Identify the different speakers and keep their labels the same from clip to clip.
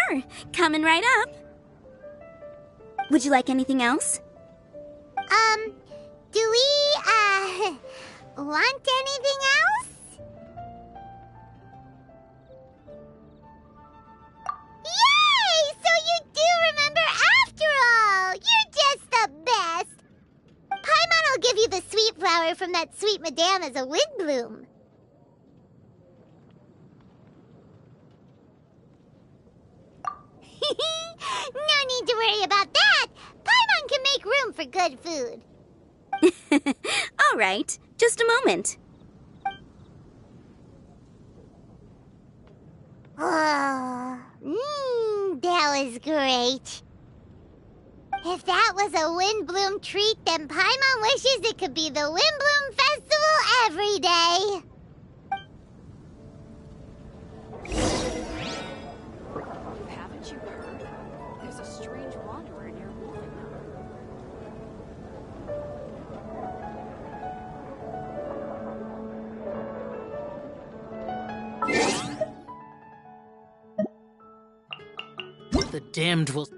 Speaker 1: Sure, coming right up. Would you like anything else?
Speaker 2: Do we, want anything else? Yay! So you do remember after all! You're just the best! Paimon will give you the sweet flower from that sweet madame as a wind bloom. No need to worry about that! Paimon can make room for good food.
Speaker 1: All right, just a moment.
Speaker 2: Oh, that was great. If that was a Windbloom treat, then Paimon wishes it could be the Windbloom Festival every day.
Speaker 3: Haven't you heard? There's a strange wanderer near Wolfenham.
Speaker 4: The damned will...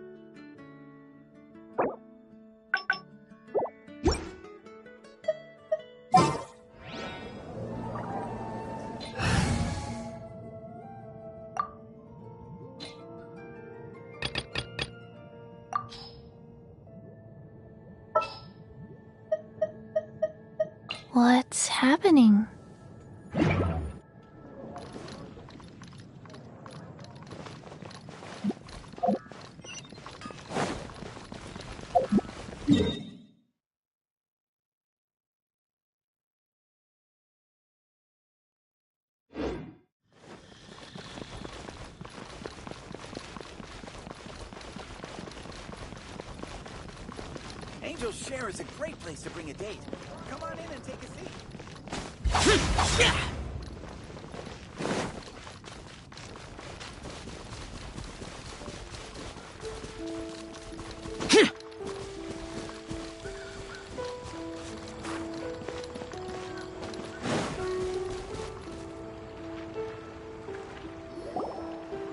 Speaker 5: What's happening?
Speaker 6: Angel's Share is a great place to bring a date. Come on in and take a seat.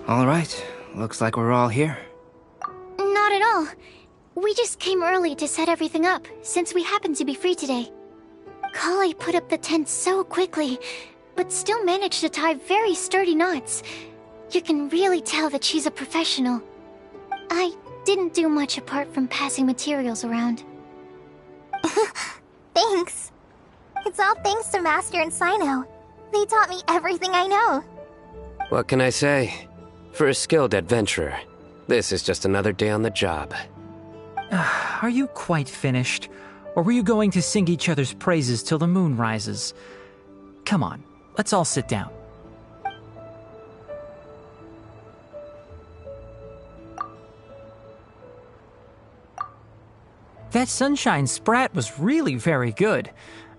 Speaker 7: All right, looks like we're all here.
Speaker 5: Not at all. We just came early to set everything up, since we happen to be free today. Kale put up the tent so quickly, but still managed to tie very sturdy knots. You can really tell that she's a professional. I didn't do much apart from passing materials around.
Speaker 2: Thanks. It's all thanks to Master and Sino. They taught me everything I know.
Speaker 8: What can I say? For a skilled adventurer, this is just another day on the job.
Speaker 9: Are you quite finished? Or were you going to sing each other's praises till the moon rises? Come on, let's all sit down. That sunshine sprat was really very good.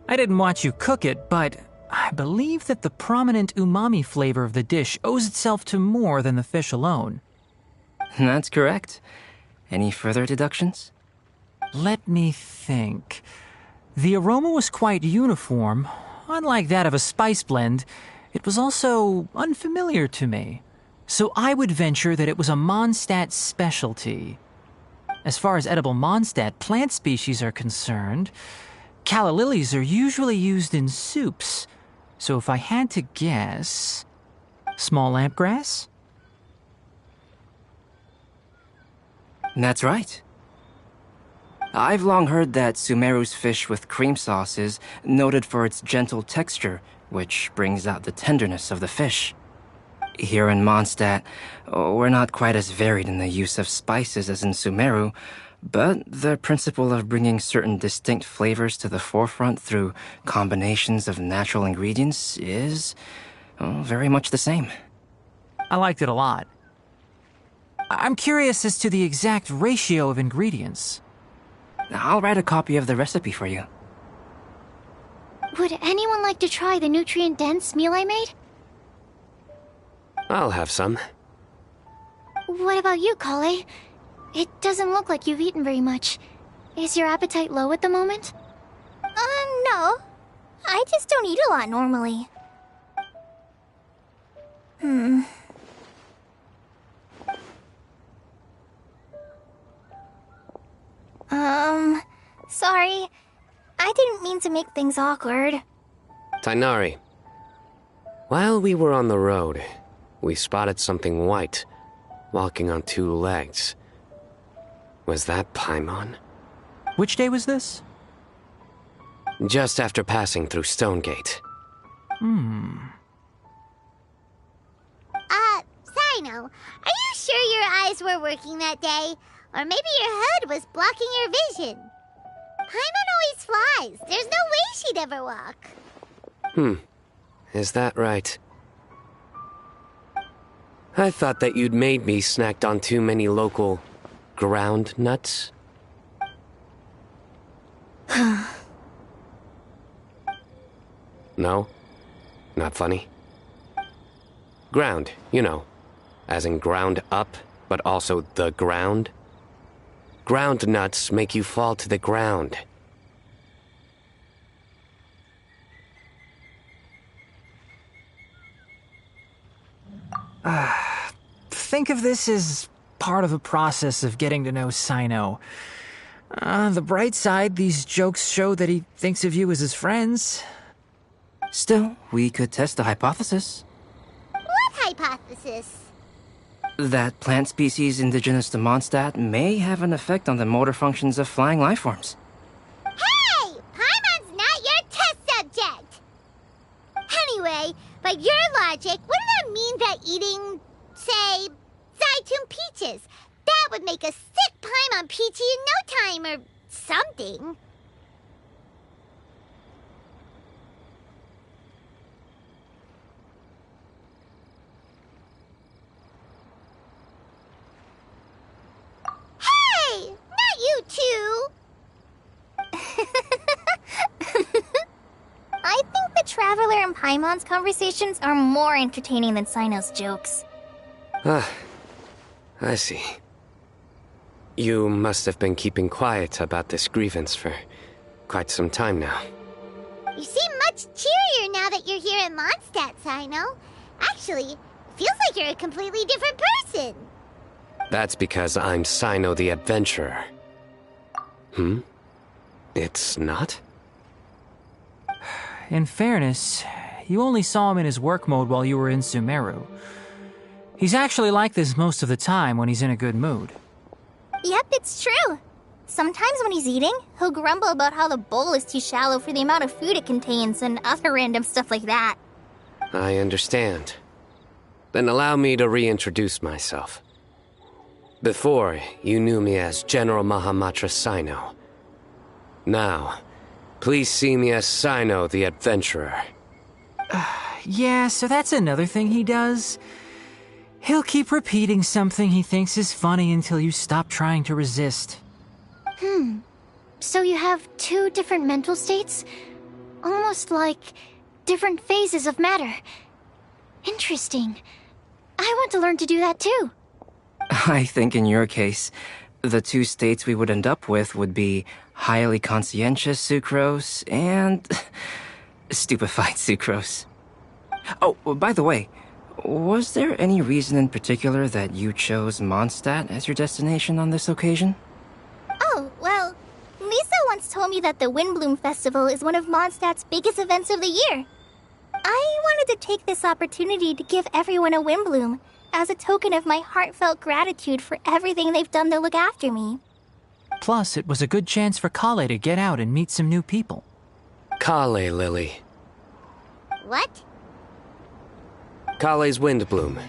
Speaker 9: I didn't watch you cook it, but I believe that the prominent umami flavor of the dish owes itself to more than the fish alone.
Speaker 7: That's correct. Any further deductions?
Speaker 9: Let me think. The aroma was quite uniform. Unlike that of a spice blend, it was also unfamiliar to me. So I would venture that it was a Mondstadt specialty. As far as edible Mondstadt plant species are concerned, calla lilies are usually used in soups. So if I had to guess... small lampgrass?
Speaker 7: That's right. I've long heard that Sumeru's fish with cream sauce is noted for its gentle texture, which brings out the tenderness of the fish. Here in Mondstadt, we're not quite as varied in the use of spices as in Sumeru, but the principle of bringing certain distinct flavors to the forefront through combinations of natural ingredients is very much the same.
Speaker 9: I liked it a lot. I'm curious as to the exact ratio of ingredients.
Speaker 7: I'll write a copy of the recipe for you.
Speaker 5: Would anyone like to try the nutrient-dense meal I made?
Speaker 8: I'll have some.
Speaker 5: What about you, Kale? It doesn't look like you've eaten very much. Is your appetite low at the moment?
Speaker 2: No. I just don't eat a lot normally.
Speaker 5: Sorry. I didn't mean to make things awkward.
Speaker 8: Tighnari, while we were on the road, we spotted something white, walking on two legs. Was that Paimon?
Speaker 9: Which day was this?
Speaker 8: Just after passing through Stonegate.
Speaker 2: Cyno, are you sure your eyes were working that day? Or maybe your hood was blocking your vision? Paimon always flies. There's no way she'd ever walk.
Speaker 8: Is that right? I thought that you'd made me snacked on too many local ground nuts. No? Not funny? Ground, you know. As in ground up, but also the ground. Ground nuts make you fall to the ground.
Speaker 9: Think of this as part of the process of getting to know Cyno. The bright side, these jokes show that he thinks of you as his friends.
Speaker 7: Still, we could test the hypothesis.
Speaker 2: What hypothesis?
Speaker 7: That plant species indigenous to Mondstadt may have an effect on the motor functions of flying lifeforms.
Speaker 2: Hey! Paimon's not your test subject! Anyway, by your logic, wouldn't that mean that eating, say, Zaytun peaches, that would make a sick Paimon peachy in no time or something? Hey! Not you two!
Speaker 5: I think the Traveler and Paimon's conversations are more entertaining than Cyno's jokes.
Speaker 8: I see. You must have been keeping quiet about this grievance for quite some time now.
Speaker 2: You seem much cheerier now that you're here in Mondstadt, Cyno. Actually, feels like you're a completely different person.
Speaker 8: That's because I'm Cyno the Adventurer. It's not?
Speaker 9: In fairness, you only saw him in his work mode while you were in Sumeru. He's actually like this most of the time when he's in a good mood.
Speaker 5: Yep, it's true. Sometimes when he's eating, he'll grumble about how the bowl is too shallow for the amount of food it contains and other random stuff like that.
Speaker 8: I understand. Then allow me to reintroduce myself. Before, you knew me as General Mahamatra Cyno. Now, please see me as Cyno the Adventurer.
Speaker 9: Yeah, so that's another thing he does. He'll keep repeating something he thinks is funny until you stop trying to resist.
Speaker 5: So you have two different mental states? Almost like different phases of matter. Interesting. I want to learn to do that too.
Speaker 7: I think in your case, the two states we would end up with would be highly conscientious sucrose and stupefied sucrose. Oh, by the way, was there any reason in particular that you chose Mondstadt as your destination on this occasion?
Speaker 5: Oh, well, Lisa once told me that the Windbloom Festival is one of Mondstadt's biggest events of the year. I wanted to take this opportunity to give everyone a Windbloom, as a token of my heartfelt gratitude for everything they've done to look after me.
Speaker 9: Plus, it was a good chance for Kale to get out and meet some new people.
Speaker 8: Kale Lily.
Speaker 2: What?
Speaker 8: Kale's Windbloom.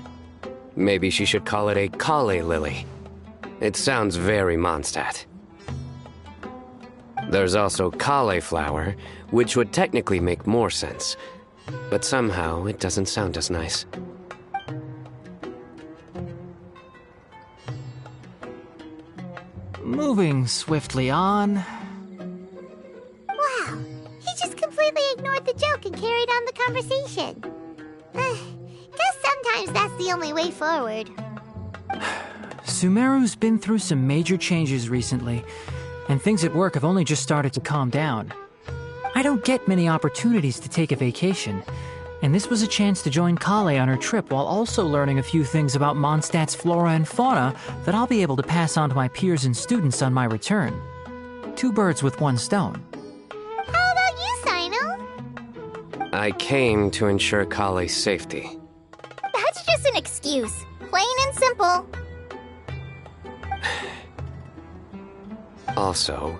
Speaker 8: Maybe she should call it a Kale Lily. It sounds very Mondstadt. There's also Cauliflower, which would technically make more sense, but somehow it doesn't sound as nice.
Speaker 9: Moving swiftly on.
Speaker 2: Wow, he just completely ignored the joke and carried on the conversation. Guess sometimes that's the only way forward.
Speaker 9: Sumeru's been through some major changes recently, and things at work have only just started to calm down. I don't get many opportunities to take a vacation, and this was a chance to join Kale on her trip while also learning a few things about Mondstadt's flora and fauna that I'll be able to pass on to my peers and students on my return. Two birds with one stone.
Speaker 2: How about you, Sino?
Speaker 8: I came to ensure Kale's safety.
Speaker 2: That's just an excuse. Plain and simple.
Speaker 8: Also,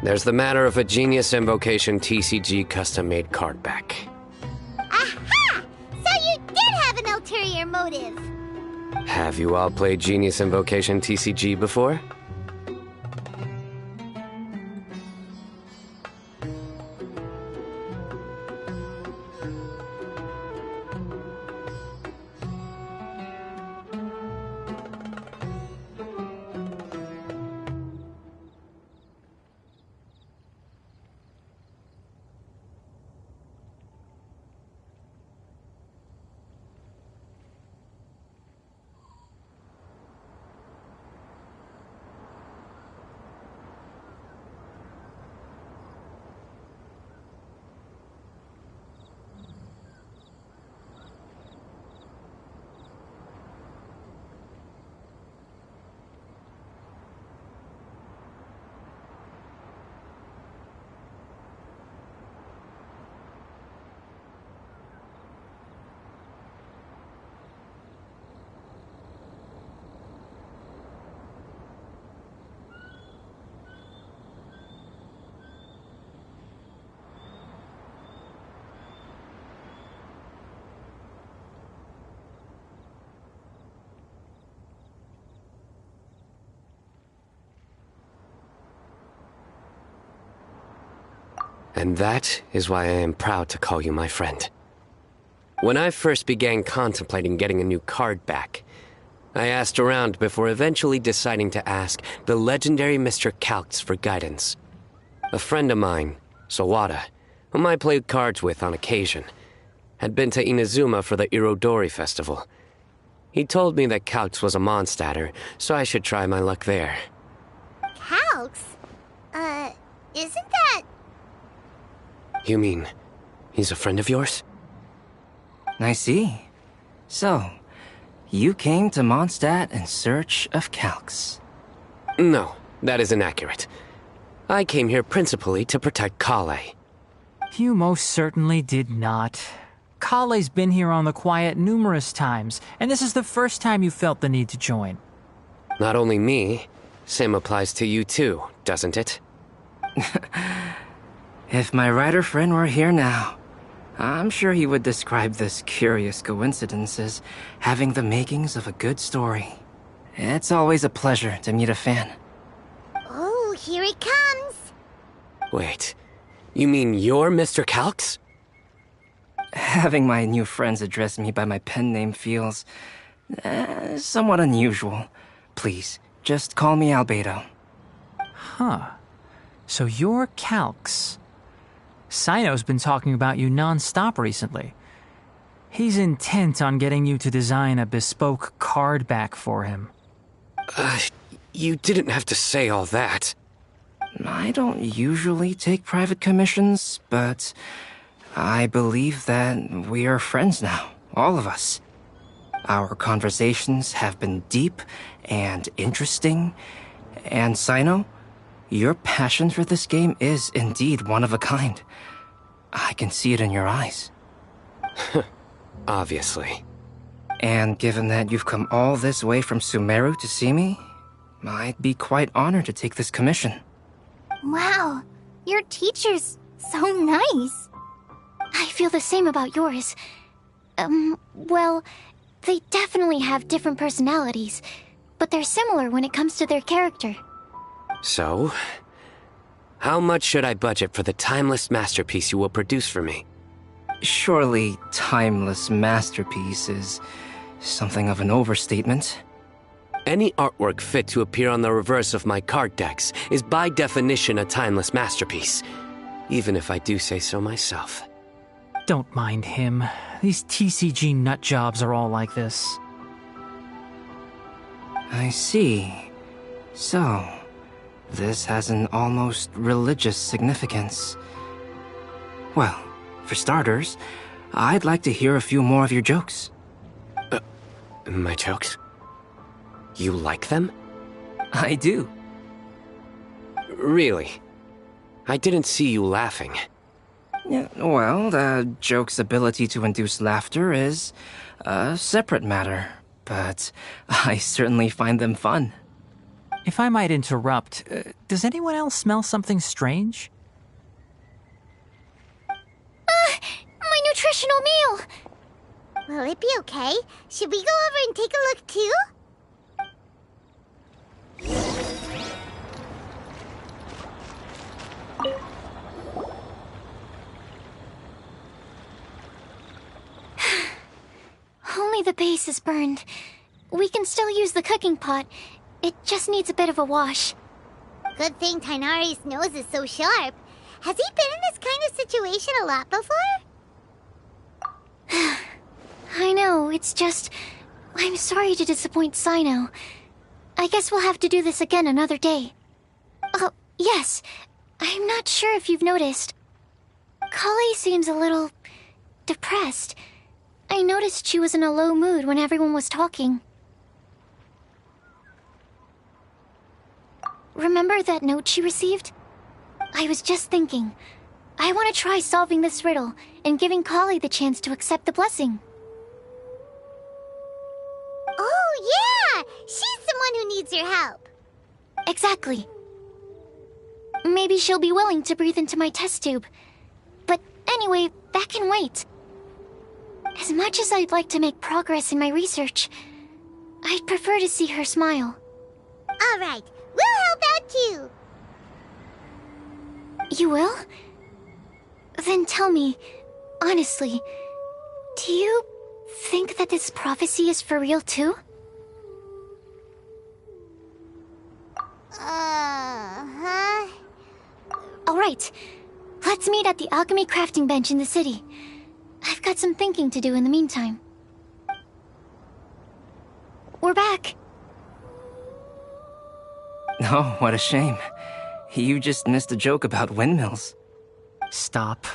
Speaker 8: there's the matter of a Genius Invocation TCG custom-made card back.
Speaker 2: Aha! So you did have an ulterior motive.
Speaker 8: Have you all played Genius Invocation TCG before? And that is why I am proud to call you my friend. When I first began contemplating getting a new card back, I asked around before eventually deciding to ask the legendary Mr. Calx for guidance. A friend of mine, Sawada, whom I played cards with on occasion, had been to Inazuma for the Irodori festival. He told me that Calx was a Mondstatter, so I should try my luck there.
Speaker 2: Calx? Isn't that...
Speaker 8: You mean, he's a friend of yours?
Speaker 7: I see. So, you came to Mondstadt in search of Calx.
Speaker 8: No, that is inaccurate. I came here principally to protect Kale.
Speaker 9: You most certainly did not. Kale's been here on the quiet numerous times, and this is the first time you felt the need to join.
Speaker 8: Not only me, same applies to you too, doesn't it?
Speaker 7: If my writer friend were here now, I'm sure he would describe this curious coincidence as having the makings of a good story. It's always a pleasure to meet a fan.
Speaker 2: Oh, here he comes.
Speaker 8: Wait, you mean you're Mr. Calx?
Speaker 7: Having my new friends address me by my pen name feels somewhat unusual. Please, just call me Albedo.
Speaker 9: Huh. So you're Calx. Sino's been talking about you non-stop recently. He's intent on getting you to design a bespoke card back for him.
Speaker 8: You didn't have to say all that.
Speaker 7: I don't usually take private commissions, but I believe that we are friends now, all of us. Our conversations have been deep and interesting, and Sino, your passion for this game is indeed one of a kind. I can see it in your eyes.
Speaker 8: Obviously.
Speaker 7: And given that you've come all this way from Sumeru to see me, I'd be quite honored to take this commission.
Speaker 5: Wow, your teacher's so nice. I feel the same about yours. Well, they definitely have different personalities, but they're similar when it comes to their character.
Speaker 8: So, how much should I budget for the timeless masterpiece you will produce for me?
Speaker 7: Surely, timeless masterpiece is something of an overstatement.
Speaker 8: Any artwork fit to appear on the reverse of my card decks is by definition a timeless masterpiece, even if I do say so myself.
Speaker 9: Don't mind him. These TCG nutjobs are all like this.
Speaker 7: I see. So, this has an almost religious significance. Well, for starters, I'd like to hear a few more of your jokes.
Speaker 8: My jokes? You like them?
Speaker 7: I do.
Speaker 8: Really. I didn't see you laughing.
Speaker 7: Yeah, well, the joke's ability to induce laughter is a separate matter, but I certainly find them fun.
Speaker 9: If I might interrupt, does anyone else smell something strange?
Speaker 5: My nutritional meal!
Speaker 2: Will it be okay? Should we go over and take a look too?
Speaker 5: Only the base is burned. We can still use the cooking pot. It just needs a bit of a wash.
Speaker 2: Good thing Tighnari's nose is so sharp. Has he been in this kind of situation a lot before?
Speaker 5: I know, it's just... I'm sorry to disappoint Sino. I guess we'll have to do this again another day. Oh, yes. I'm not sure if you've noticed. Kale seems a little... depressed. I noticed she was in a low mood when everyone was talking. Remember that note she received? I was just thinking. I want to try solving this riddle and giving Kale the chance to accept the blessing.
Speaker 2: Oh, yeah! She's the one who needs your help.
Speaker 5: Exactly. Maybe she'll be willing to breathe into my test tube. But anyway, that can wait. As much as I'd like to make progress in my research, I'd prefer to see her smile.
Speaker 2: All right, we'll help out too.
Speaker 5: You will? Then tell me, honestly, do you think that this prophecy is for real too?
Speaker 2: Huh?
Speaker 5: Alright, let's meet at the alchemy crafting bench in the city. I've got some thinking to do in the meantime. We're back.
Speaker 7: Oh, what a shame. You just missed a joke about windmills.
Speaker 9: Stop,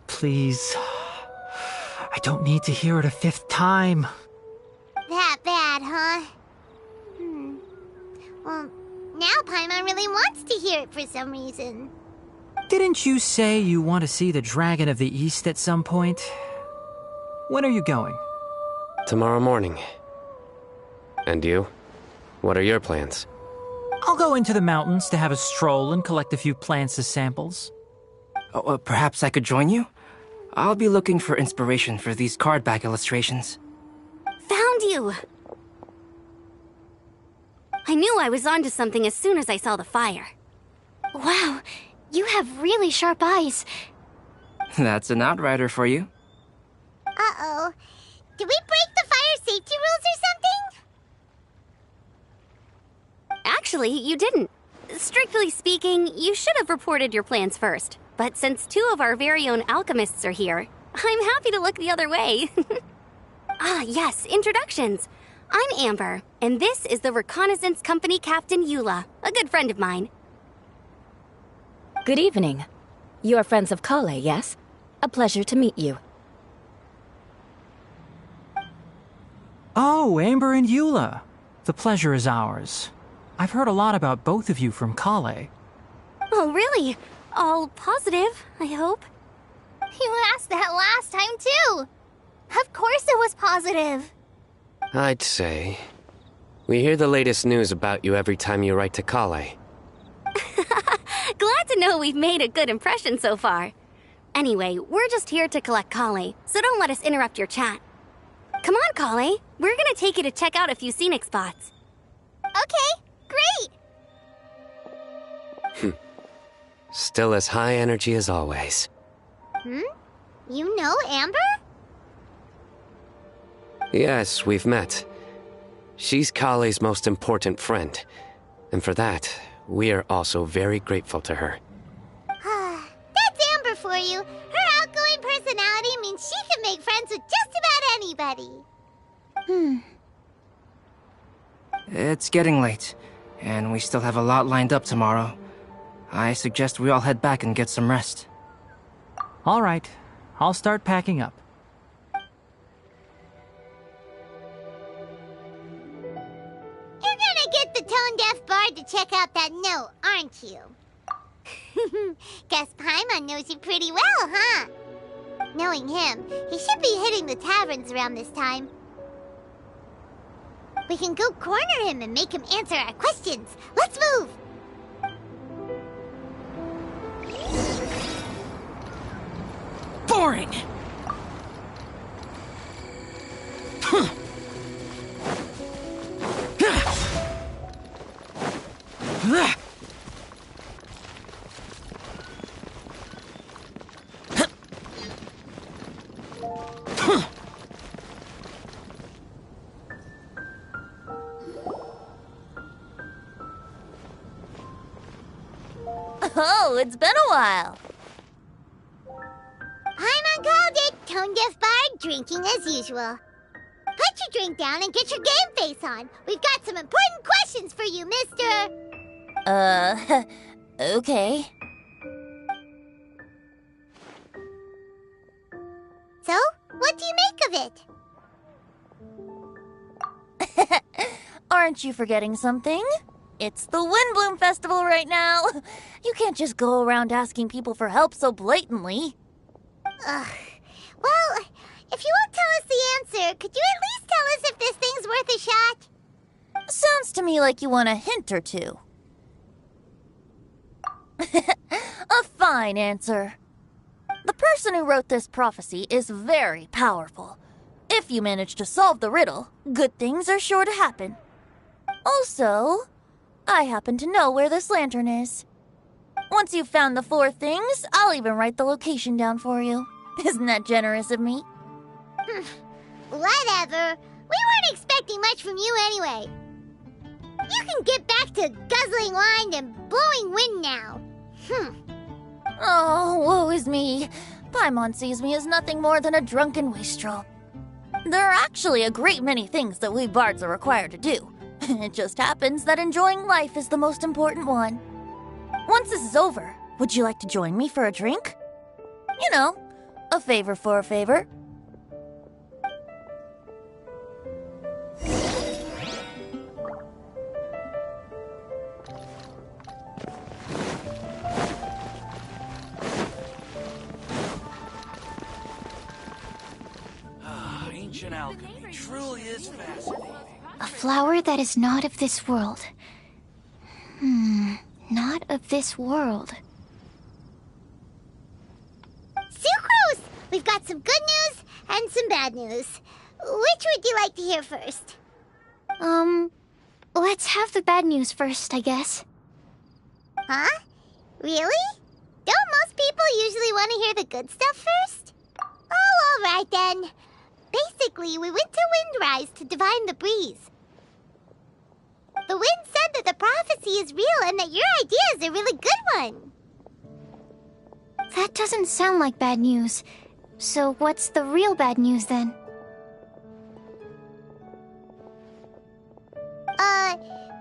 Speaker 9: please. I don't need to hear it a fifth time.
Speaker 2: That bad, huh? Well, now Paimon really wants to hear it for some reason.
Speaker 9: Didn't you say you want to see the Dragon of the East at some point? When are you going?
Speaker 8: Tomorrow morning. And you? What are your plans?
Speaker 9: I'll go into the mountains to have a stroll and collect a few plants as samples.
Speaker 7: Oh, perhaps I could join you? I'll be looking for inspiration for these card back illustrations.
Speaker 1: Found you! I knew I was onto something as soon as I saw the fire.
Speaker 5: Wow, you have really sharp eyes.
Speaker 7: That's an outrider for you.
Speaker 2: Uh-oh. Did we break the fire safety rules or something?
Speaker 1: Actually, you didn't. Strictly speaking, you should have reported your plans first. But since two of our very own alchemists are here, I'm happy to look the other way. Yes, introductions. I'm Amber, and this is the Reconnaissance Company Captain Eula, a good friend of mine.
Speaker 4: Good evening. You are friends of Kale, yes? A pleasure to meet you.
Speaker 9: Oh, Amber and Eula. The pleasure is ours. I've heard a lot about both of you from Kale.
Speaker 1: Oh, really? All positive, I hope.
Speaker 2: You asked that last time too. Of course it was positive.
Speaker 8: I'd say. We hear the latest news about you every time you write to Kale.
Speaker 1: Glad to know we've made a good impression so far. Anyway, we're just here to collect Kale, so don't let us interrupt your chat. Come on, Kale. We're gonna take you to check out a few scenic spots.
Speaker 2: Okay, great.
Speaker 8: Still as high energy as always.
Speaker 2: You know Amber?
Speaker 8: Yes, we've met. She's Kale's most important friend. And for that, we are also very grateful to her.
Speaker 2: That's Amber for you. Her outgoing personality means she can make friends with just about anybody.
Speaker 7: It's getting late, and we still have a lot lined up tomorrow. I suggest we all head back and get some rest.
Speaker 9: All right, I'll start packing up.
Speaker 2: You're gonna get the tone-deaf bard to check out that note, aren't you? Guess Paimon knows you pretty well, huh? Knowing him, he should be hitting the taverns around this time. We can go corner him and make him answer our questions. Let's move!
Speaker 9: Boring!
Speaker 10: Oh, it's been a while.
Speaker 2: Paimon called it. Tone-deaf bard, drinking as usual. Put your drink down and get your game face on. We've got some important questions for you, mister.
Speaker 10: Okay.
Speaker 2: So, what do you make of it?
Speaker 10: Aren't you forgetting something? It's the Windbloom Festival right now. You can't just go around asking people for help so blatantly.
Speaker 2: Ugh. Well, if you won't tell us the answer, could you at least tell us if this thing's worth a shot?
Speaker 10: Sounds to me like you want a hint or two. A fine answer. The person who wrote this prophecy is very powerful. If you manage to solve the riddle, good things are sure to happen. Also, I happen to know where this lantern is. Once you've found the 4 things, I'll even write the location down for you. Isn't that generous of me?
Speaker 2: Whatever. We weren't expecting much from you anyway. You can get back to guzzling wine and blowing wind now.
Speaker 10: Oh, woe is me. Paimon sees me as nothing more than a drunken wastrel. There are actually a great many things that we bards are required to do. It just happens that enjoying life is the most important one. Once this is over, would you like to join me for a drink? You know, a favor for a favor.
Speaker 6: Ancient alchemy truly is fascinating.
Speaker 5: A flower that is not of this world. Not of this world.
Speaker 2: Sucrose! We've got some good news and some bad news. Which would you like to hear first?
Speaker 5: Let's have the bad news first, I guess.
Speaker 2: Huh? Really? Don't most people usually want to hear the good stuff first? Oh, all right then. Basically, we went to Windrise to divine the breeze. The wind said that the prophecy is real and that your idea is a really good one.
Speaker 5: That doesn't sound like bad news. So what's the real bad news then?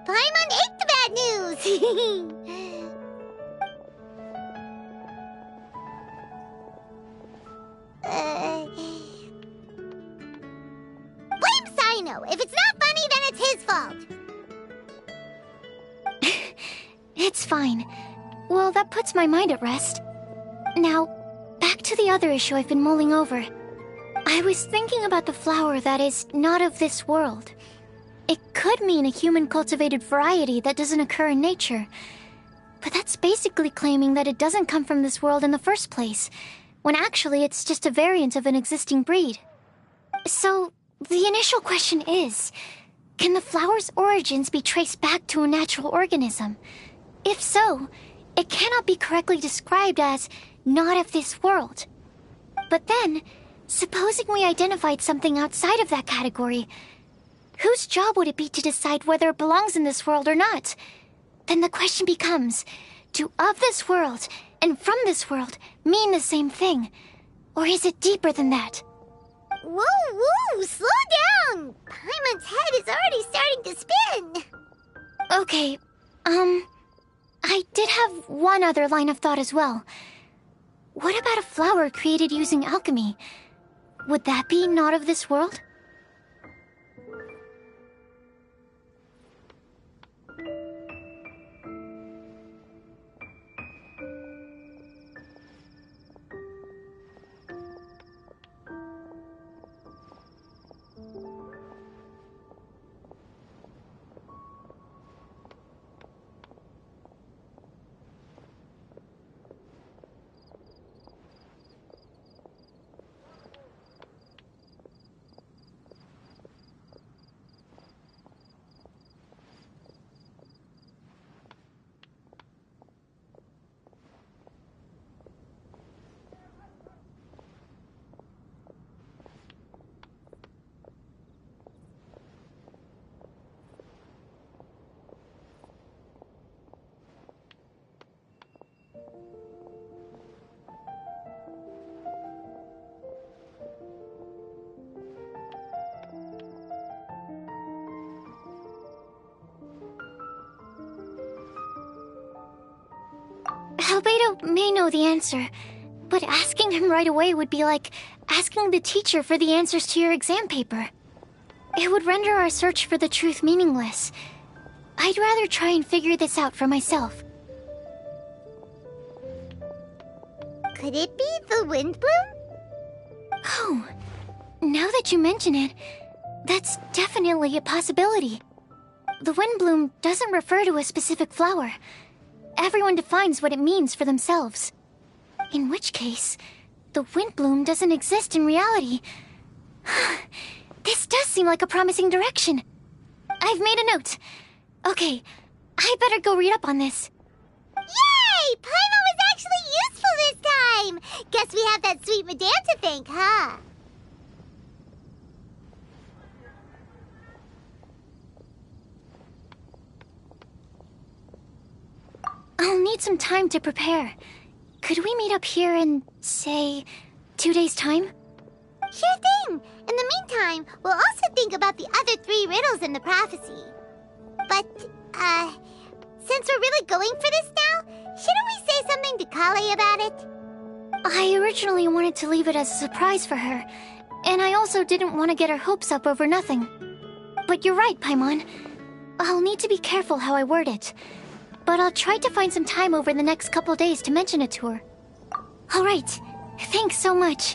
Speaker 2: Paimon ate the bad news! Blame Sino! If it's not funny, then it's his fault!
Speaker 5: It's fine. Well, that puts my mind at rest. Now, back to the other issue I've been mulling over. I was thinking about the flower that is not of this world. It could mean a human-cultivated variety that doesn't occur in nature. But that's basically claiming that it doesn't come from this world in the first place, when actually it's just a variant of an existing breed. So, the initial question is, can the flower's origins be traced back to a natural organism? If so, it cannot be correctly described as not of this world. But then, supposing we identified something outside of that category, whose job would it be to decide whether it belongs in this world or not? Then the question becomes, do of this world and from this world mean the same thing? Or is it deeper than that?
Speaker 2: Whoa, slow down! Paimon's head is already starting to spin!
Speaker 5: Okay, I did have one other line of thought as well. What about a flower created using alchemy? Would that be not of this world? Albedo may know the answer, but asking him right away would be like asking the teacher for the answers to your exam paper. It would render our search for the truth meaningless. I'd rather try and figure this out for myself.
Speaker 2: Could it be the Windbloom?
Speaker 5: Oh, now that you mention it, that's definitely a possibility. The Windbloom doesn't refer to a specific flower. Everyone defines what it means for themselves. In which case, the Windbloom doesn't exist in reality. This does seem like a promising direction. I've made a note. Okay, I better go read up on this.
Speaker 2: Yay! Paimon was actually useful this time! Guess we have that sweet madame to thank, huh?
Speaker 5: I'll need some time to prepare. Could we meet up here in, say, 2 days' time?
Speaker 2: Sure thing! In the meantime, we'll also think about the other 3 riddles in the prophecy. But, since we're really going for this now, shouldn't we say something to Kale about it?
Speaker 5: I originally wanted to leave it as a surprise for her, and I also didn't want to get her hopes up over nothing. But you're right, Paimon. I'll need to be careful how I word it. But I'll try to find some time over the next couple days to mention it to her. All right. Thanks so much.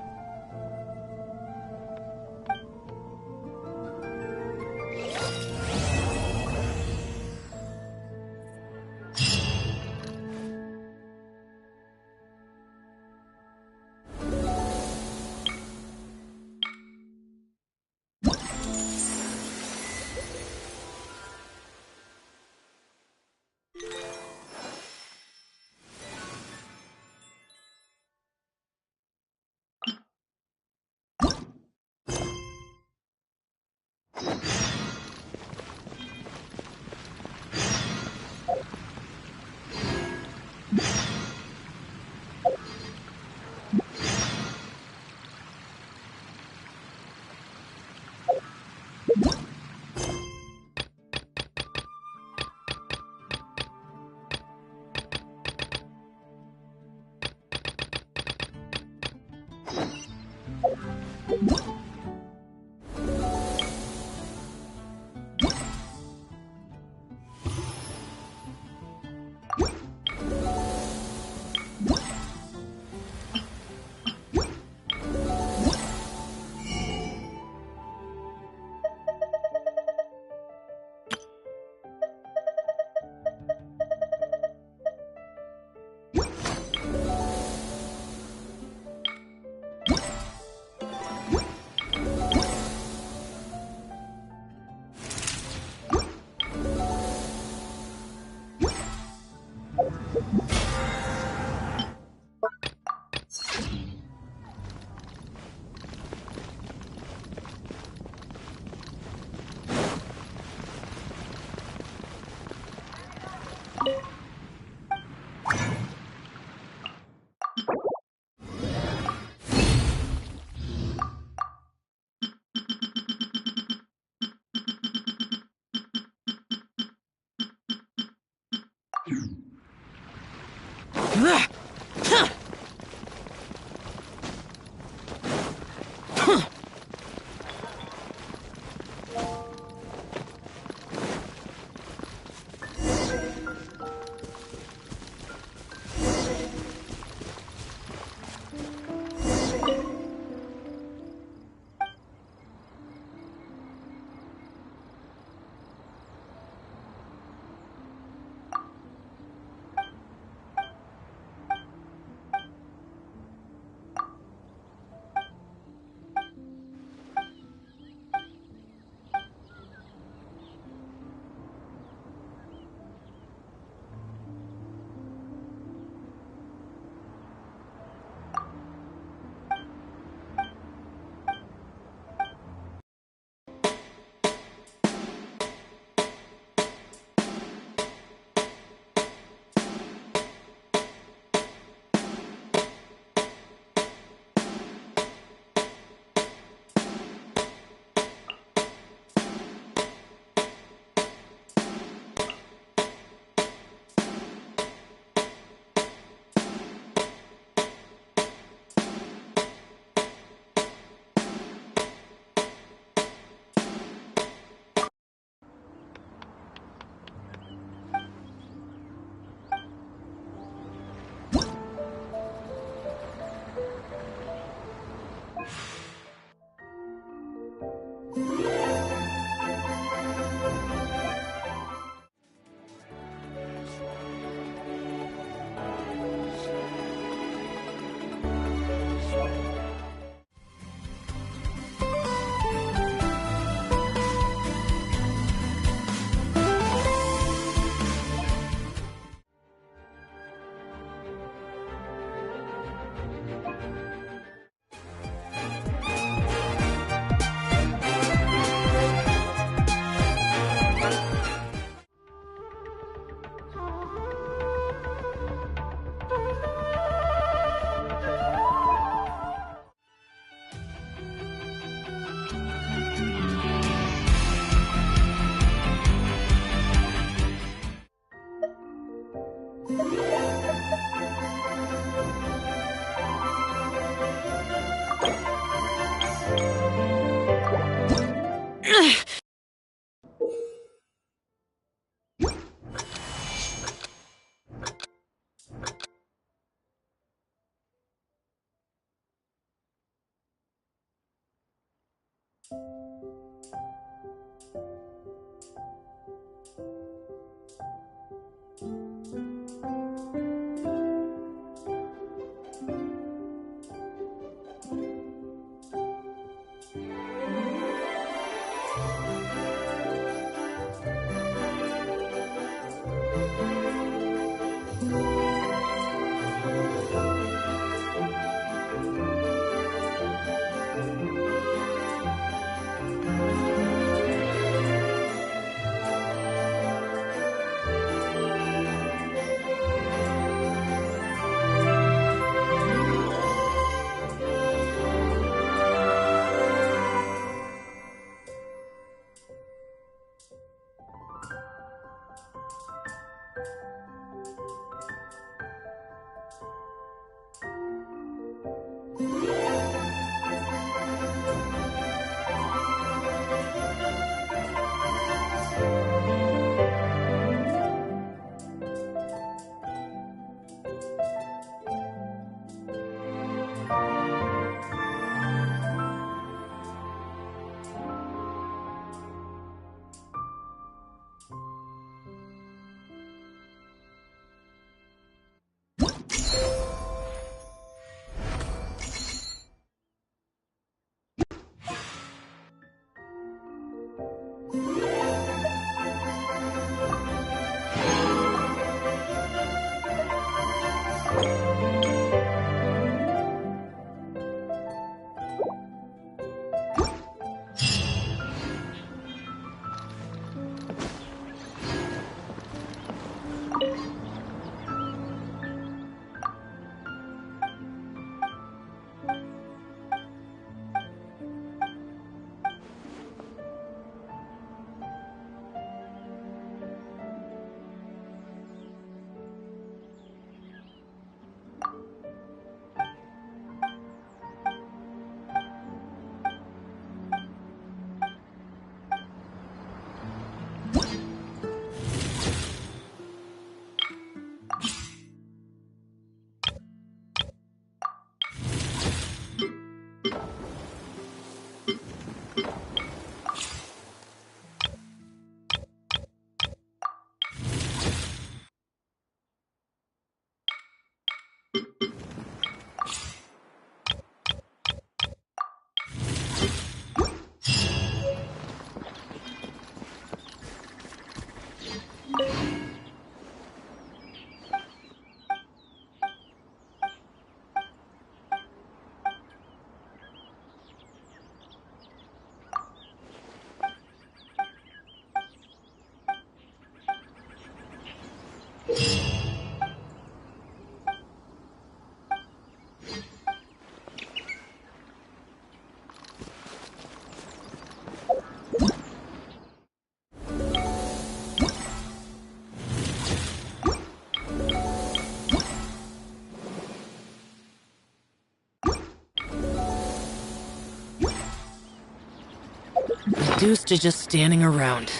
Speaker 11: Reduced to just standing around.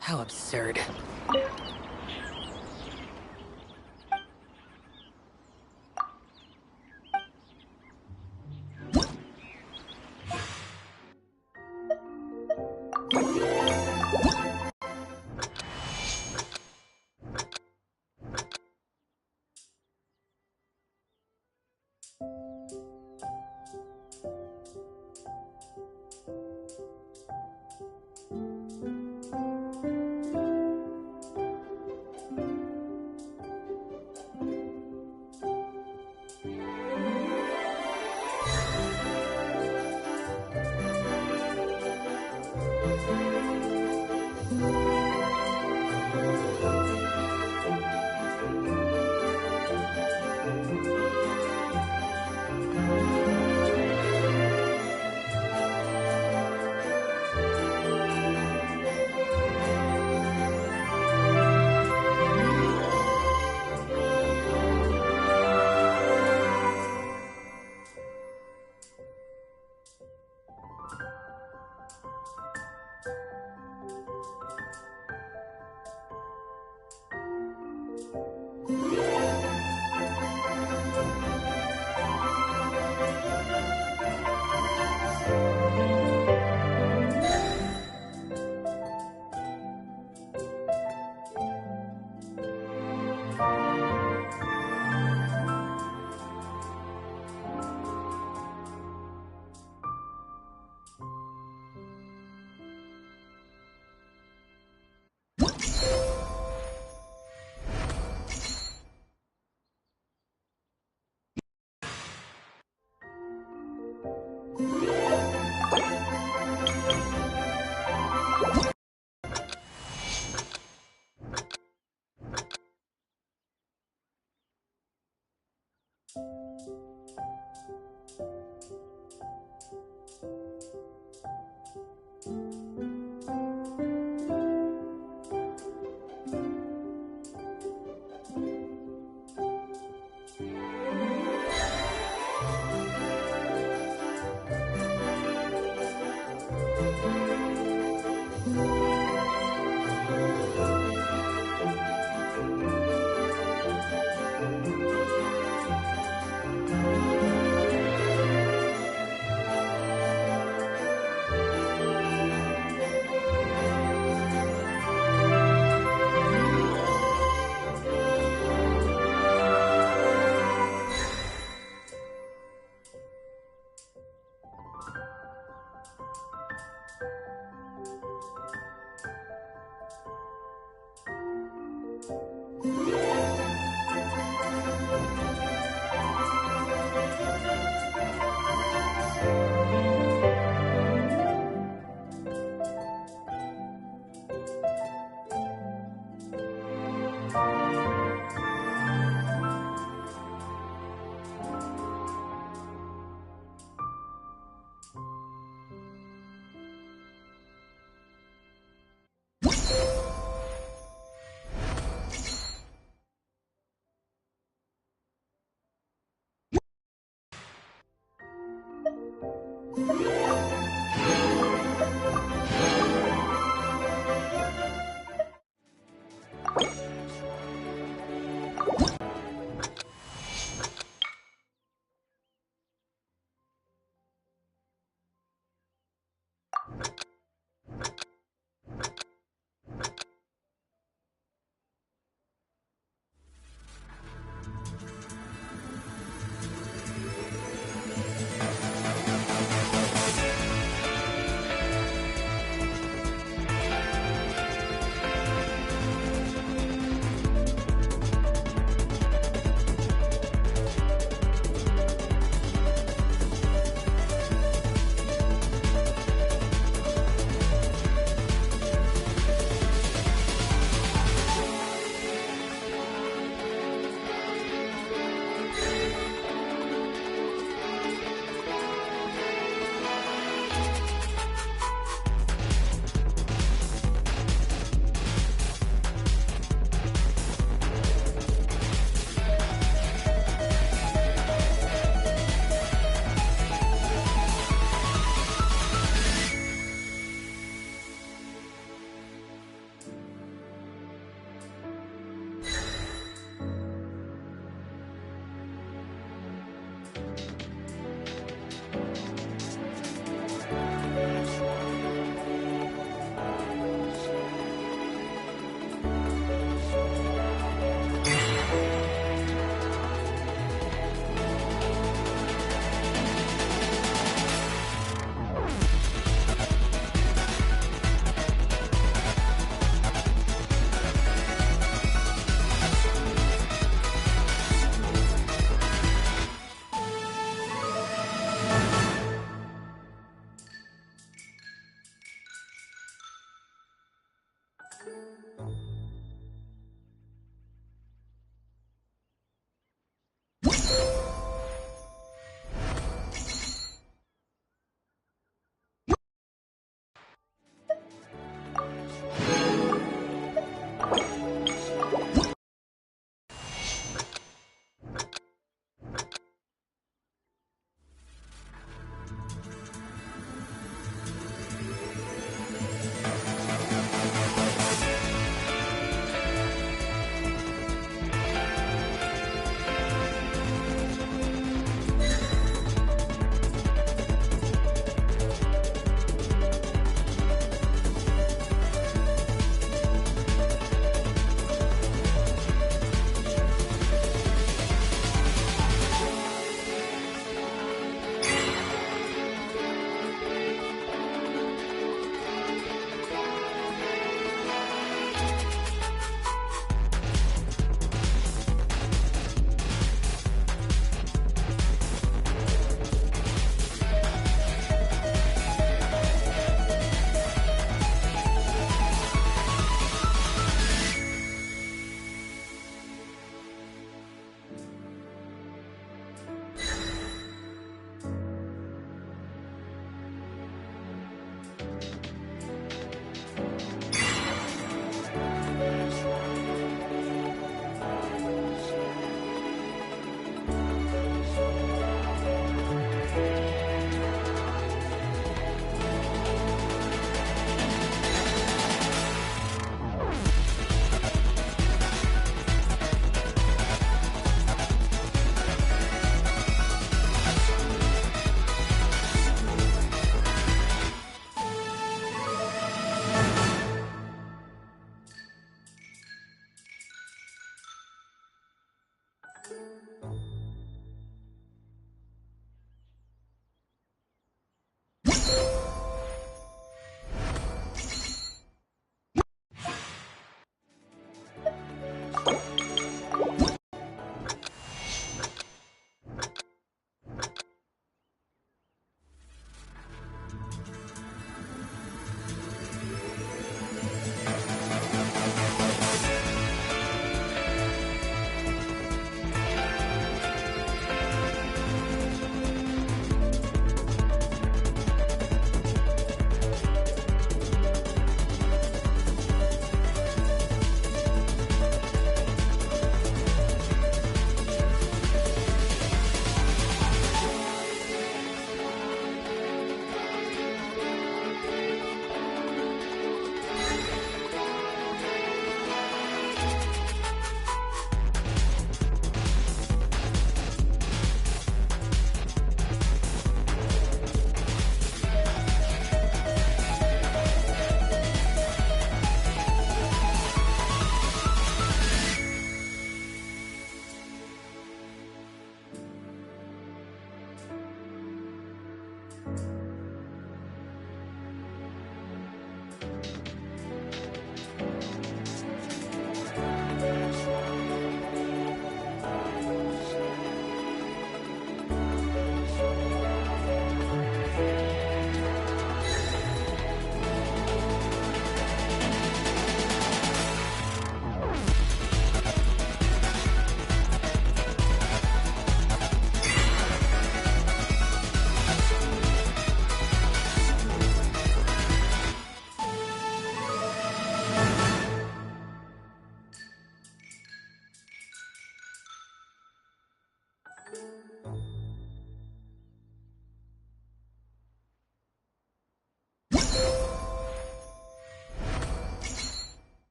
Speaker 11: How absurd.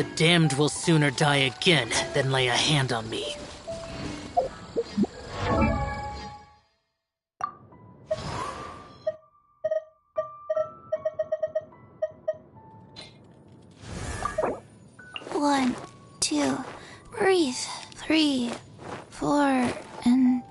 Speaker 11: The damned will sooner die again than lay a hand on me.
Speaker 5: One, two, breathe. 3, 4, and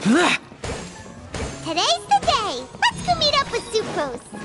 Speaker 2: Today's the day! Let's go meet up with Sucrose!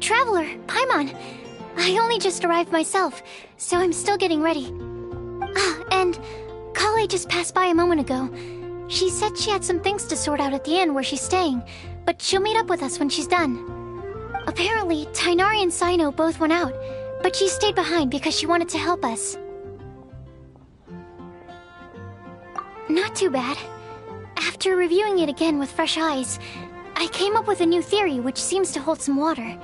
Speaker 5: Traveler, Paimon. I only just arrived myself, so I'm still getting ready. And Kale just passed by a moment ago. She said she had some things to sort out at the inn where she's staying, but she'll meet up with us when she's done. Apparently, Tighnari and Cyno both went out, but she stayed behind because she wanted to help us. Not too bad. After reviewing it again with fresh eyes, I came up with a new theory which seems to hold some water.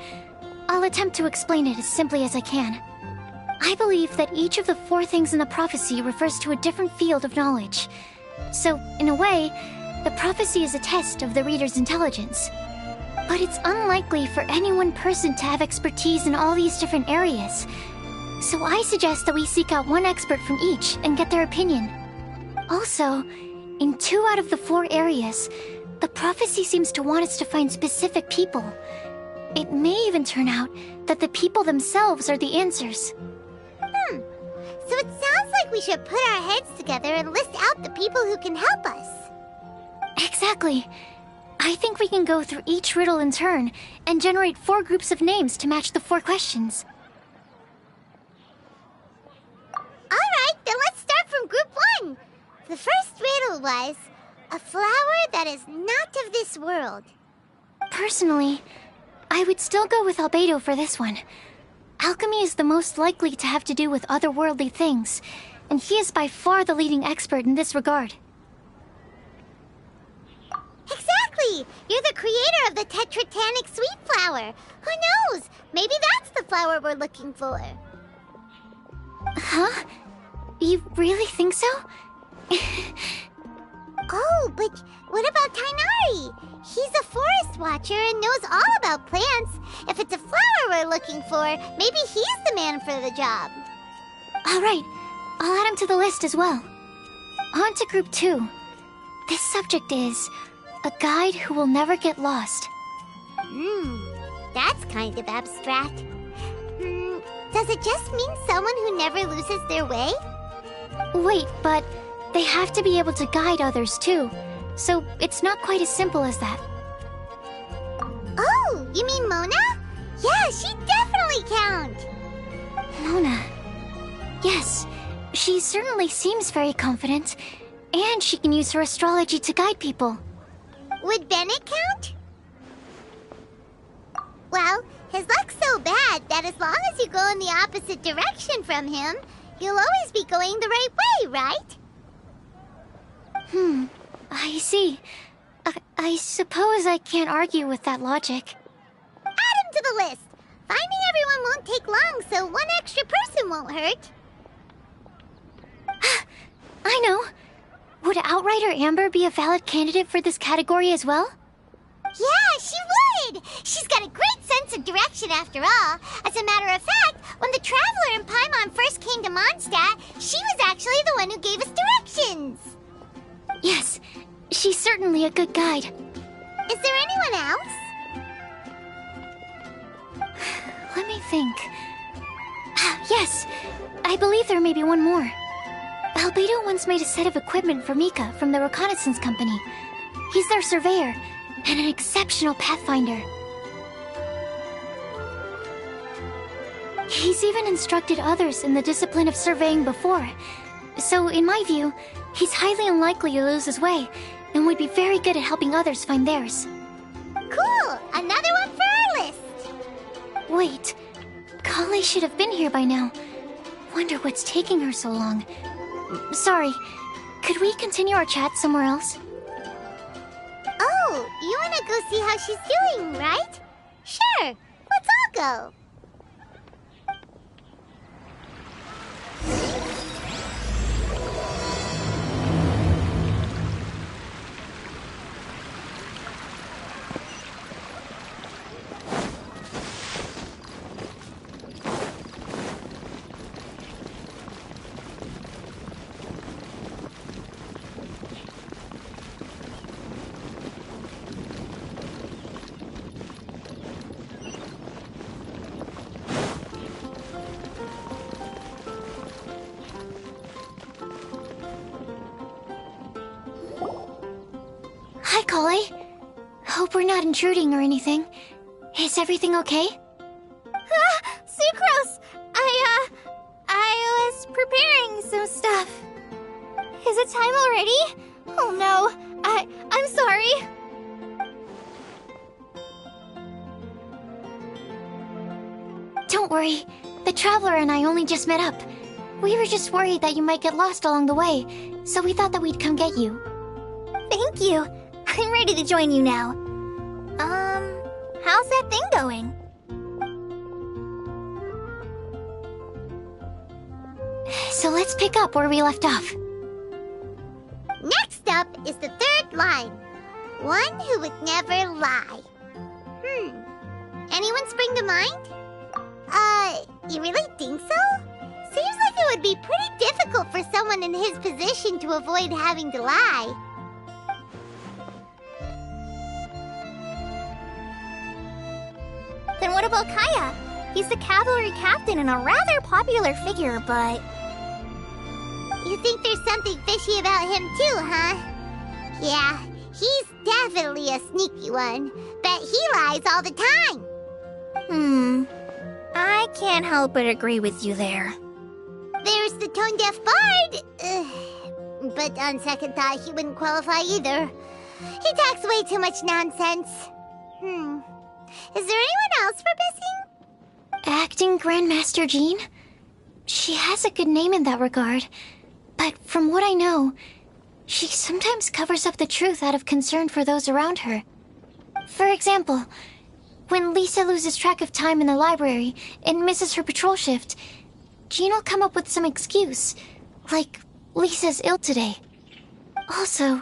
Speaker 5: I'll attempt to explain it as simply as I can. I believe that each of the 4 things in the prophecy refers to a different field of knowledge. So, in a way, the prophecy is a test of the reader's intelligence. But it's unlikely for any one person to have expertise in all these different areas. So I suggest that we seek out one expert from each and get their opinion. Also, in 2 out of the 4 areas, the prophecy seems to want us to find specific people. It may even turn out that the people themselves are the answers.
Speaker 2: So it sounds like we should put our heads together and list out the people who can help us.
Speaker 5: Exactly. I think we can go through each riddle in turn and generate 4 groups of names to match the 4 questions.
Speaker 2: Alright, then let's start from group 1. The first riddle was, a flower that is not of this world.
Speaker 5: Personally, I would still go with Albedo for this one. Alchemy is the most likely to have to do with otherworldly things, and he is by far the leading expert in this regard.
Speaker 2: Exactly! You're the creator of the Tetratanic sweet flower. Who knows? Maybe that's the flower we're looking for.
Speaker 5: Huh? You really think so?
Speaker 2: Oh, but what about Tighnari? He's a forest watcher and knows all about plants. If it's a flower we're looking for, maybe he's the man for the job.
Speaker 5: Alright, I'll add him to the list as well. On to group 2. This subject is a guide who will never get lost.
Speaker 2: That's kind of abstract. Does it just mean someone who never loses their way?
Speaker 5: Wait, but they have to be able to guide others too, so it's not quite as simple as that.
Speaker 2: Oh, you mean Mona? Yeah, she definitely count.
Speaker 5: Mona. Yes, she certainly seems very confident, and she can use her astrology to guide people.
Speaker 2: Would Bennett count? Well, his luck's so bad that as long as you go in the opposite direction from him, you'll always be going the right way, right?
Speaker 5: I see. I suppose I can't argue with that logic.
Speaker 2: Add him to the list. Finding everyone won't take long, so one extra person won't hurt.
Speaker 5: I know. Would Outrider Amber be a valid candidate for this category as well?
Speaker 2: Yeah, she would! She's got a great sense of direction after all. As a matter of fact, when the Traveler and Paimon first came to Mondstadt, she was actually the one who gave us directions.
Speaker 5: Yes, she's certainly a good guide.
Speaker 2: Is there anyone else?
Speaker 5: Let me think. Yes, I believe there may be one more. Albedo once made a set of equipment for Mika from the reconnaissance company. He's their surveyor, and an exceptional pathfinder. He's even instructed others in the discipline of surveying before. So, in my view, he's highly unlikely to lose his way, and would be very good at helping others find theirs.
Speaker 2: Cool! Another one for our list!
Speaker 5: Wait, Kale should have been here by now. Wonder what's taking her so long. Sorry, could we continue our chat somewhere else?
Speaker 2: Oh, you wanna go see how she's doing, right? Sure, let's all go.
Speaker 5: Hi, Kale. Hope we're not intruding or anything. Is everything okay? Sucrose! I was preparing some stuff. Is it time already? Oh no, I'm sorry. Don't worry, the Traveler and I only just met up. We were just worried that you might get lost along the way, so we thought that we'd come get you. Thank you. I'm ready to join you now. How's that thing going? So let's pick up where we left off.
Speaker 2: Next up is the third line. One who would never lie. Anyone spring to mind? You really think so? Seems like it would be pretty difficult for someone in his position to avoid having to lie.
Speaker 5: Then what about Kaya? He's the cavalry captain and a rather popular figure, but...
Speaker 2: You think there's something fishy about him too, huh? Yeah, he's definitely a sneaky one. Bet he lies all the time.
Speaker 5: I can't help but agree with you there.
Speaker 2: There's the tone-deaf bard. But on second thought, he wouldn't qualify either. He talks way too much nonsense. Is there anyone else we're missing?
Speaker 5: Acting Grandmaster Jean? She has a good name in that regard. But from what I know, she sometimes covers up the truth out of concern for those around her. For example, when Lisa loses track of time in the library and misses her patrol shift, Jean will come up with some excuse, like Lisa's ill today. Also,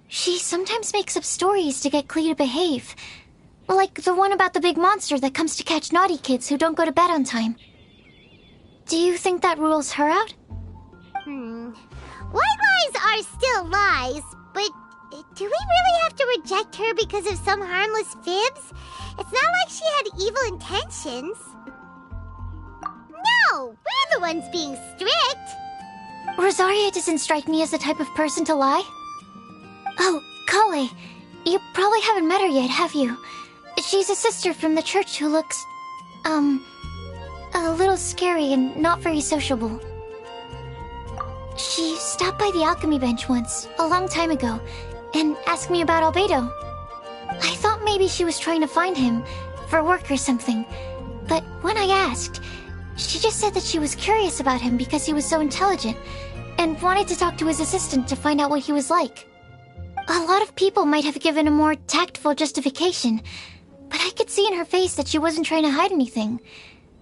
Speaker 5: she sometimes makes up stories to get Klee to behave, like the one about the big monster that comes to catch naughty kids who don't go to bed on time. Do you think that rules her out?
Speaker 2: White lies are still lies, but do we really have to reject her because of some harmless fibs? It's not like she had evil intentions. No, we're the ones being strict.
Speaker 5: Rosaria doesn't strike me as the type of person to lie. Oh, Kale, you probably haven't met her yet, have you? She's a sister from the church who looks, a little scary and not very sociable. She stopped by the alchemy bench once, a long time ago, and asked me about Albedo. I thought maybe she was trying to find him, for work or something. But when I asked, she just said that she was curious about him because he was so intelligent, and wanted to talk to his assistant to find out what he was like. A lot of people might have given a more tactful justification, but I could see in her face that she wasn't trying to hide anything.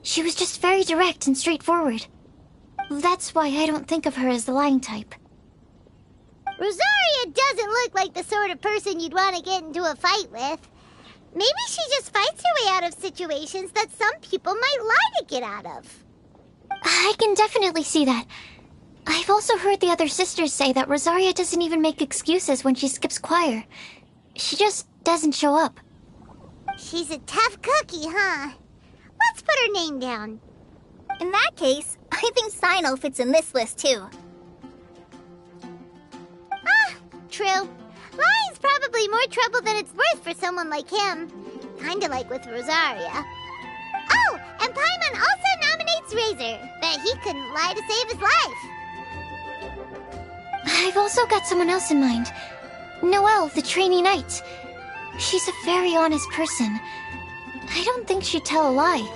Speaker 5: She was just very direct and straightforward. That's why I don't think of her as the lying type.
Speaker 2: Rosaria doesn't look like the sort of person you'd want to get into a fight with. Maybe she just fights her way out of situations that some people might lie to get out of.
Speaker 5: I can definitely see that. I've also heard the other sisters say that Rosaria doesn't even make excuses when she skips choir. She just doesn't show up.
Speaker 2: She's a tough cookie, huh? Let's put her name down.
Speaker 5: In that case, I think Sino fits in this list too.
Speaker 2: True. Lying's probably more trouble than it's worth for someone like him. Kinda like with Rosaria. Oh, and Paimon also nominates Razor. Bet he couldn't lie to save his life.
Speaker 5: I've also got someone else in mind. Noelle, the trainee knight. She's a very honest person. I don't think she'd tell a lie.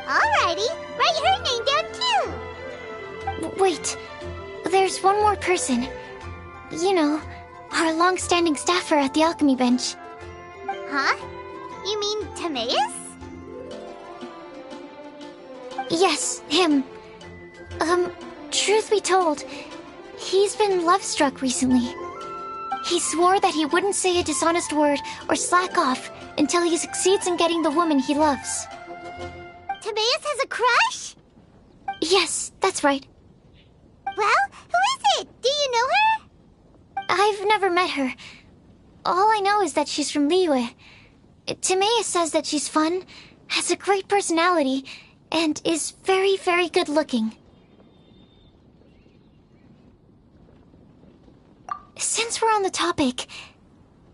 Speaker 2: Alrighty, write her name down too.
Speaker 5: Wait, there's one more person. You know, our long-standing staffer at the alchemy bench.
Speaker 2: Huh? You mean Timaeus?
Speaker 5: Yes, him. Truth be told, he's been love-struck recently. He swore that he wouldn't say a dishonest word or slack off until he succeeds in getting the woman he loves.
Speaker 2: Timaeus has a crush?
Speaker 5: Yes, that's right.
Speaker 2: Well, who is it? Do you know her?
Speaker 5: I've never met her. All I know is that she's from Liyue. Timaeus says that she's fun, has a great personality, and is very, very good looking. Since we're on the topic,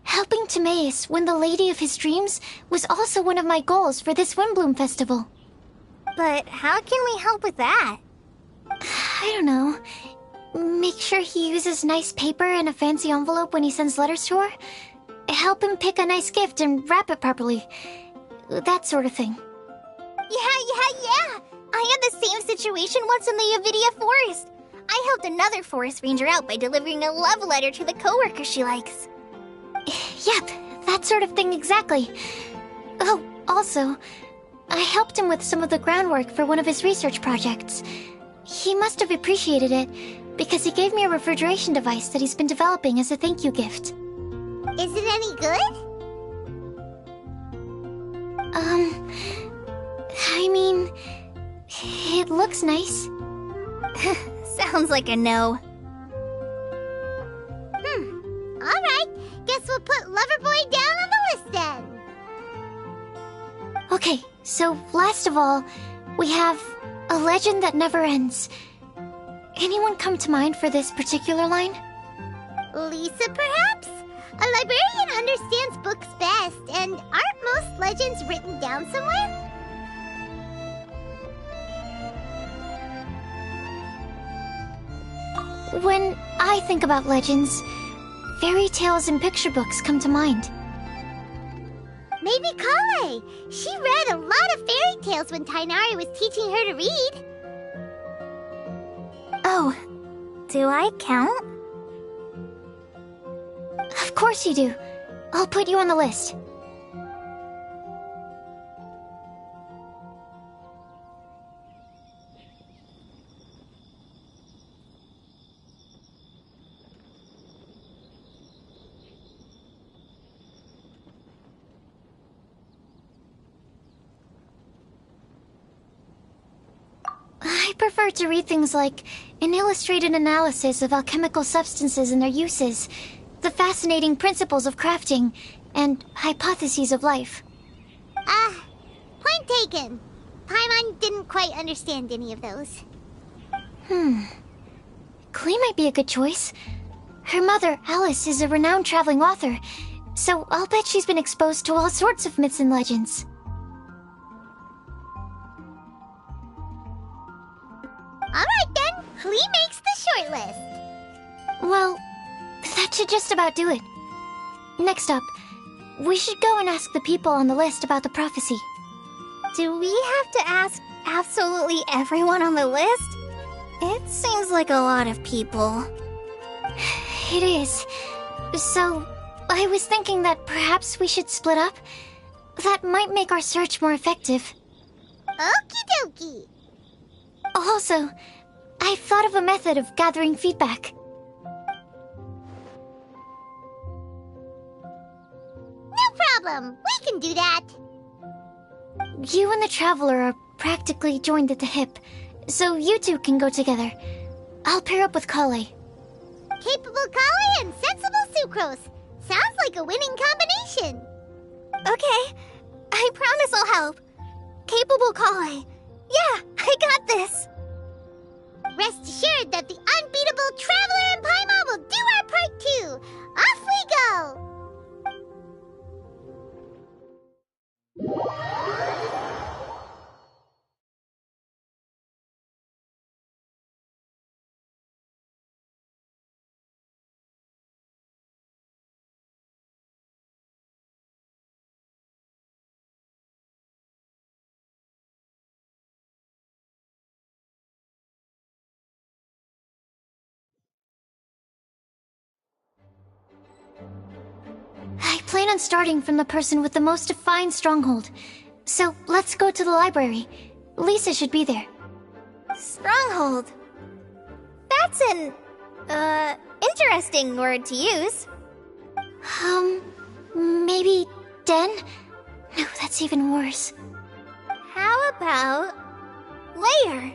Speaker 5: helping Timaeus win the lady of his dreams was also one of my goals for this Windbloom Festival.
Speaker 2: But how can we help with that?
Speaker 5: I don't know. Make sure he uses nice paper and a fancy envelope when he sends letters to her. Help him pick a nice gift and wrap it properly. That sort of thing.
Speaker 2: Yeah. I had the same situation once in the Avidia Forest. I helped another forest ranger out by delivering a love letter to the coworker she likes.
Speaker 5: Yep, that sort of thing exactly. Oh, also, I helped him with some of the groundwork for one of his research projects. He must have appreciated it, because he gave me a refrigeration device that he's been developing as a thank you gift.
Speaker 2: Is it any good?
Speaker 5: I mean, it looks nice.
Speaker 2: Sounds like a no. Alright, guess we'll put Loverboy down on the list then.
Speaker 5: Okay, so last of all, we have a legend that never ends. Anyone come to mind for this particular line?
Speaker 2: Lisa, perhaps? A librarian understands books best, and aren't most legends written down somewhere?
Speaker 5: When I think about legends, fairy tales and picture books come to mind.
Speaker 2: Maybe Kale. She read a lot of fairy tales when Tainari was teaching her to read.
Speaker 5: Oh,
Speaker 2: Do I count?
Speaker 5: of course you do. I'll put you on the list. I prefer to read things like an illustrated analysis of alchemical substances and their uses, the fascinating principles of crafting, and hypotheses of life.
Speaker 2: Point taken. Paimon didn't quite understand any of those.
Speaker 5: Klee might be a good choice. Her mother, Alice, is a renowned traveling author, so I'll bet she's been exposed to all sorts of myths and legends.
Speaker 2: Alright then, Klee makes the short list.
Speaker 5: Well, that should just about do it. Next up, we should go and ask the people on the list about the prophecy.
Speaker 2: Do we have to ask absolutely everyone on the list? It seems like a lot of people.
Speaker 5: It is. So, I was thinking that perhaps we should split up. That might make our search more effective.
Speaker 2: Okie dokie.
Speaker 5: Also, I've thought of a method of gathering feedback.
Speaker 2: No problem. We can do that.
Speaker 5: You and the Traveler are practically joined at the hip, so you two can go together. I'll pair up with Kale.
Speaker 2: Capable Kale and sensible Sucrose. Sounds like a winning combination. Okay, I promise I'll help. Capable Kale. Yeah, I got this. Rest assured that the unbeatable Traveler and Paimon will do our part too. Off we go!
Speaker 5: I plan on starting from the person with the most defined stronghold. So let's go to the library. Lisa should be there.
Speaker 2: Stronghold. That's an, interesting word to use.
Speaker 5: Maybe den? No, that's even worse.
Speaker 2: How about layer?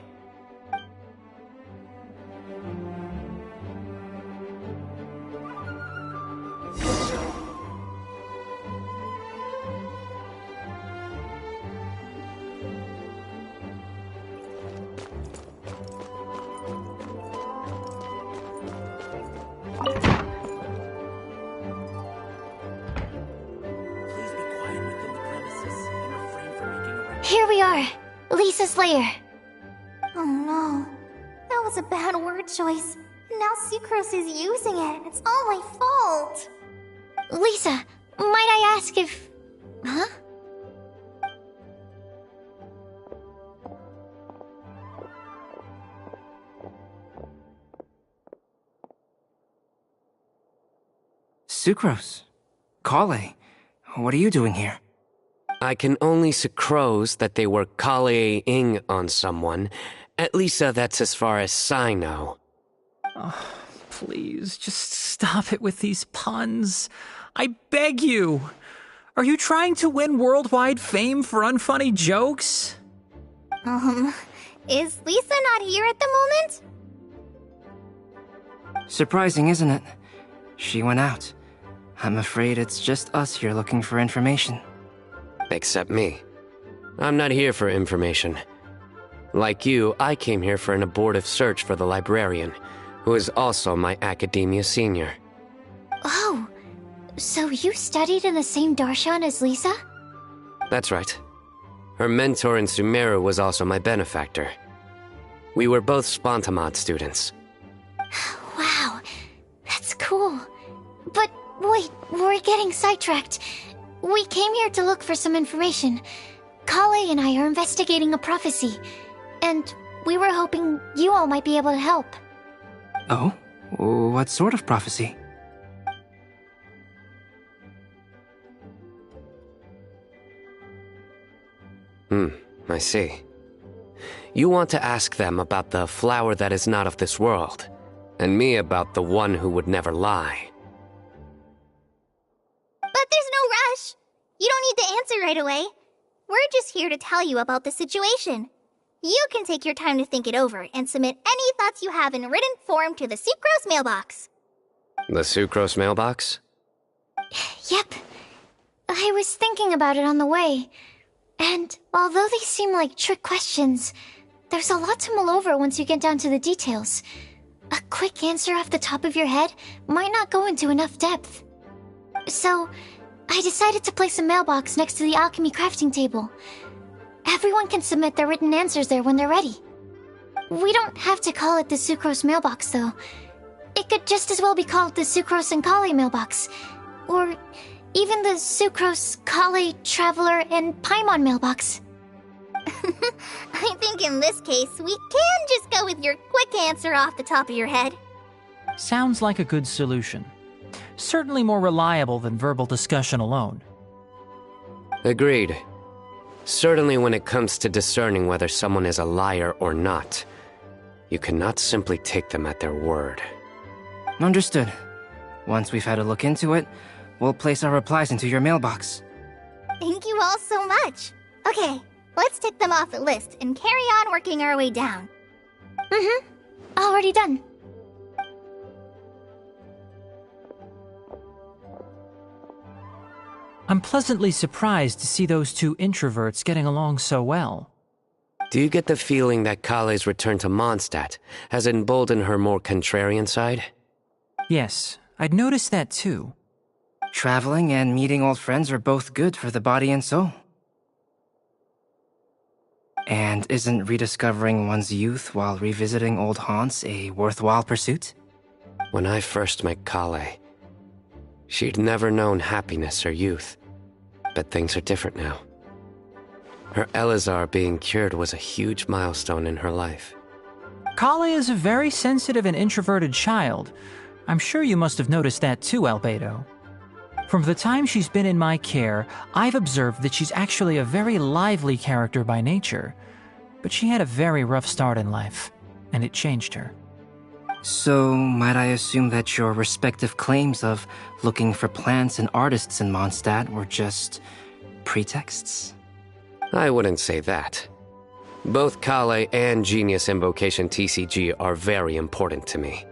Speaker 6: Please be quiet within the premises and refrain from making a
Speaker 5: Here we are. Lisa Slayer.
Speaker 2: Oh no. That was a bad word choice. Now Sucrose is using it. It's all my fault.
Speaker 5: Lisa, might I ask if... Huh?
Speaker 7: Sucrose. Kale. What are you doing here?
Speaker 8: I can only sucrose that they were Kale-ing on someone. At least that's as far as I know.
Speaker 9: Oh, please, just stop it with these puns. I beg you. Are you trying to win worldwide fame for unfunny jokes?
Speaker 2: Is Lisa not here at the moment?
Speaker 7: Surprising, isn't it? She went out. I'm afraid it's just us here looking for information.
Speaker 8: Except me. I'm not here for information. Like you, I came here for an abortive search for the librarian, who is also my academia senior.
Speaker 5: Oh, so you studied in the same darshan as Lisa?
Speaker 8: That's right. Her mentor in Sumeru was also my benefactor. We were both Spontamod students.
Speaker 5: Wow, that's cool. But wait, we're getting sidetracked. We came here to look for some information. Kale and I are investigating a prophecy, and we were hoping you all might be able to help.
Speaker 7: Oh? What sort of prophecy?
Speaker 8: I see. You want to ask them about the flower that is not of this world, and me about the one who would never lie.
Speaker 2: But there's no rush. You don't need to answer right away. We're just here to tell you about the situation. You can take your time to think it over and submit any thoughts you have in written form to the Sucrose mailbox.
Speaker 8: The Sucrose mailbox?
Speaker 5: Yep. I was thinking about it on the way. And although they seem like trick questions, there's a lot to mull over once you get down to the details. A quick answer off the top of your head might not go into enough depth. So, I decided to place a mailbox next to the alchemy crafting table. Everyone can submit their written answers there when they're ready. We don't have to call it the Sucrose mailbox, though. It could just as well be called the Sucrose and Kale mailbox. Or even the Sucrose, Kale, Traveler, and Paimon mailbox.
Speaker 2: I think in this case, we can just go with your quick answer off the top of your head.
Speaker 9: Sounds like a good solution. Certainly more reliable than verbal discussion alone.
Speaker 8: Agreed. Certainly when it comes to discerning whether someone is a liar or not, you cannot simply take them at their word.
Speaker 7: Understood. Once we've had a look into it, we'll place our replies into your mailbox.
Speaker 2: Thank you all so much. Okay, let's tick them off the list and carry on working our way down.
Speaker 5: Already done.
Speaker 9: I'm pleasantly surprised to see those two introverts getting along so well.
Speaker 8: Do you get the feeling that Kale's return to Mondstadt has emboldened her more contrarian side?
Speaker 9: Yes, I'd noticed that too.
Speaker 7: Traveling and meeting old friends are both good for the body and soul. And isn't rediscovering one's youth while revisiting old haunts a worthwhile pursuit?
Speaker 8: When I first met Kale, she'd never known happiness or youth. But things are different now. Her Elazar being cured was a huge milestone in her life.
Speaker 9: Kale is a very sensitive and introverted child. I'm sure you must have noticed that too, Albedo. From the time she's been in my care, I've observed that she's actually a very lively character by nature. But she had a very rough start in life, and it changed her.
Speaker 7: So, might I assume that your respective claims of looking for plants and artists in Mondstadt were just pretexts?
Speaker 8: I wouldn't say that. Both Kale and Genius Invocation TCG are very important to me.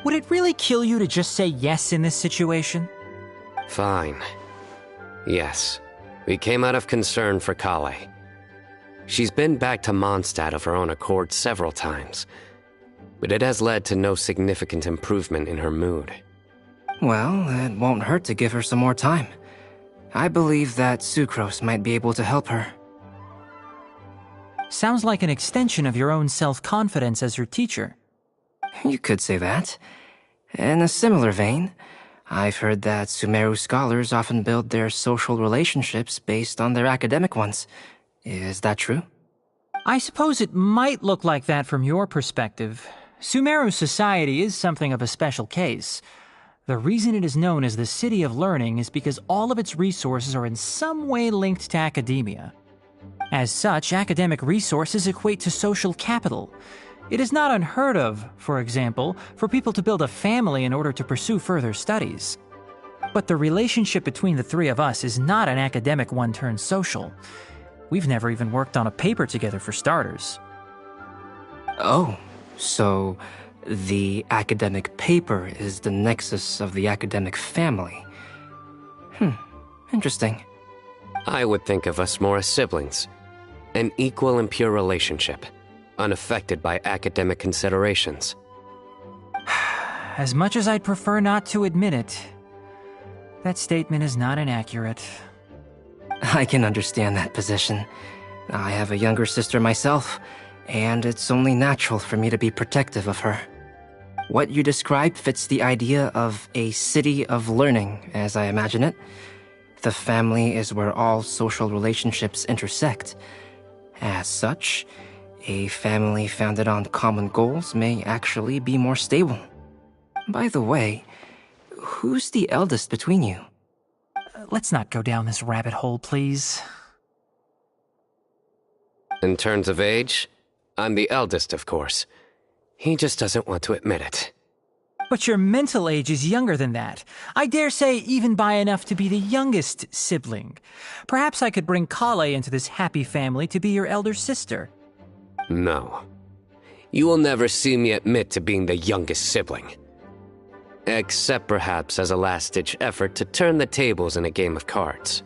Speaker 9: Would it really kill you to just say yes in this situation?
Speaker 8: Fine. Yes, we came out of concern for Kale. She's been back to Mondstadt of her own accord several times, but it has led to no significant improvement in her mood.
Speaker 7: Well, it won't hurt to give her some more time. I believe that Sucrose might be able to help her.
Speaker 9: Sounds like an extension of your own self-confidence as your teacher.
Speaker 7: You could say that. In a similar vein, I've heard that Sumeru scholars often build their social relationships based on their academic ones. Is that true?
Speaker 9: I suppose it might look like that from your perspective. Sumeru society is something of a special case. The reason it is known as the City of Learning is because all of its resources are in some way linked to academia. As such, academic resources equate to social capital. It is not unheard of, for example, for people to build a family in order to pursue further studies. But the relationship between the three of us is not an academic one turned social. We've never even worked on a paper together for starters.
Speaker 7: Oh, so the academic paper is the nexus of the academic family. Interesting.
Speaker 8: I would think of us more as siblings. An equal and pure relationship, unaffected by academic considerations.
Speaker 9: As much as I'd prefer not to admit it, that statement is not inaccurate.
Speaker 7: I can understand that position. I have a younger sister myself, and it's only natural for me to be protective of her. What you described fits the idea of a city of learning, as I imagine it. The family is where all social relationships intersect. As such, a family founded on common goals may actually be more stable. By the way, who's the eldest between you?
Speaker 9: Let's not go down this rabbit hole, please.
Speaker 8: In terms of age, I'm the eldest, of course. He just doesn't want to admit it.
Speaker 9: But your mental age is younger than that. I dare say even by enough to be the youngest sibling. Perhaps I could bring Kale into this happy family to be your elder sister.
Speaker 8: No. You will never see me admit to being the youngest sibling. Except perhaps as a last-ditch effort to turn the tables in a game of cards.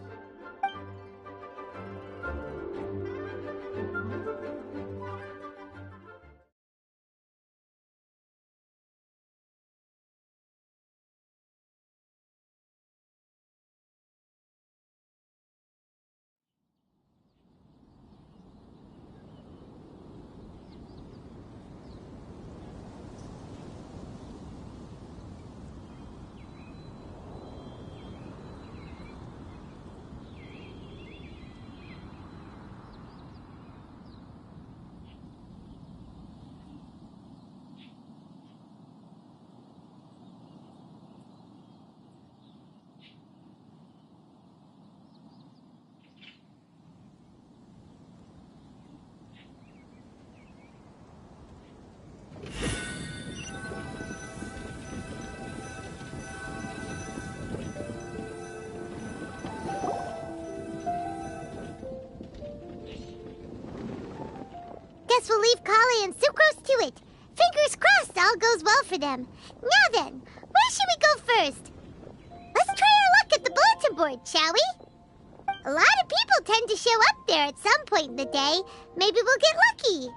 Speaker 2: Guess we'll leave Kale and Sucrose to it. Fingers crossed all goes well for them. Now then, where should we go first? Let's try our luck at the bulletin board, shall we? A lot of people tend to show up there at some point in the day. Maybe we'll get lucky.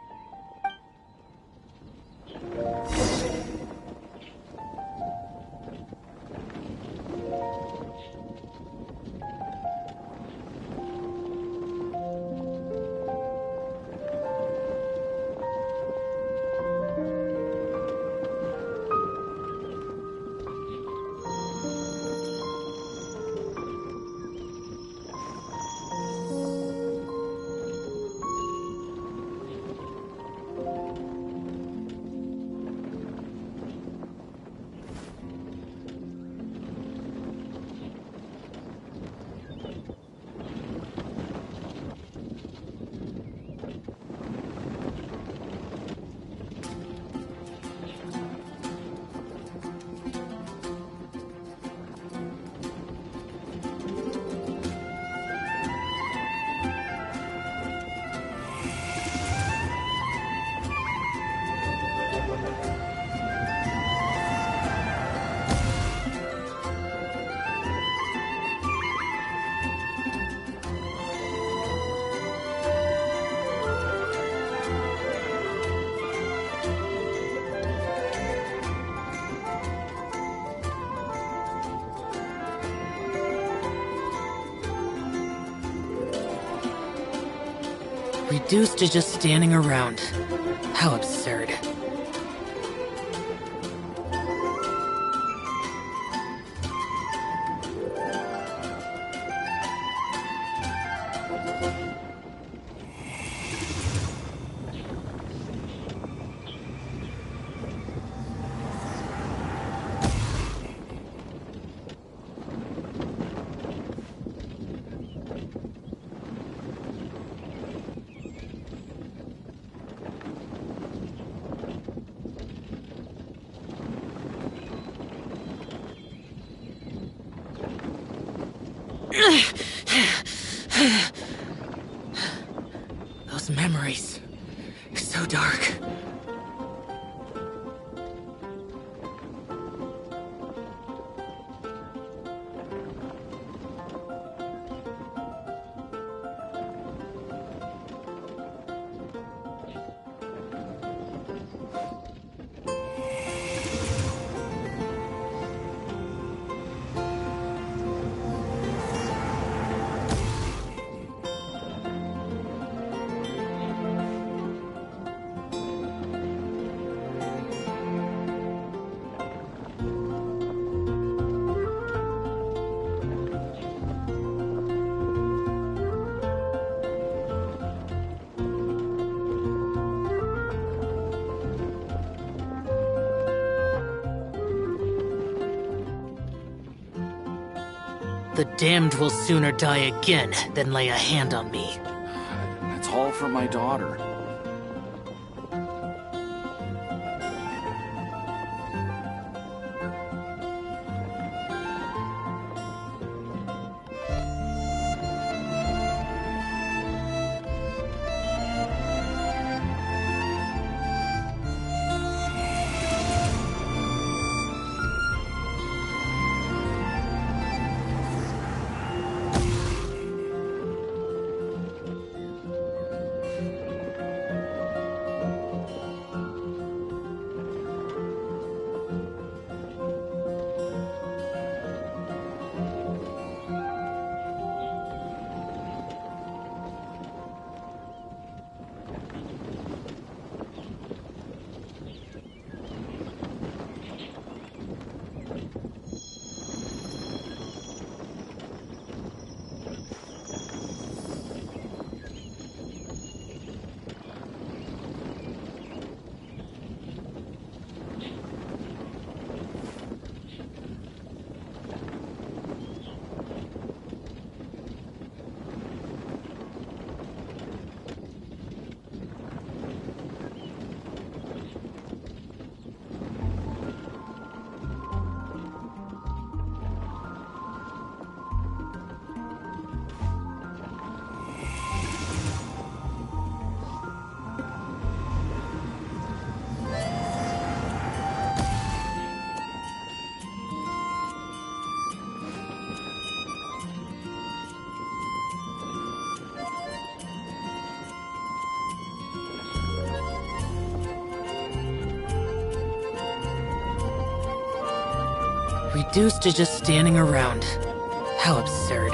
Speaker 11: Reduced to just standing around. How absurd. Those memories. So dark. The damned will sooner die again than lay a hand on me.
Speaker 12: That's all for my daughter.
Speaker 11: Reduced to just standing around. How absurd.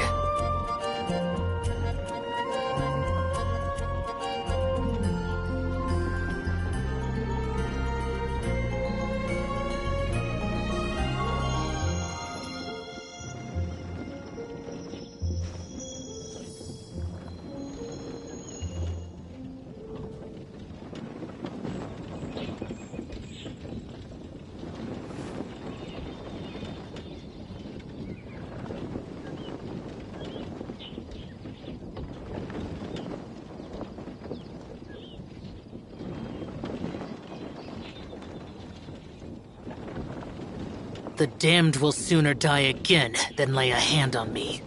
Speaker 11: The damned will sooner die again than lay a hand on me.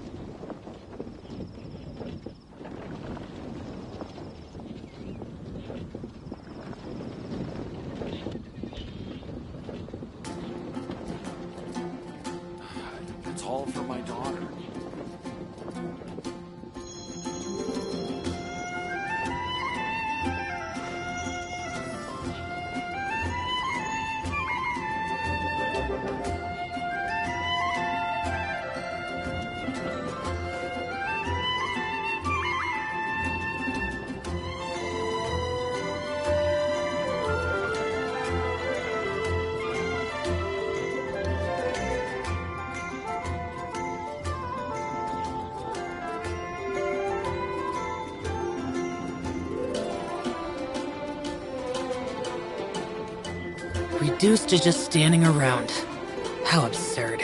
Speaker 12: It's all for my daughter.
Speaker 11: Reduced to just standing around. How absurd.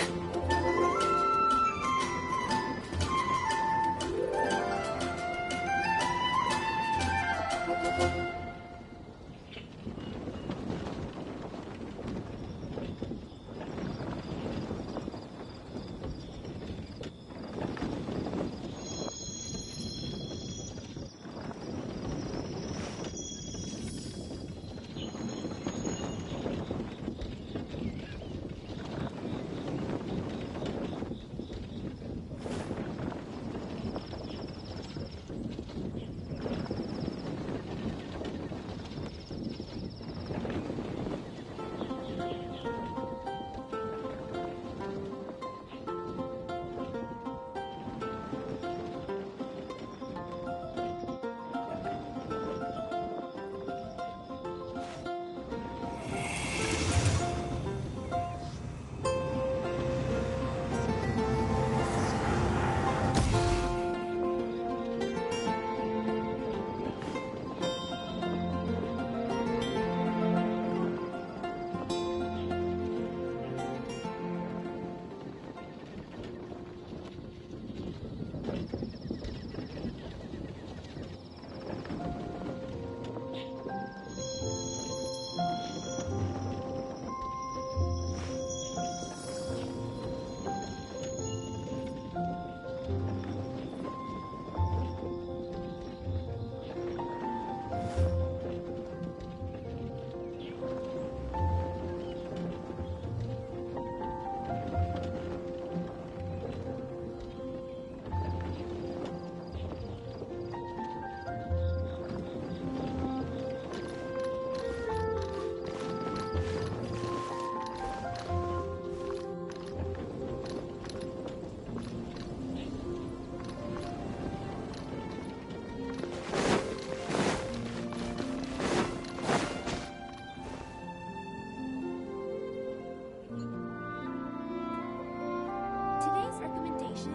Speaker 1: Today's recommendation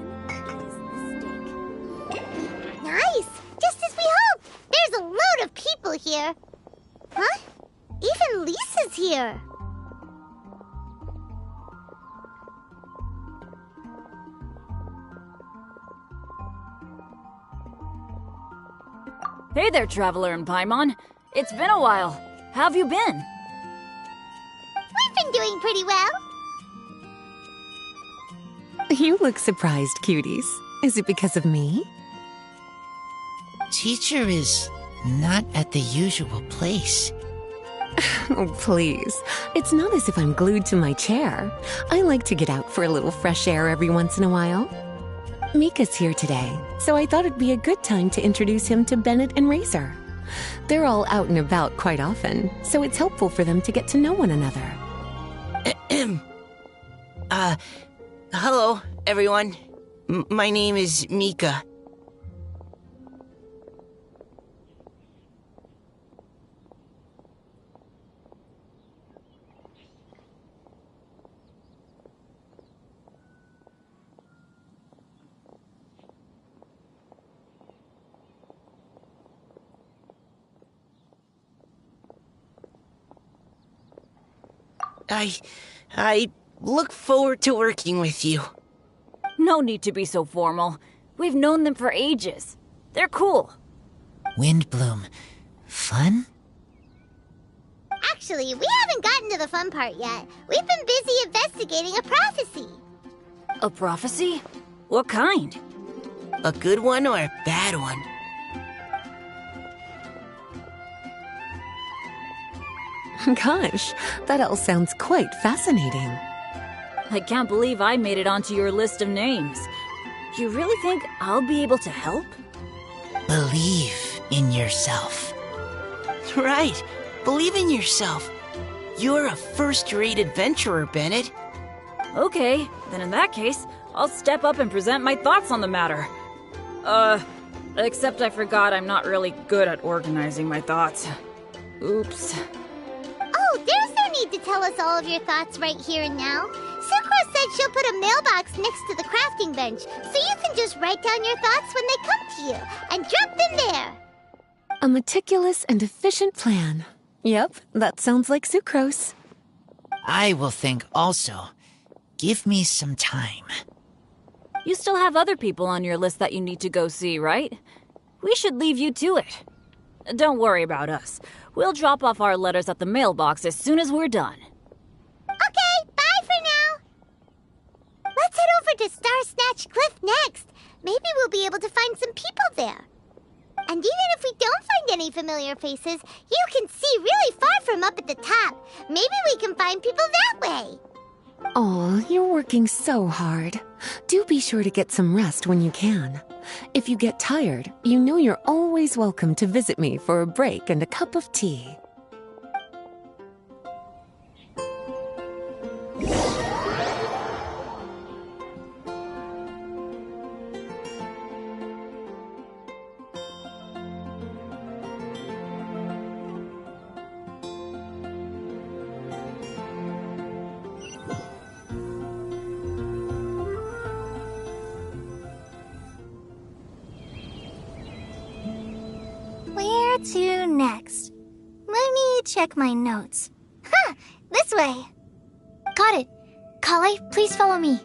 Speaker 1: is the steak.
Speaker 2: Nice! Just as we hoped! There's a load of people here. Huh? Even Lisa's here.
Speaker 13: Hey there, Traveler in Paimon. It's been a while. How have you been?
Speaker 2: We've been doing pretty well.
Speaker 14: You look surprised, cuties. Is it because of me?
Speaker 15: Teacher is not at the usual place.
Speaker 14: Oh, please. It's not as if I'm glued to my chair. I like to get out for a little fresh air every once in a while. Mika's here today, so I thought it'd be a good time to introduce him to Bennett and Razor. They're all out and about quite often, so it's helpful for them to get to know one another.
Speaker 15: Hello, everyone. My name is Mika. I look forward to working with you.
Speaker 13: No need to be so formal. We've known them for ages. They're cool.
Speaker 15: Windbloom. Fun?
Speaker 2: Actually, we haven't gotten to the fun part yet. We've been busy investigating a prophecy.
Speaker 13: A prophecy? What kind?
Speaker 15: A good one or a bad one?
Speaker 14: Gosh, that all sounds quite fascinating.
Speaker 13: I can't believe I made it onto your list of names. You really think I'll be able to help?
Speaker 15: Believe in yourself. Right, believe in yourself. You're a first-rate adventurer, Bennett.
Speaker 13: Okay, then in that case, I'll step up and present my thoughts on the matter. Except I forgot I'm not really good at organizing my thoughts. Oops.
Speaker 2: Oh, there's no need to tell us all of your thoughts right here and now. Sucrose said she'll put a mailbox next to the crafting bench, so you can just write down your thoughts when they come to you, and drop them there.
Speaker 14: A meticulous and efficient plan. Yep, that sounds like Sucrose.
Speaker 15: I will think also. Give me some time.
Speaker 13: You still have other people on your list that you need to go see, right? We should leave you to it. Don't worry about us. We'll drop off our letters at the mailbox as soon as we're done.
Speaker 2: Okay, bye for now. Let's head over to Star Snatch Cliff next. Maybe we'll be able to find some people there. And even if we don't find any familiar faces, you can see really far from up at the top. Maybe we can find people that way.
Speaker 14: Oh, you're working so hard. Do be sure to get some rest when you can. If you get tired, you know you're always welcome to visit me for a break and a cup of tea.
Speaker 5: Where to next? Let me check my notes. Huh! This way! Got it. Kale, please follow me.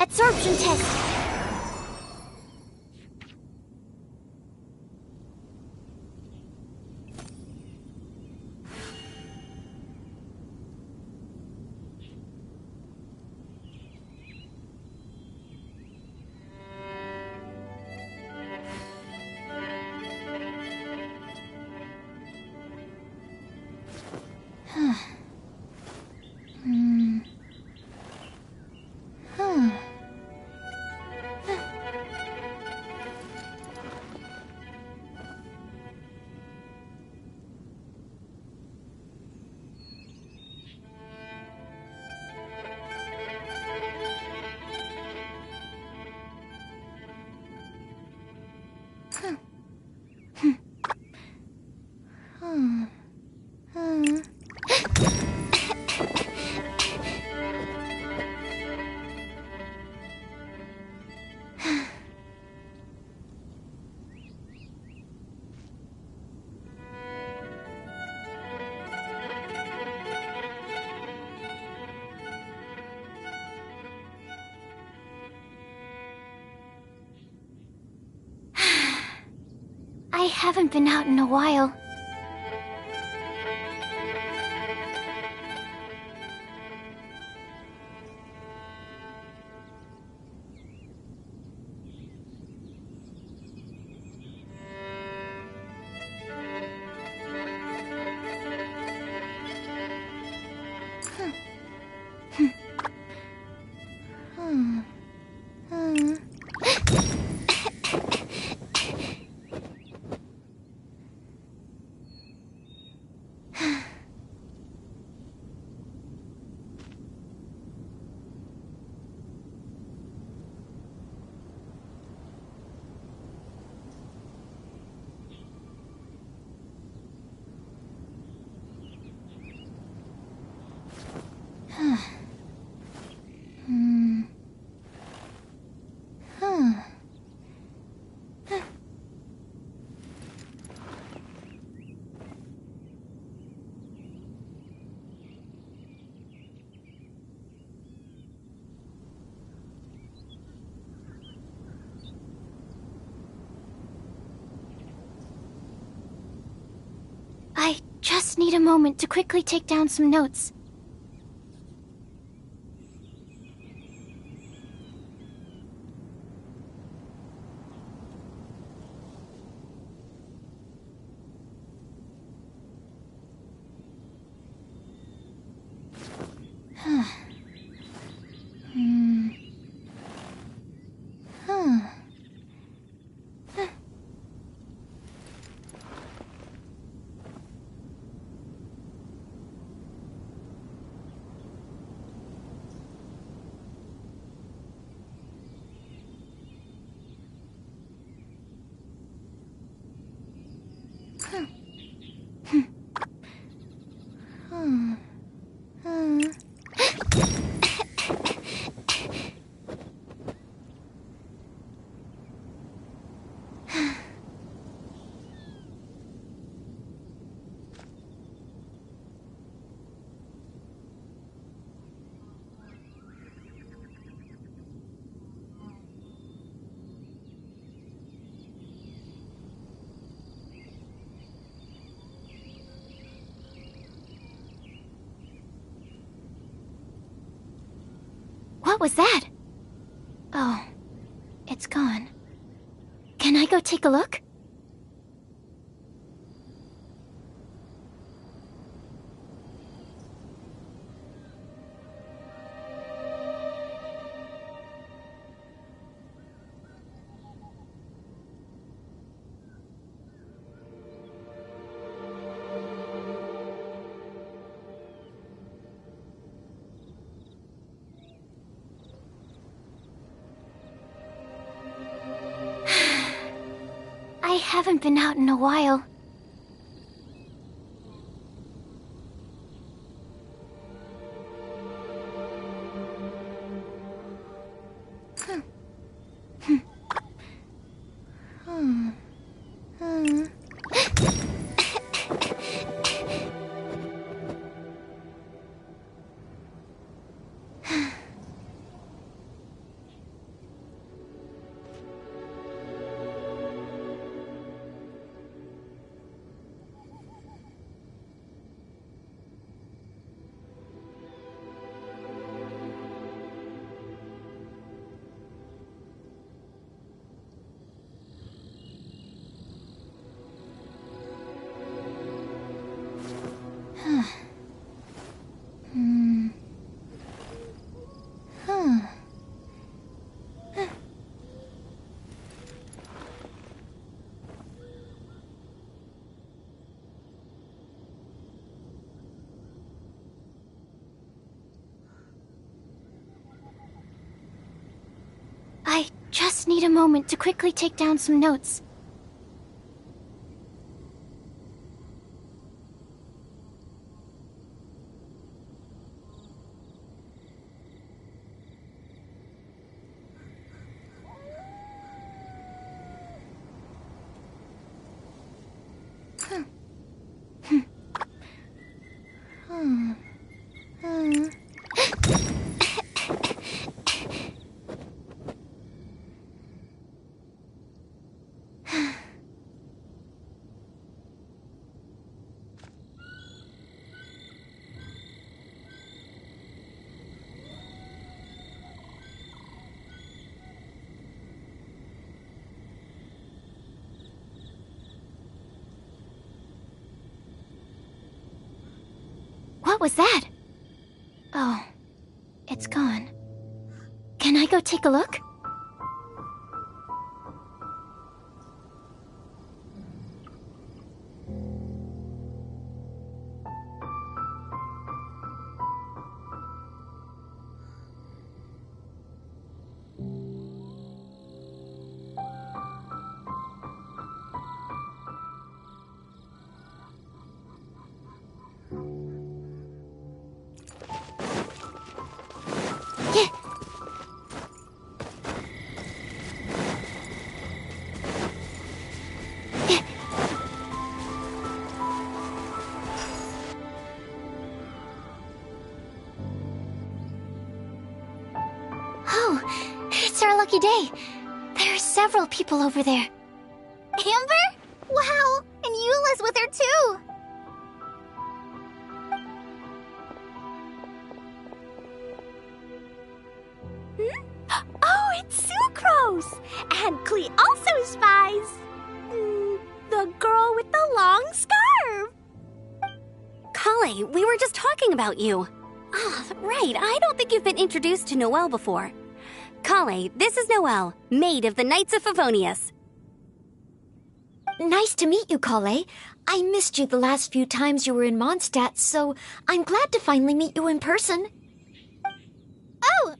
Speaker 5: Absorption test. I haven't been out in a while. I just need a moment to quickly take down some notes. What was that? Oh, it's gone. Can I go take a look? I haven't been out in a while. I just need a moment to quickly take down some notes. What was that? Oh, it's gone. Can I go take a look? lucky day. There are several people over there.
Speaker 2: Amber? Wow, and Eula's with her too.
Speaker 16: Oh, it's Sucrose! And Klee also spies the girl with the long scarf.
Speaker 1: Kale, we were just talking about you. Ah, right, I don't think you've been introduced to Noelle before. Kale, this is Noelle, maid of the Knights of Favonius.
Speaker 5: Nice to meet you, Kale. I missed you the last few times you were in Mondstadt, so I'm glad to finally meet you in person.
Speaker 2: Oh,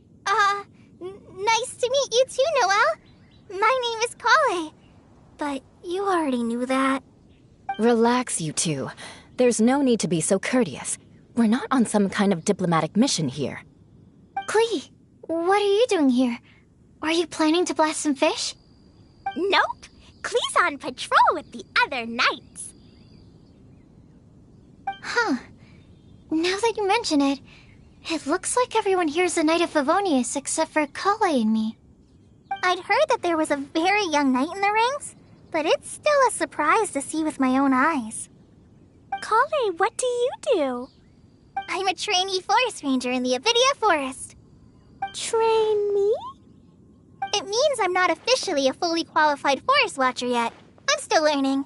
Speaker 2: nice to meet you too, Noelle. My name is Kale. But you already knew that.
Speaker 4: Relax, you two. There's no need to be so courteous. We're not on some kind of diplomatic mission here.
Speaker 5: Klee, what are you doing here? Are you planning to blast some fish?
Speaker 16: Nope. Klee's on patrol with the other knights.
Speaker 5: Huh. Now that you mention it, it looks like everyone here is a Knight of Favonius except for Kale and me.
Speaker 2: I'd heard that there was a very young knight in the rings, but it's still a surprise to see with my own eyes.
Speaker 16: Kale, what do you do?
Speaker 2: I'm a trainee forest ranger in the Avidia Forest.
Speaker 16: Trainee?
Speaker 2: It means I'm not officially a fully qualified forest watcher yet. I'm still learning.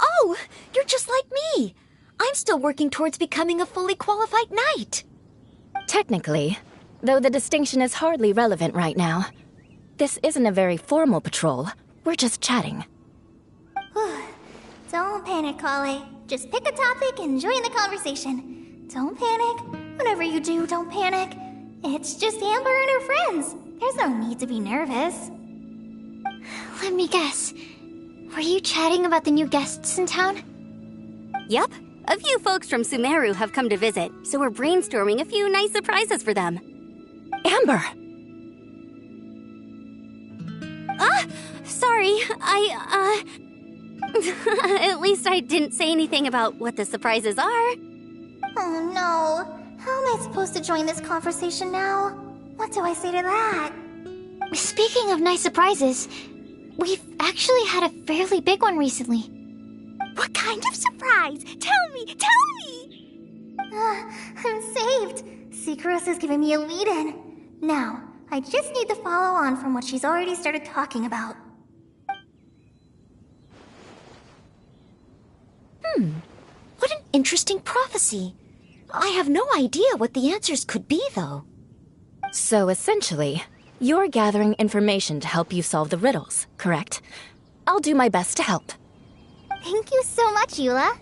Speaker 5: Oh, you're just like me. I'm still working towards becoming a fully qualified knight.
Speaker 4: Technically, though the distinction is hardly relevant right now. This isn't a very formal patrol. We're just chatting.
Speaker 2: Don't panic, Kale. Just pick a topic and join the conversation. Don't panic. Whatever you do, don't panic. It's just Amber and her friends. There's no need to be nervous.
Speaker 5: Let me guess. Were you chatting about the new guests in town?
Speaker 1: Yup. A few folks from Sumeru have come to visit, so we're brainstorming a few nice surprises for them.
Speaker 4: Amber!
Speaker 1: Sorry, At least I didn't say anything about what the surprises are.
Speaker 2: Oh no. How am I supposed to join this conversation now? What do I say to that?
Speaker 5: Speaking of nice surprises, we've actually had a fairly big one recently.
Speaker 16: What kind of surprise? Tell me!
Speaker 2: I'm saved. Sucrose is giving me a lead-in. Now, I just need to follow on from what she's already started talking about.
Speaker 5: What an interesting prophecy. I have no idea what the answers could be, though.
Speaker 4: So essentially, you're gathering information to help you solve the riddles, correct? I'll do my best to help.
Speaker 2: Thank you so much, Eula.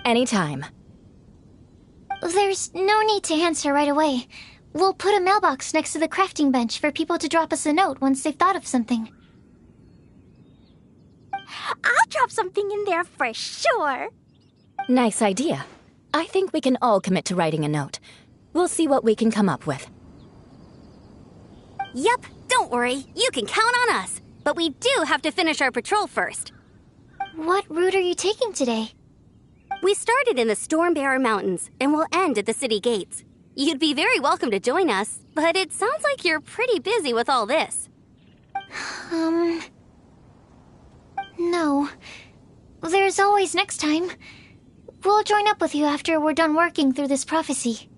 Speaker 4: Anytime.
Speaker 5: There's no need to answer right away. We'll put a mailbox next to the crafting bench for people to drop us a note once they've thought of something.
Speaker 16: I'll drop something in there for sure.
Speaker 4: Nice idea. I think we can all commit to writing a note. We'll see what we can come up with.
Speaker 1: Yup, don't worry. You can count on us. But we do have to finish our patrol first.
Speaker 5: What route are you taking today?
Speaker 1: We started in the Stormbearer Mountains, and we'll end at the city gates. You'd be very welcome to join us, but it sounds like you're pretty busy with all this.
Speaker 5: No. There's always next time. We'll join up with you after we're done working through this prophecy.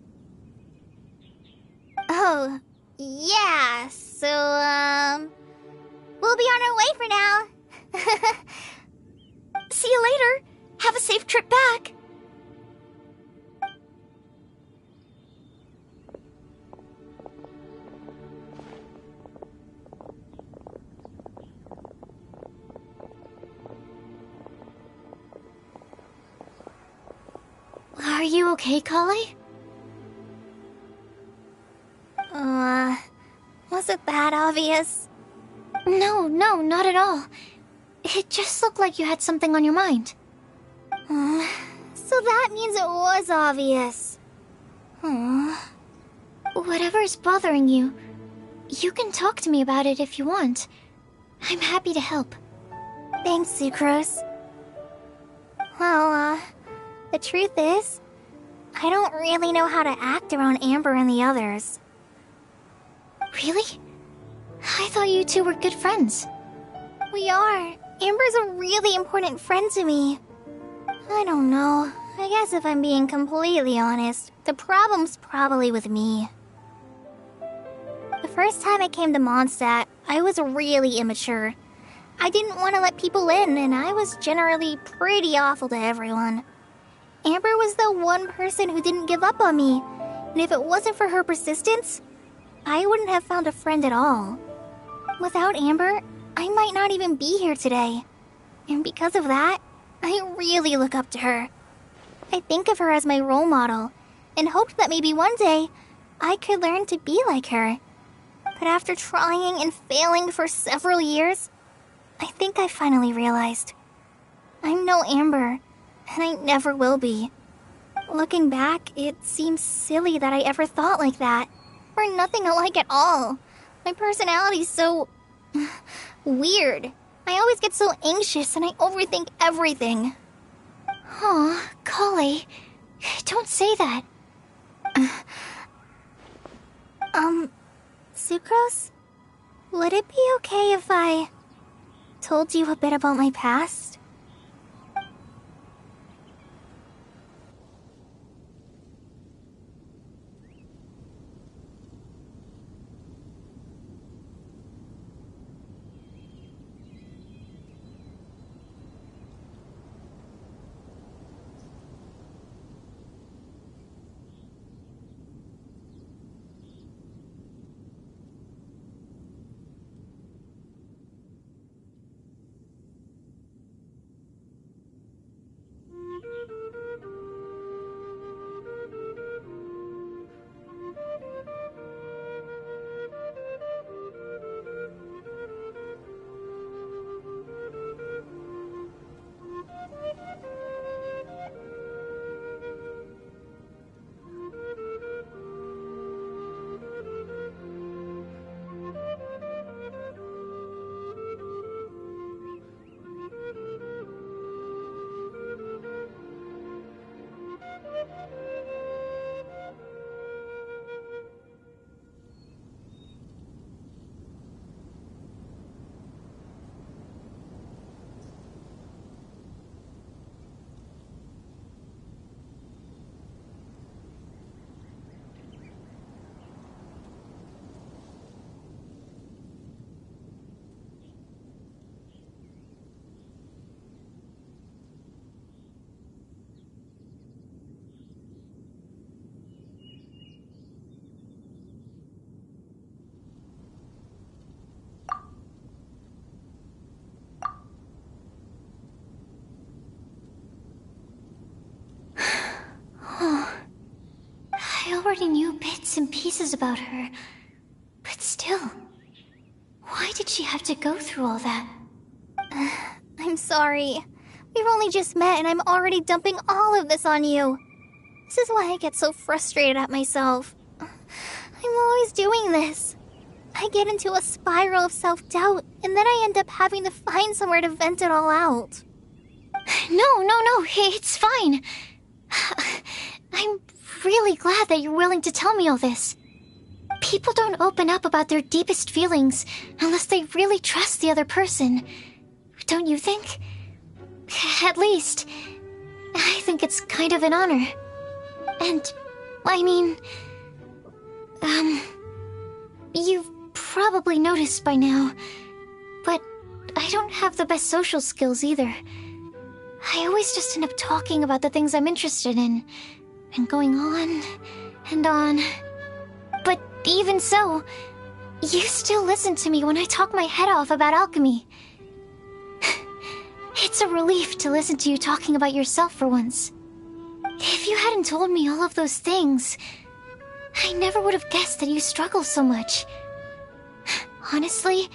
Speaker 2: Oh, yeah, so, we'll be on our way for now.
Speaker 5: See you later. Have a safe trip back. Are you okay, Kale?
Speaker 2: Was it that obvious?
Speaker 5: No, not at all. It just looked like you had something on your mind.
Speaker 2: So that means it was obvious.
Speaker 5: Whatever's bothering you, you can talk to me about it if you want. I'm happy to help.
Speaker 2: Thanks, Sucrose. Well, the truth is, I don't really know how to act around Amber and the others.
Speaker 5: Really? I thought you two were good friends.
Speaker 2: We are. Amber's a really important friend to me. I don't know. I guess if I'm being completely honest, the problem's probably with me. The first time I came to Mondstadt, I was really immature. I didn't want to let people in, and I was generally pretty awful to everyone. Amber was the one person who didn't give up on me, and if it wasn't for her persistence, I wouldn't have found a friend at all. Without Amber, I might not even be here today. And because of that, I really look up to her. I think of her as my role model, and hoped that maybe one day I could learn to be like her. But after trying and failing for several years, I think I finally realized. I'm no Amber, and I never will be. Looking back, it seems silly that I ever thought like that. We're nothing alike at all. My personality's so... weird. I always get so anxious and I overthink everything.
Speaker 5: Aw, Collei, don't say that.
Speaker 2: Sucrose? Would it be okay if I told you a bit about my past?
Speaker 5: I already knew bits and pieces about her, but still, why did she have to go through all that?
Speaker 2: I'm sorry. We've only just met and I'm already dumping all of this on you. This is why I get so frustrated at myself. I'm always doing this. I get into a spiral of self-doubt, and then I end up having to find somewhere to vent it all out.
Speaker 5: No, it's fine. I'm really glad that you're willing to tell me all this. People don't open up about their deepest feelings unless they really trust the other person. Don't you think? At least, I think it's kind of an honor. And, I mean... you've probably noticed by now, but I don't have the best social skills either. I always just end up talking about the things I'm interested in, and going on and on. But even so, you still listen to me when I talk my head off about alchemy. It's a relief to listen to you talking about yourself for once. If you hadn't told me all of those things, I never would have guessed that you struggle so much. Honestly,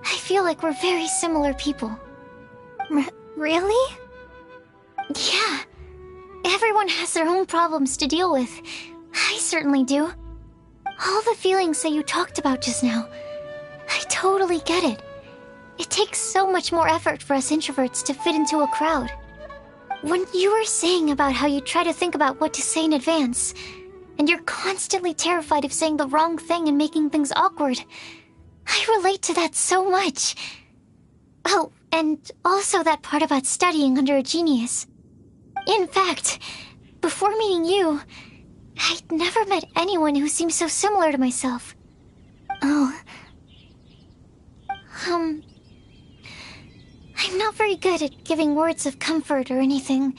Speaker 5: I feel like we're very similar people.
Speaker 2: Really?
Speaker 5: Yeah. Everyone has their own problems to deal with. I certainly do. All the feelings that you talked about just now, I totally get it. It takes so much more effort for us introverts to fit into a crowd. When you were saying about how you try to think about what to say in advance, and you're constantly terrified of saying the wrong thing and making things awkward. I relate to that so much. Oh, and also that part about studying under a genius. In fact, before meeting you, I'd never met anyone who seemed so similar to myself. Oh. I'm not very good at giving words of comfort or anything,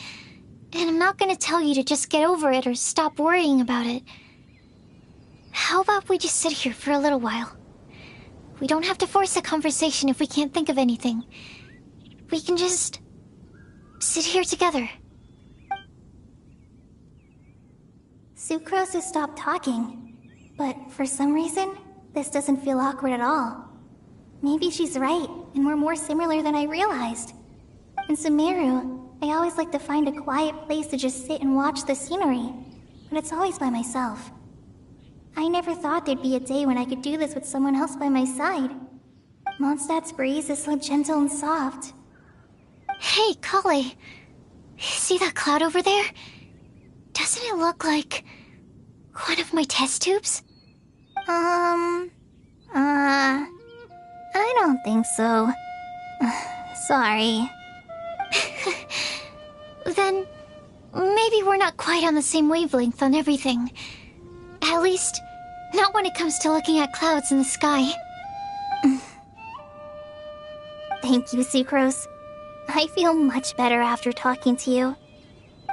Speaker 5: and I'm not gonna tell you to just get over it or stop worrying about it. How about we just sit here for a little while? We don't have to force a conversation if we can't think of anything. We can just sit here together.
Speaker 17: Sucrose has stopped talking, but for some reason, this doesn't feel awkward at all. Maybe she's right, and we're more similar than I realized. In Sumeru, I always like to find a quiet place to just sit and watch the scenery, but it's always by myself. I never thought there'd be a day when I could do this with someone else by my side. Mondstadt's breeze is so gentle and soft.
Speaker 5: Hey, Collei. See that cloud over there? Doesn't it look like one of my test tubes?
Speaker 17: I don't think so. Sorry.
Speaker 5: Then maybe we're not quite on the same wavelength on everything. At least, not when it comes to looking at clouds in the sky.
Speaker 17: Thank you, Sucrose. I feel much better after talking to you.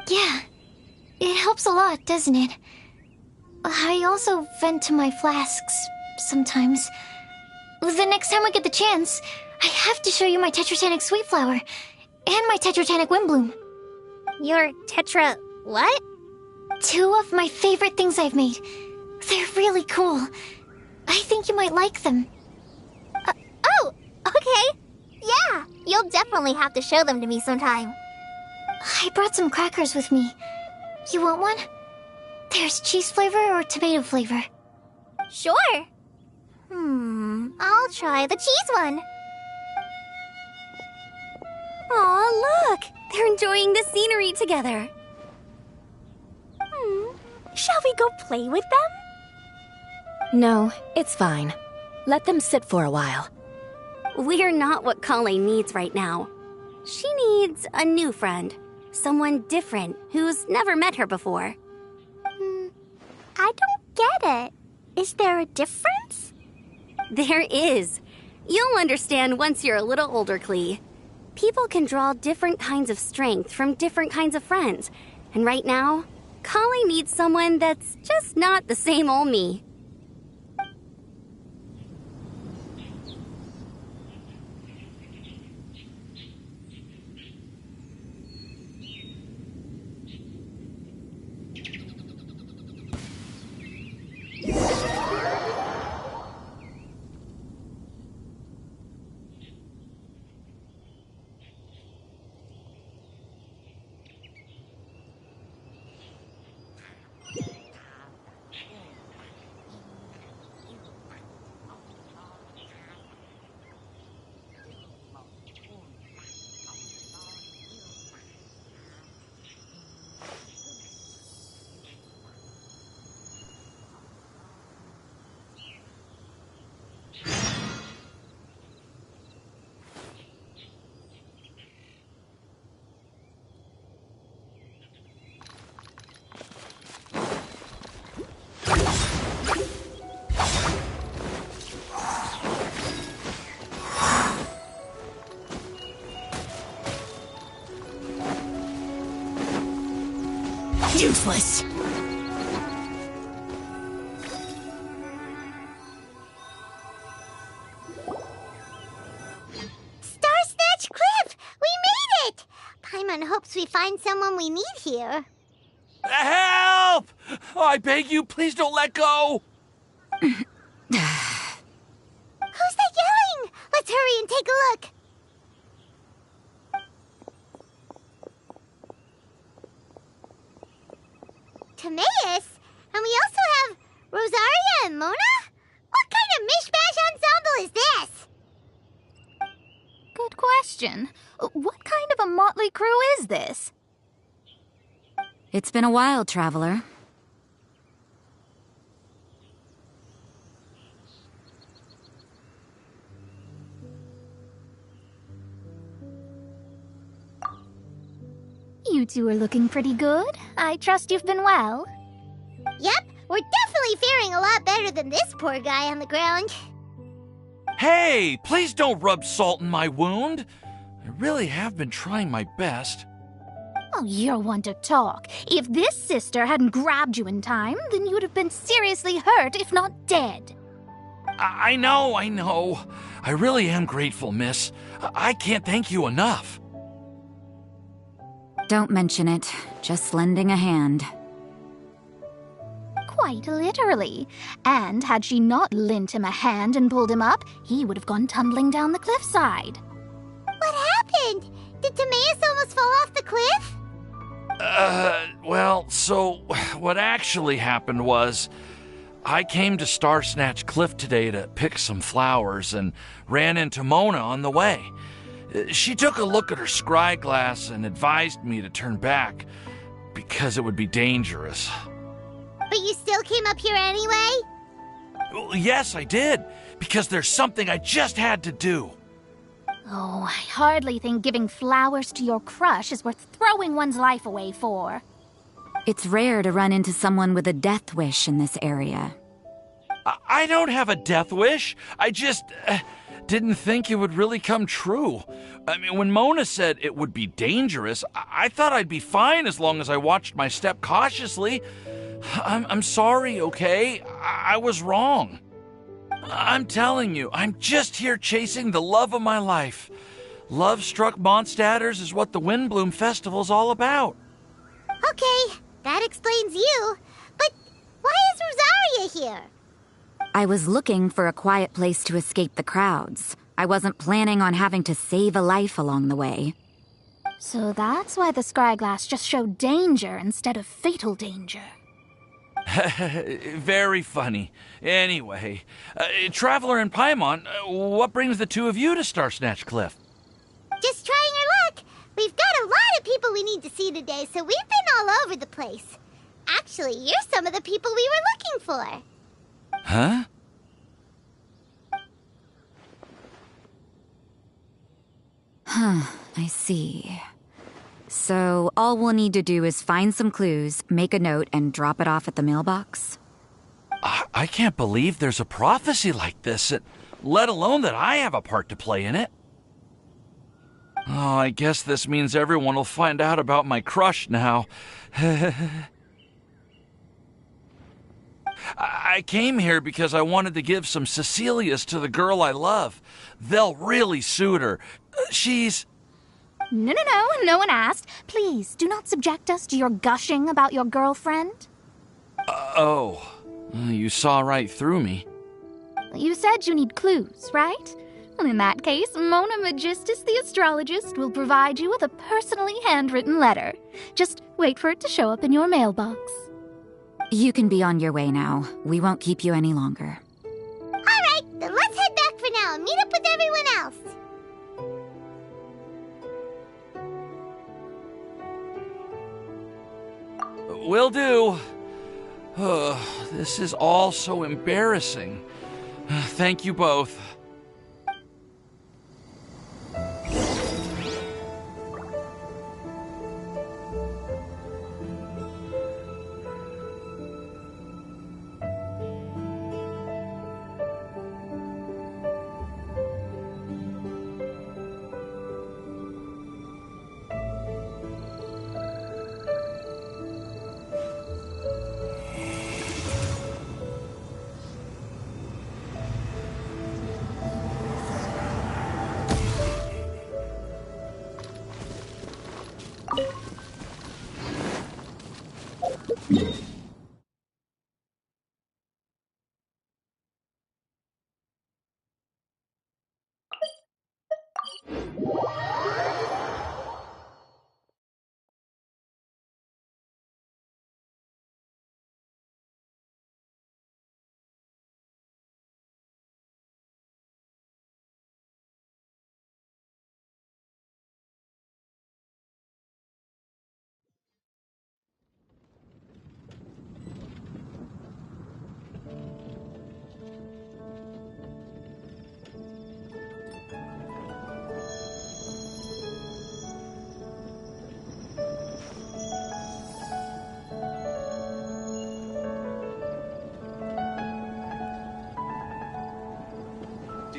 Speaker 5: Yeah, it helps a lot, doesn't it? I also vent to my flasks sometimes. The next time I get the chance, I have to show you my Tetratanic Sweet Flower and my Tetratanic Windbloom.
Speaker 17: Your Tetra... what?
Speaker 5: 2 of my favorite things I've made. They're really cool. I think you might like them.
Speaker 17: Oh, okay. Yeah, you'll definitely have to show them to me sometime.
Speaker 5: I brought some crackers with me. You want one? There's cheese flavor or tomato flavor.
Speaker 17: Sure. I'll try the cheese one.
Speaker 1: Aw, look! They're enjoying the scenery together.
Speaker 16: Shall we go play with them?
Speaker 4: No, it's fine. Let them sit for a while.
Speaker 1: We're not what Collei needs right now. She needs a new friend. Someone different who's never met her before.
Speaker 16: I don't get it. Is there a difference?
Speaker 1: There is. You'll understand once you're a little older, Klee. People can draw different kinds of strength from different kinds of friends. And right now, Collei needs someone that's just not the same old me.
Speaker 16: Useless.
Speaker 2: Star Snatch Cliff! We made it! Paimon hopes we find someone we need here.
Speaker 12: Help! Oh, I beg you, please don't let go!
Speaker 2: Who's that yelling? Let's hurry and take a look. Timaeus? And we also have Rosaria and Mona? What kind of mishmash ensemble is this?
Speaker 18: Good question. What kind of a motley crew is this?
Speaker 19: It's been a while, Traveler.
Speaker 16: You two are looking pretty good. I trust you've been well.
Speaker 2: Yep, we're definitely faring a lot better than this poor guy on the ground.
Speaker 12: Hey, please don't rub salt in my wound. I really have been trying my best.
Speaker 16: Oh, you're one to talk. If this sister hadn't grabbed you in time, then you would have been seriously hurt, if not dead.
Speaker 12: I know. I really am grateful, miss. I can't thank you enough.
Speaker 19: Don't mention it. Just lending a hand.
Speaker 16: Quite literally. And had she not lent him a hand and pulled him up, he would have gone tumbling down the cliffside.
Speaker 2: What happened? Did Timaeus almost fall off the cliff?
Speaker 12: Well, so what actually happened was I came to Star Snatch Cliff today to pick some flowers and ran into Mona on the way. She took a look at her scry glass and advised me to turn back because it would be dangerous.
Speaker 2: But you still came up here anyway?
Speaker 12: Well, yes, I did, because there's something I just had to do.
Speaker 16: Oh, I hardly think giving flowers to your crush is worth throwing one's life away for.
Speaker 19: It's rare to run into someone with a death wish in this area.
Speaker 12: I don't have a death wish. I just didn't think it would really come true. I mean, when Mona said it would be dangerous, I thought I'd be fine as long as I watched my step cautiously. I'm sorry, okay? I was wrong. I'm telling you, I'm just here chasing the love of my life. Love-struck Mondstadters is what the Windbloom Festival's all about.
Speaker 2: Okay, that explains you. But why is Rosaria here?
Speaker 19: I was looking for a quiet place to escape the crowds. I wasn't planning on having to save a life along the way.
Speaker 16: So that's why the scryglass just showed danger instead of fatal danger.
Speaker 12: Very funny. Anyway, Traveler and Paimon, what brings the two of you to Star Snatch Cliff?
Speaker 2: Just trying our luck. We've got a lot of people we need to see today, so we've been all over the place. Actually, you're some of the people we were looking for.
Speaker 12: Huh?
Speaker 19: I see. So, all we'll need to do is find some clues, make a note, and drop it off at the mailbox?
Speaker 12: I can't believe there's a prophecy like this, let alone that I have a part to play in it. Oh, I guess this means everyone will find out about my crush now. I came here because I wanted to give some Cecilias to the girl I love. They'll really suit her. She's...
Speaker 16: No one asked. Please, do not subject us to your gushing about your girlfriend.
Speaker 12: You saw right through me.
Speaker 16: You said you need clues, right? Well, in that case, Mona Magistus the astrologist will provide you with a personally handwritten letter. Just wait for it to show up in your mailbox.
Speaker 19: You can be on your way now. We won't keep you any longer.
Speaker 2: All right, then let's head back for now and meet up with everyone else.
Speaker 12: Will do. This is all so embarrassing. Thank you both.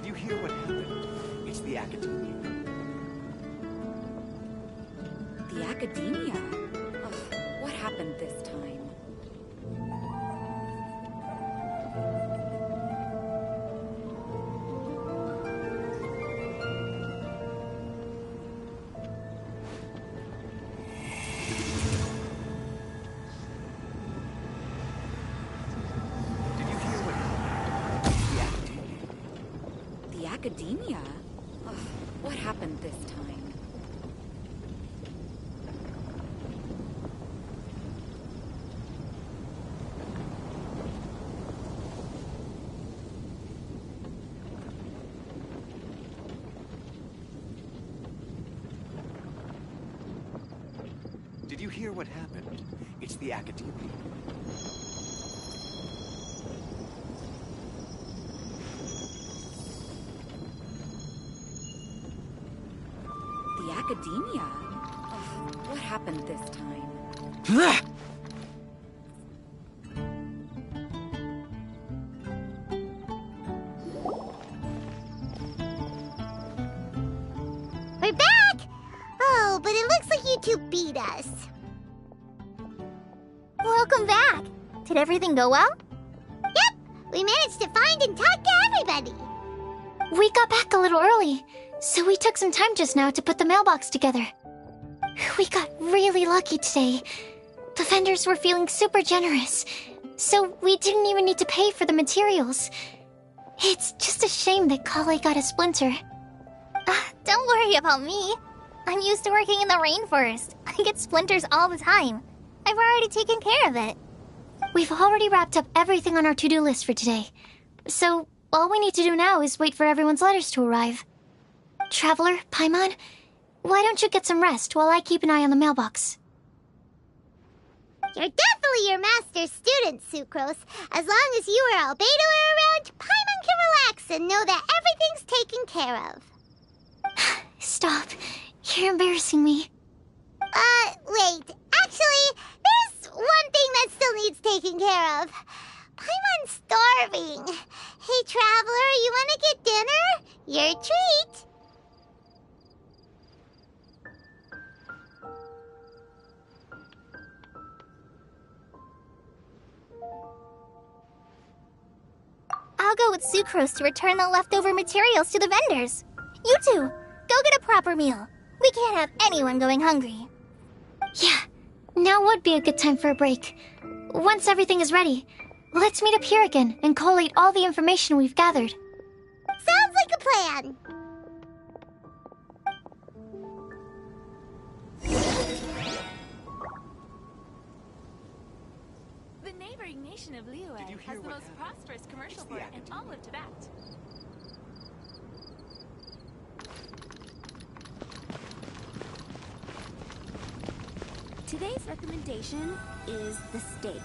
Speaker 6: Did you hear what happened? It's the Academia.
Speaker 19: The Academia? Ugh, what happened this time? Academia? Ugh, what happened this time?
Speaker 6: Did you hear what happened? It's the Academia.
Speaker 19: The Academia? Ugh, what happened this time?
Speaker 2: We're back! Oh, but it looks like you two beat us.
Speaker 17: Welcome back. Did everything go well?
Speaker 2: Yep! We managed to find and talk to everybody.
Speaker 5: We got back a little early, so we took some time just now to put the mailbox together. We got really lucky today. The vendors were feeling super generous, so we didn't even need to pay for the materials. It's just a shame that Kale got a splinter.
Speaker 17: Don't worry about me. I'm used to working in the rainforest. I get splinters all the time. I've already taken care of it.
Speaker 5: We've already wrapped up everything on our to-do list for today. So, all we need to do now is wait for everyone's letters to arrive. Traveler, Paimon, why don't you get some rest while I keep an eye on the mailbox?
Speaker 2: You're definitely your master's student, Sucrose. As long as you or Albedo are around, Paimon can relax and know that everything's taken care of.
Speaker 5: Stop. You're embarrassing me.
Speaker 2: Wait. Actually, there's one thing that still needs taking care of. Paimon's starving. Hey, Traveler, you want to get dinner? Your treat.
Speaker 17: I'll go with Sucrose to return the leftover materials to the vendors. You two, go get a proper meal. We can't have anyone going hungry.
Speaker 5: Yeah, now would be a good time for a break. Once everything is ready, let's meet up here again and collate all the information we've gathered.
Speaker 2: Sounds like a plan.
Speaker 20: The neighboring nation of Liyue has the most prosperous commercial port in all of Tibet.
Speaker 1: Today's recommendation is the steak.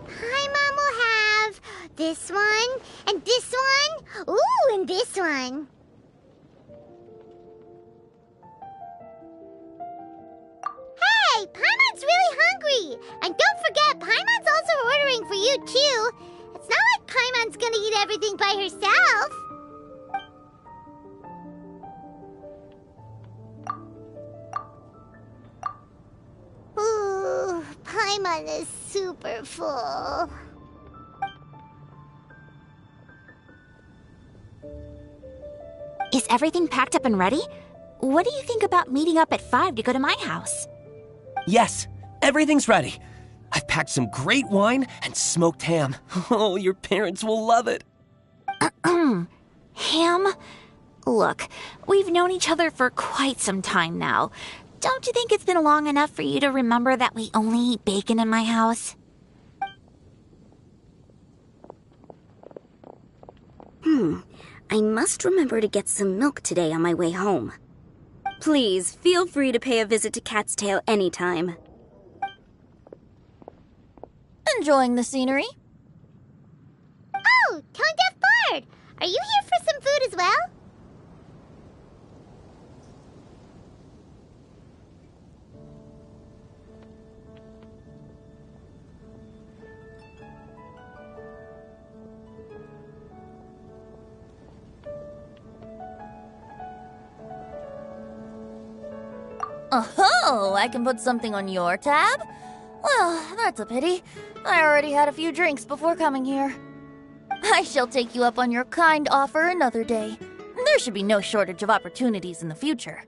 Speaker 2: Paimon will have this one, and this one, ooh, and this one. Hey, Paimon's really hungry! And don't forget, Paimon's also ordering for you, too. It's not like Paimon's gonna eat everything by herself. Ooh, Paimon is super full.
Speaker 19: Is everything packed up and ready? What do you think about meeting up at 5 to go to my house?
Speaker 21: Yes, everything's ready. I've packed some great wine and smoked ham. Oh, your parents will love it.
Speaker 19: Ham? Look, we've known each other for quite some time now. Don't you think it's been long enough for you to remember that we only eat bacon in my house?
Speaker 1: I must remember to get some milk today on my way home. Please, feel free to pay a visit to Cat's Tail anytime.
Speaker 10: Enjoying the scenery?
Speaker 2: Oh, Tone Deaf Bard! Are you here for some food as well?
Speaker 10: Oh, I can put something on your tab? Well, that's a pity. I already had a few drinks before coming here. I shall take you up on your kind offer another day. There should be no shortage of opportunities in the future.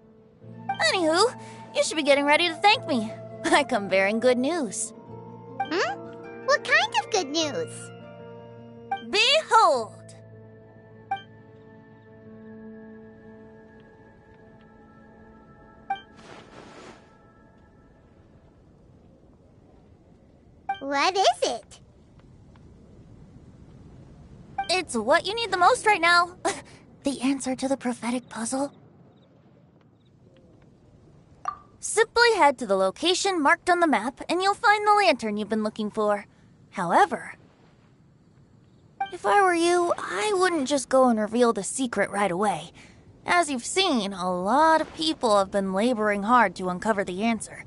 Speaker 10: Anywho, you should be getting ready to thank me. I come bearing good news.
Speaker 2: What kind of good news?
Speaker 10: Behold!
Speaker 2: What is it?
Speaker 10: It's what you need the most right now. The answer to the prophetic puzzle. Simply head to the location marked on the map and you'll find the lantern you've been looking for. However, if I were you, I wouldn't just go and reveal the secret right away. As you've seen, a lot of people have been laboring hard to uncover the answer.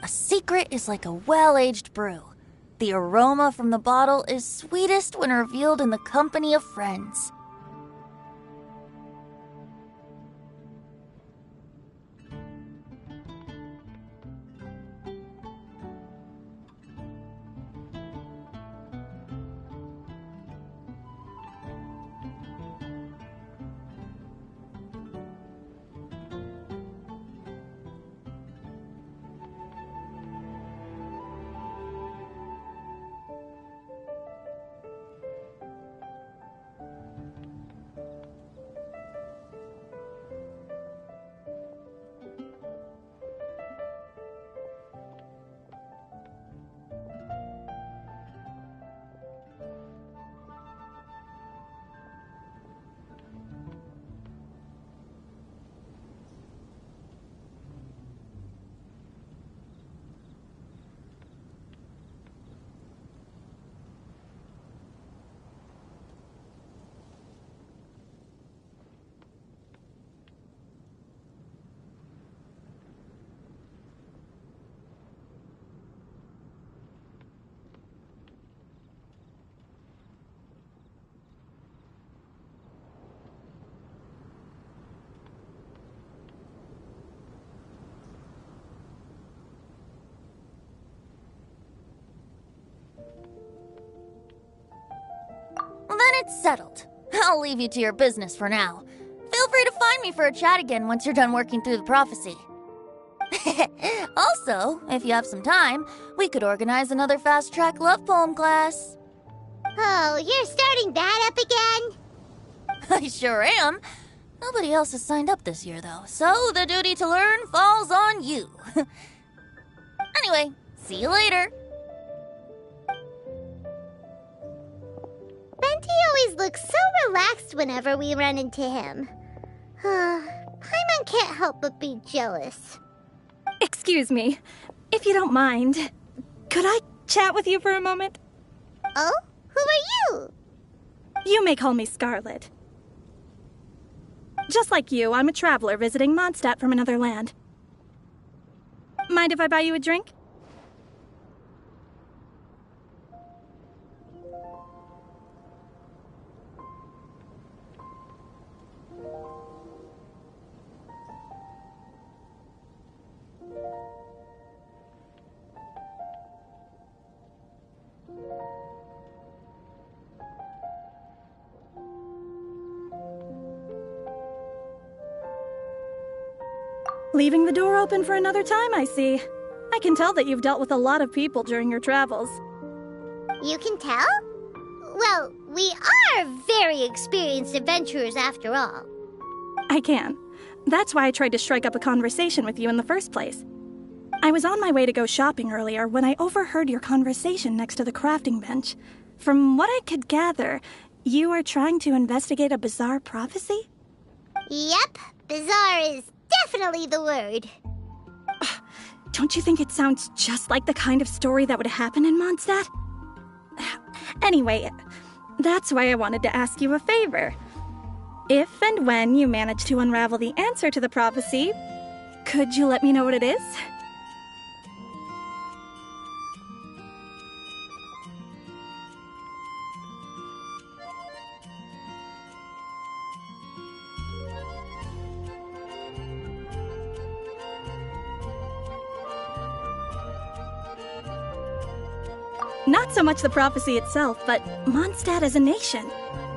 Speaker 10: A secret is like a well-aged brew. The aroma from the bottle is sweetest when revealed in the company of friends. Then it's settled. I'll leave you to your business for now. Feel free to find me for a chat again once you're done working through the prophecy. Also, if you have some time, we could organize another fast-track love poem class.
Speaker 2: Oh, you're starting that up again?
Speaker 10: I sure am. Nobody else has signed up this year, though, so the duty to learn falls on you. Anyway, see you later.
Speaker 2: Benti always looks so relaxed whenever we run into him. Paimon can't help but be jealous.
Speaker 3: Excuse me, if you don't mind, could I chat with you for a moment?
Speaker 2: Oh? Who are you?
Speaker 3: You may call me Scarlet. Just like you, I'm a traveler visiting Mondstadt from another land. Mind if I buy you a drink? Leaving the door open for another time, I see. I can tell that you've dealt with a lot of people during your travels.
Speaker 2: You can tell? Well, we are very experienced adventurers after all.
Speaker 3: I can. That's why I tried to strike up a conversation with you in the first place. I was on my way to go shopping earlier when I overheard your conversation next to the crafting bench. From what I could gather, you are trying to investigate a bizarre prophecy?
Speaker 2: Yep, bizarre is definitely the word.
Speaker 3: Don't you think it sounds just like the kind of story that would happen in Mondstadt? Anyway, that's why I wanted to ask you a favor. If and when you manage to unravel the answer to the prophecy, could you let me know what it is? Not so much the prophecy itself, but Mondstadt as a nation.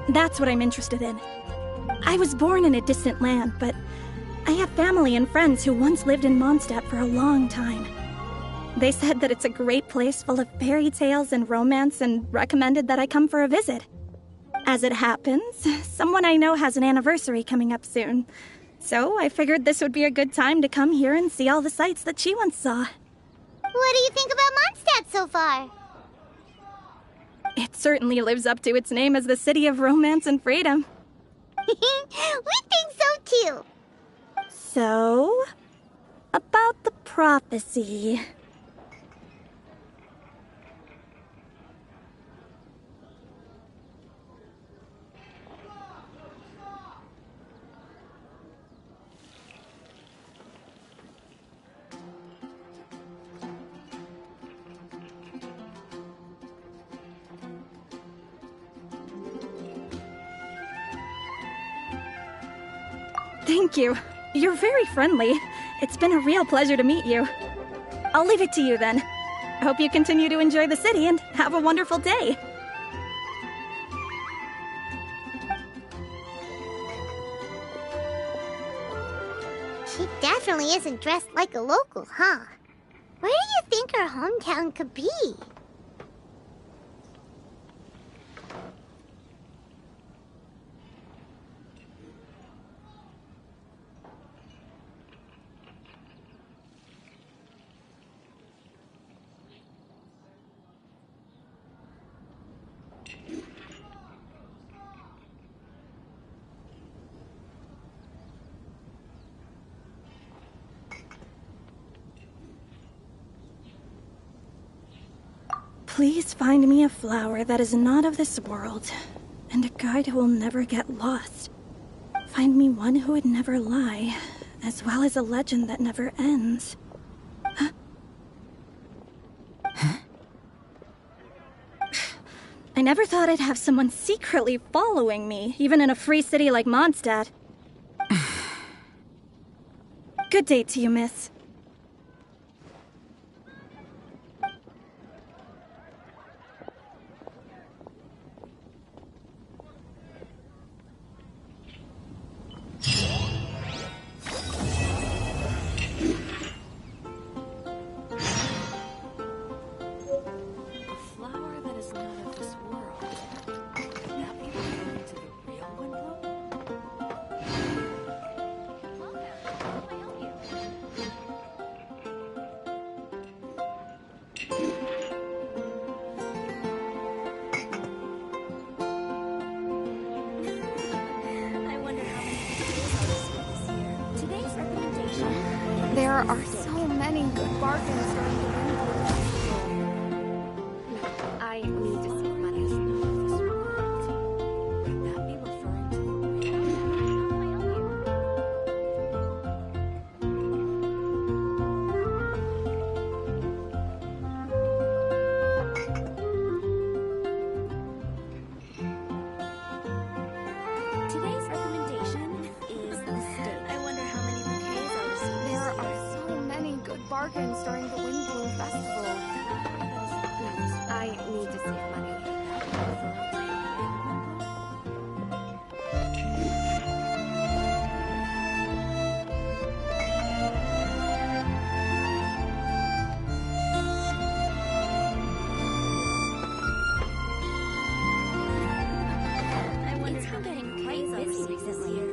Speaker 3: That's what I'm interested in. I was born in a distant land, but I have family and friends who once lived in Mondstadt for a long time. They said that it's a great place full of fairy tales and romance and recommended that I come for a visit. As it happens, someone I know has an anniversary coming up soon. So I figured this would be a good time to come here and see all the sights that she once saw.
Speaker 2: What do you think about Mondstadt so far?
Speaker 3: It certainly lives up to its name as the city of romance and freedom.
Speaker 2: We think so too.
Speaker 3: So, about the prophecy. Thank you. You're very friendly. It's been a real pleasure to meet you. I'll leave it to you then. Hope you continue to enjoy the city and have a wonderful day.
Speaker 2: She definitely isn't dressed like a local, huh? Where do you think her hometown could be?
Speaker 3: Please find me a flower that is not of this world, and a guide who will never get lost. Find me one who would never lie, as well as a legend that never ends. Huh? I never thought I'd have someone secretly following me, even in a free city like Mondstadt. Good day to you, miss.
Speaker 16: There are so many good bargains during the Windbloom Festival.
Speaker 1: I need to save money. Could that be referring to Today's recommendation is the steak. I wonder how many bouquets I'll receive.
Speaker 16: There are so many good bargains during the Windbloom Festival.
Speaker 1: I need to save money. I wonder how many bouquets I'll receive this year.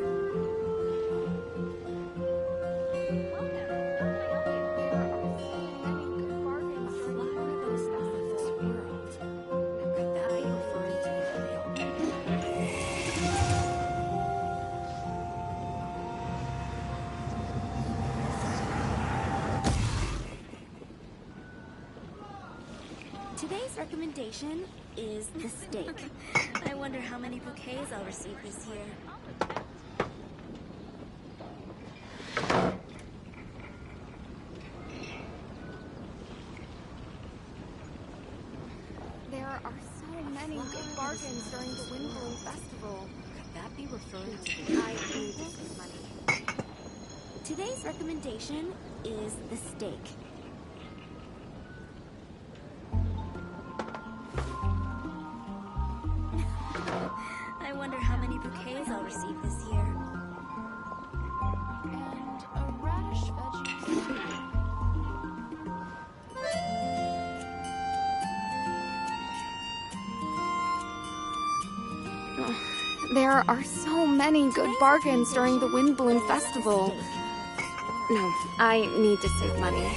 Speaker 1: Today's recommendation is the steak. I wonder how many bouquets I'll receive this year.
Speaker 16: There are so many good bargains during the Windbloom Festival.
Speaker 1: Could that be referring to I need to save money. Today's recommendation is the steak.
Speaker 20: received this year. And a radish veggie.
Speaker 7: There are so many good bargains during the Windbloom Festival. No, I need to save money.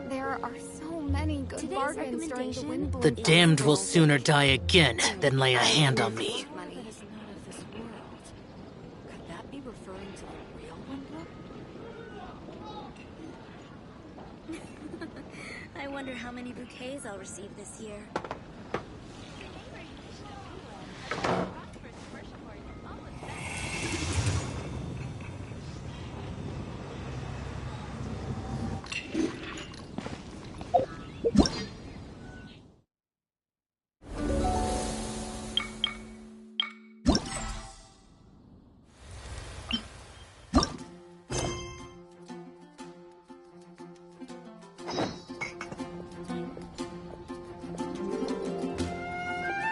Speaker 7: There are so many good bargains during the Windbloom
Speaker 11: The damned will sooner die again than lay a hand on me.
Speaker 20: Could that be referring to the real Windbloom? I wonder how many bouquets I'll receive this year.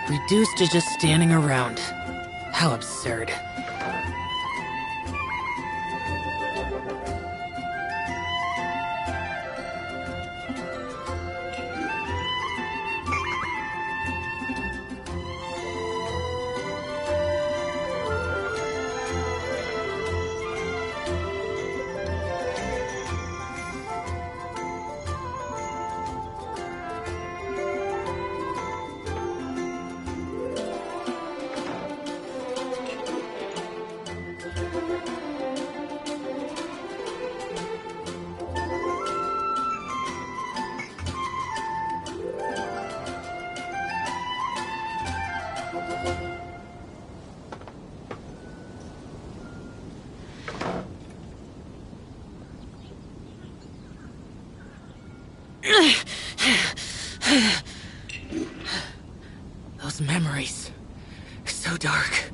Speaker 11: Reduced to just standing around. How absurd. Those memories. So dark.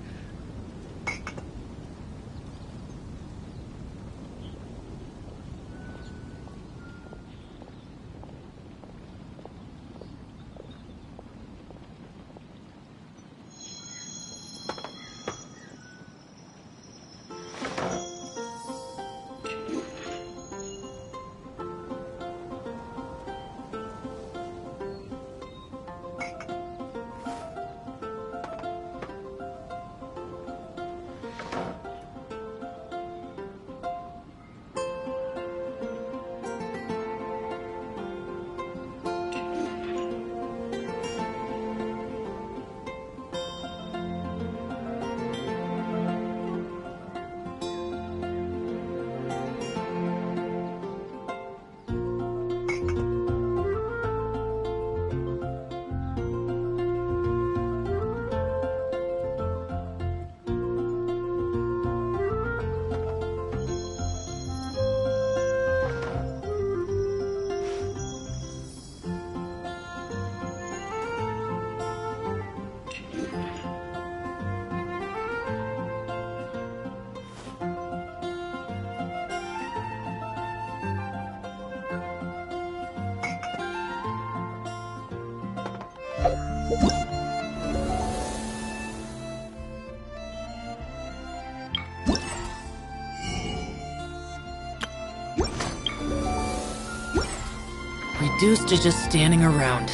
Speaker 11: Reduced to just standing around.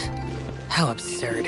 Speaker 11: How absurd.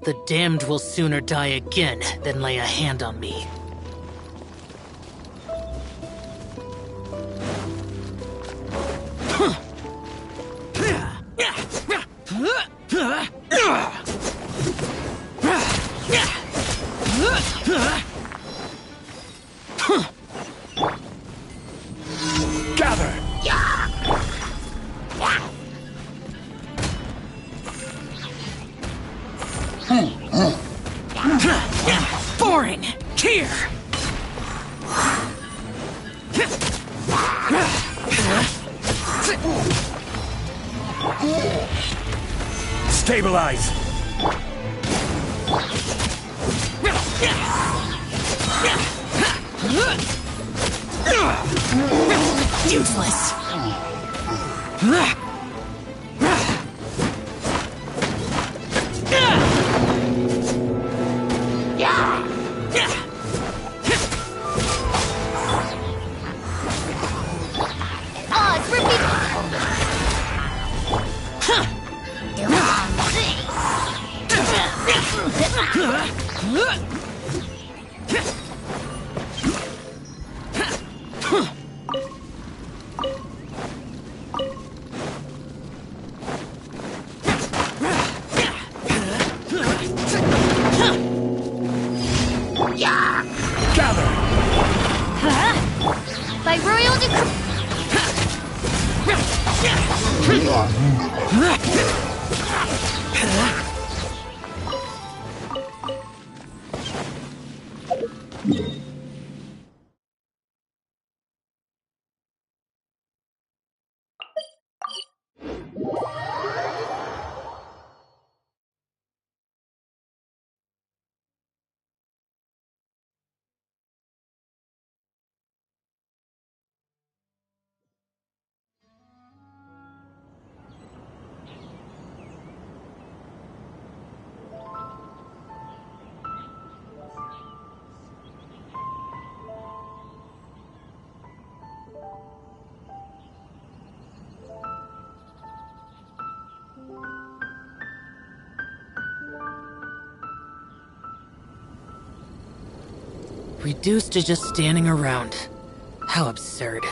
Speaker 11: The damned will sooner die again than lay a hand on me.
Speaker 6: Gather!
Speaker 11: Boring! Here!
Speaker 6: Stabilize!
Speaker 11: Useless!
Speaker 2: Odds repeat.
Speaker 6: Gather!
Speaker 2: By royal decree.
Speaker 11: Reduced to just standing around. How absurd.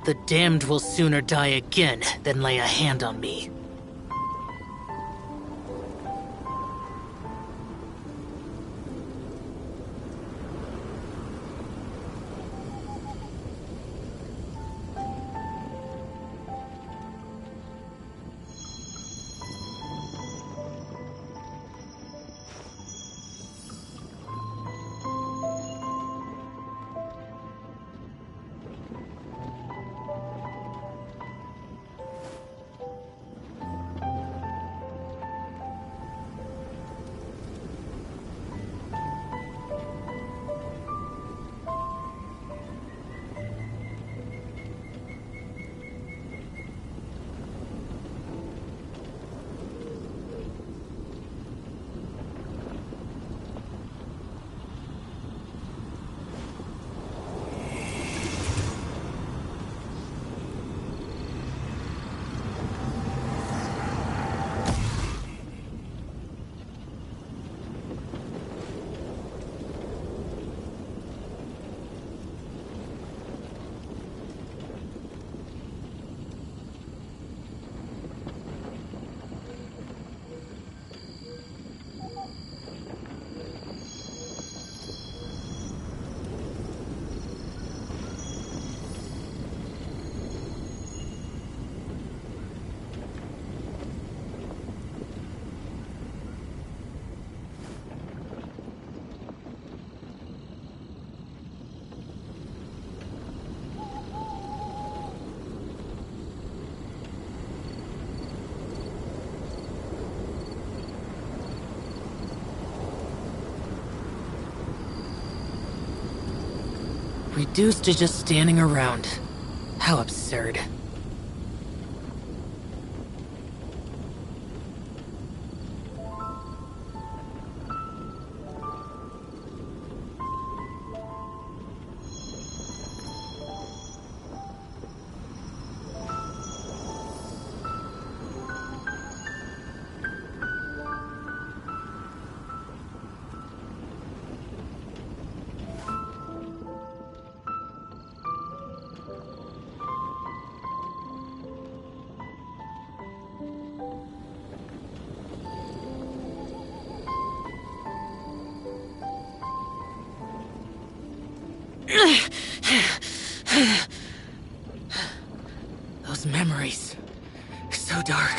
Speaker 11: The damned will sooner die again than lay a hand on me. Reduced to just standing around. How absurd. Those memories. So dark.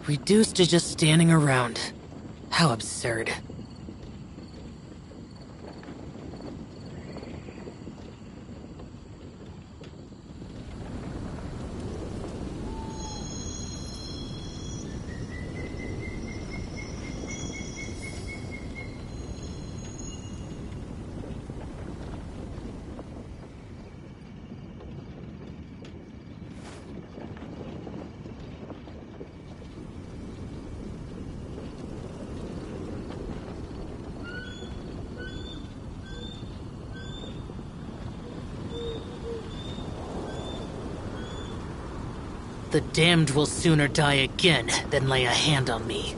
Speaker 11: Reduced to just standing around. How absurd. The damned will sooner die again than lay a hand on me.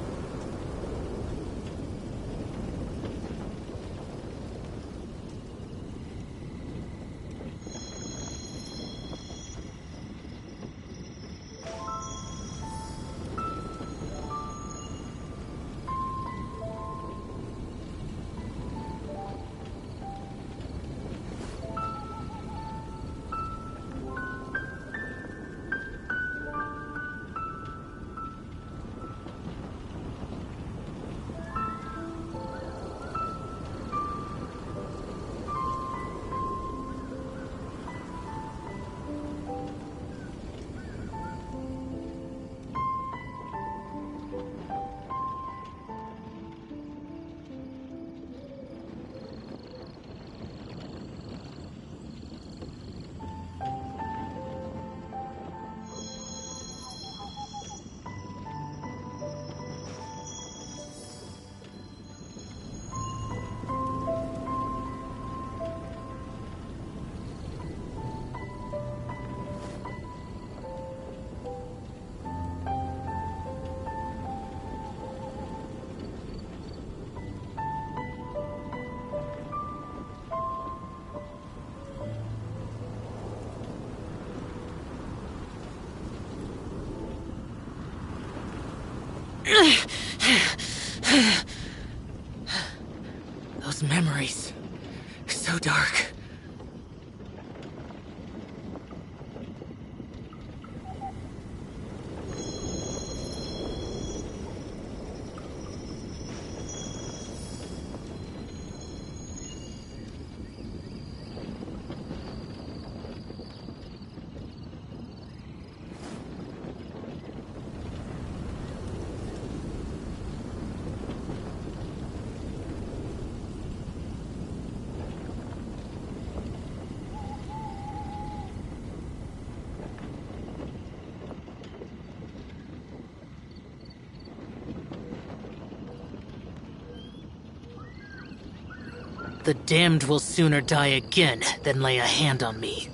Speaker 11: Those memories. So dark. The damned will sooner die again than lay a hand on me.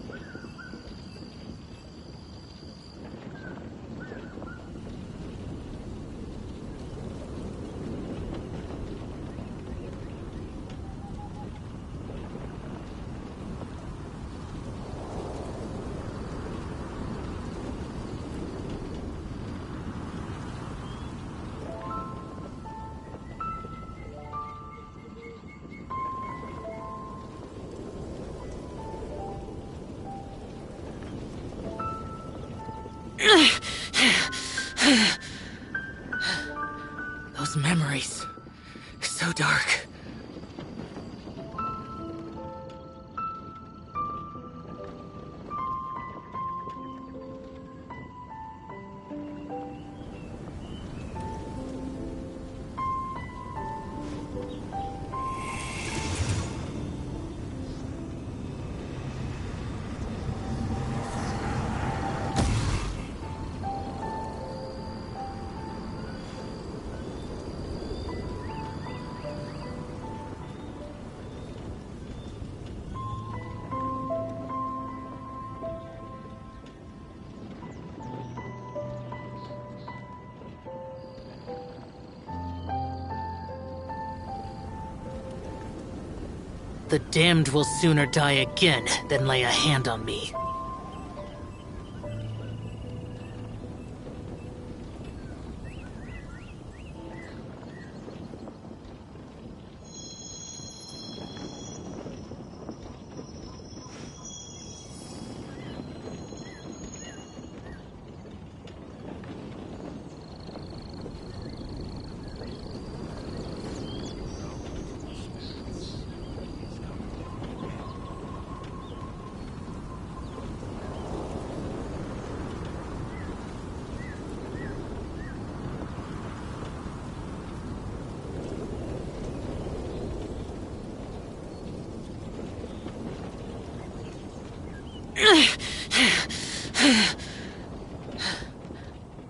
Speaker 11: Those memories. So dark. The damned will sooner die again than lay a hand on me.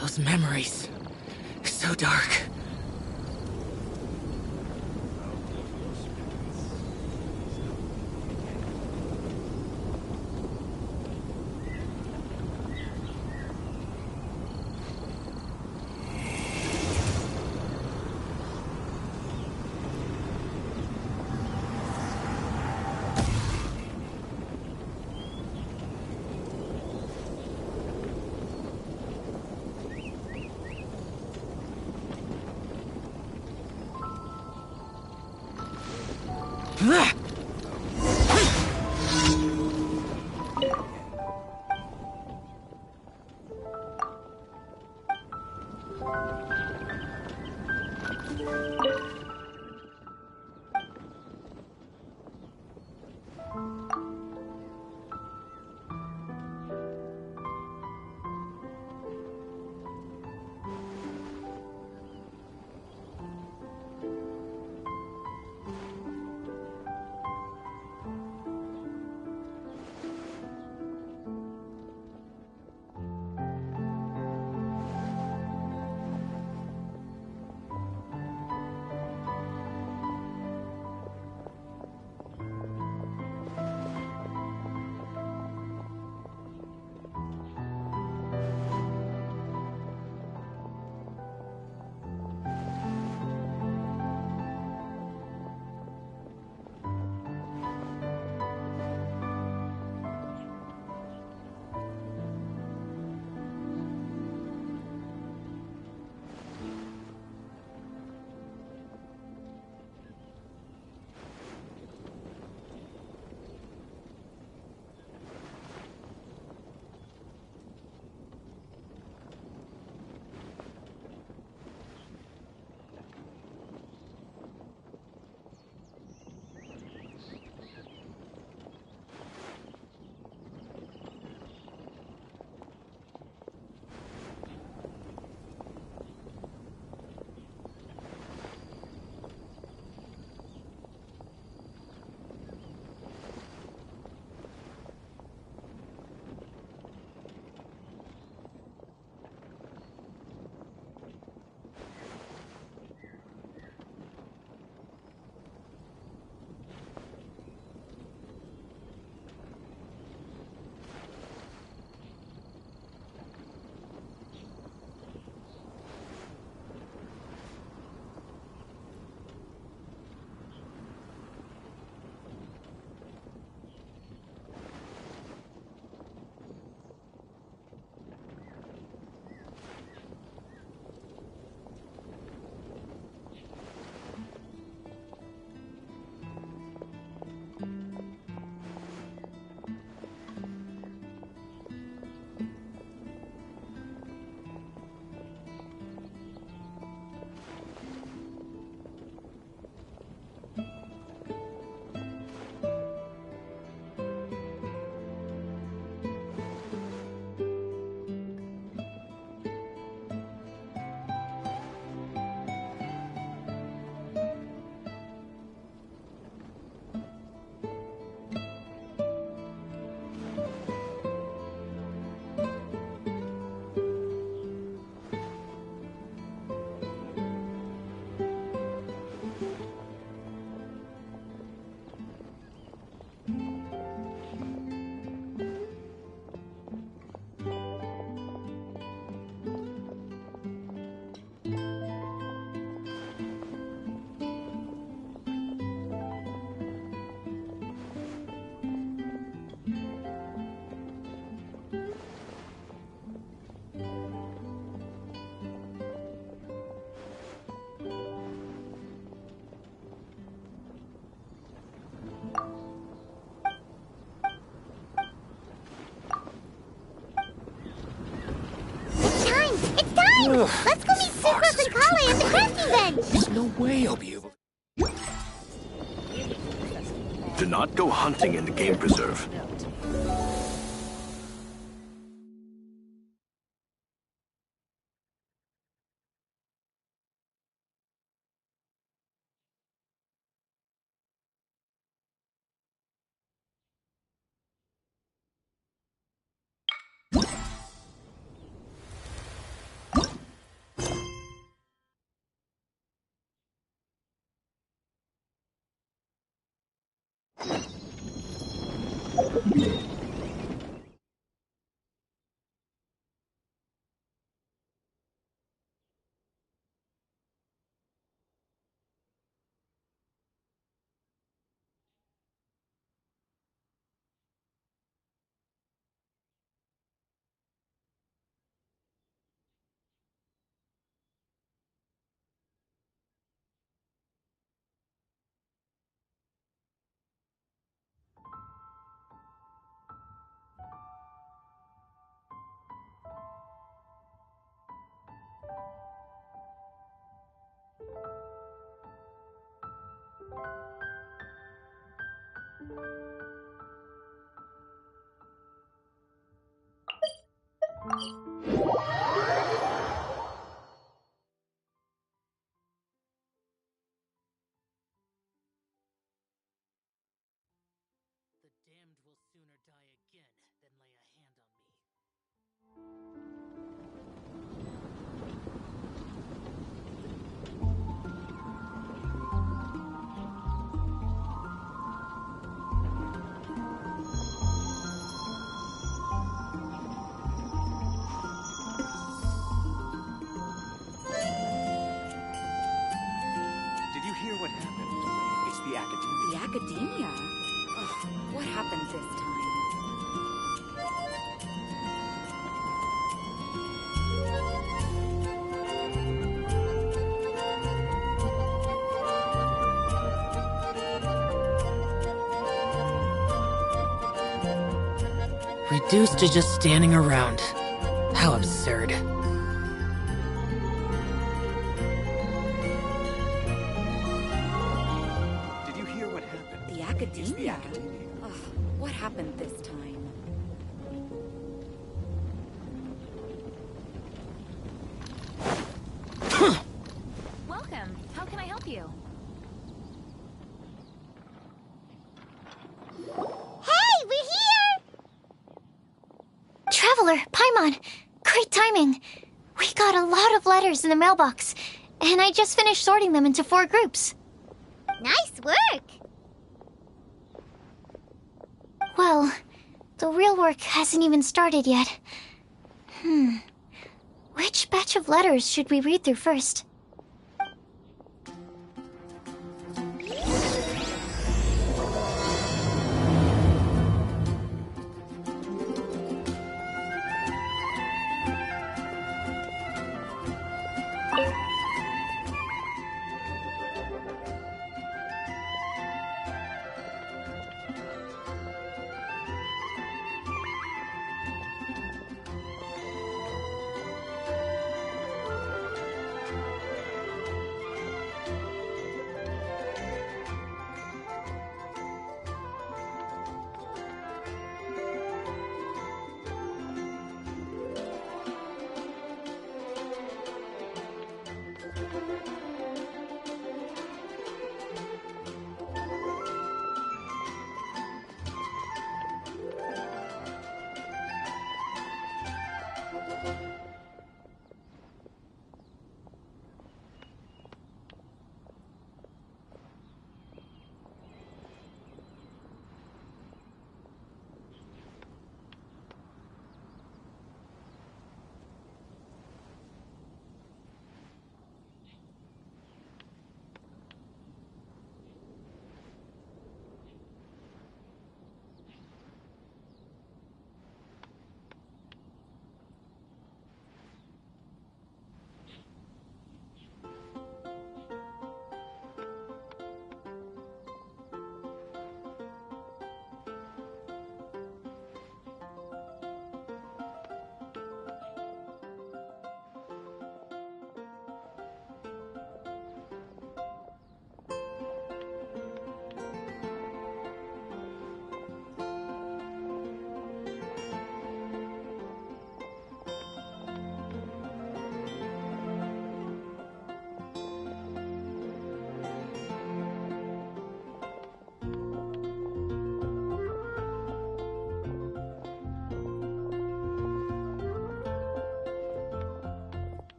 Speaker 11: Those memories. So dark.
Speaker 2: Let's go meet Sucrose and Kale at the crafting bench!
Speaker 9: There's no way I'll be able to.
Speaker 22: Do not go hunting in the game preserve.
Speaker 23: The Academia? Ugh, what happened this time?
Speaker 11: Reduced to just standing around. How absurd.
Speaker 23: Academia? Ugh, what happened this time?
Speaker 4: Welcome. How can I help you?
Speaker 2: Hey, we're here!
Speaker 5: Traveler, Paimon, great timing. We got a lot of letters in the mailbox, and I just finished sorting them into 4 groups.
Speaker 2: Nice work!
Speaker 5: Well, the real work hasn't even started yet. Which batch of letters should we read through first?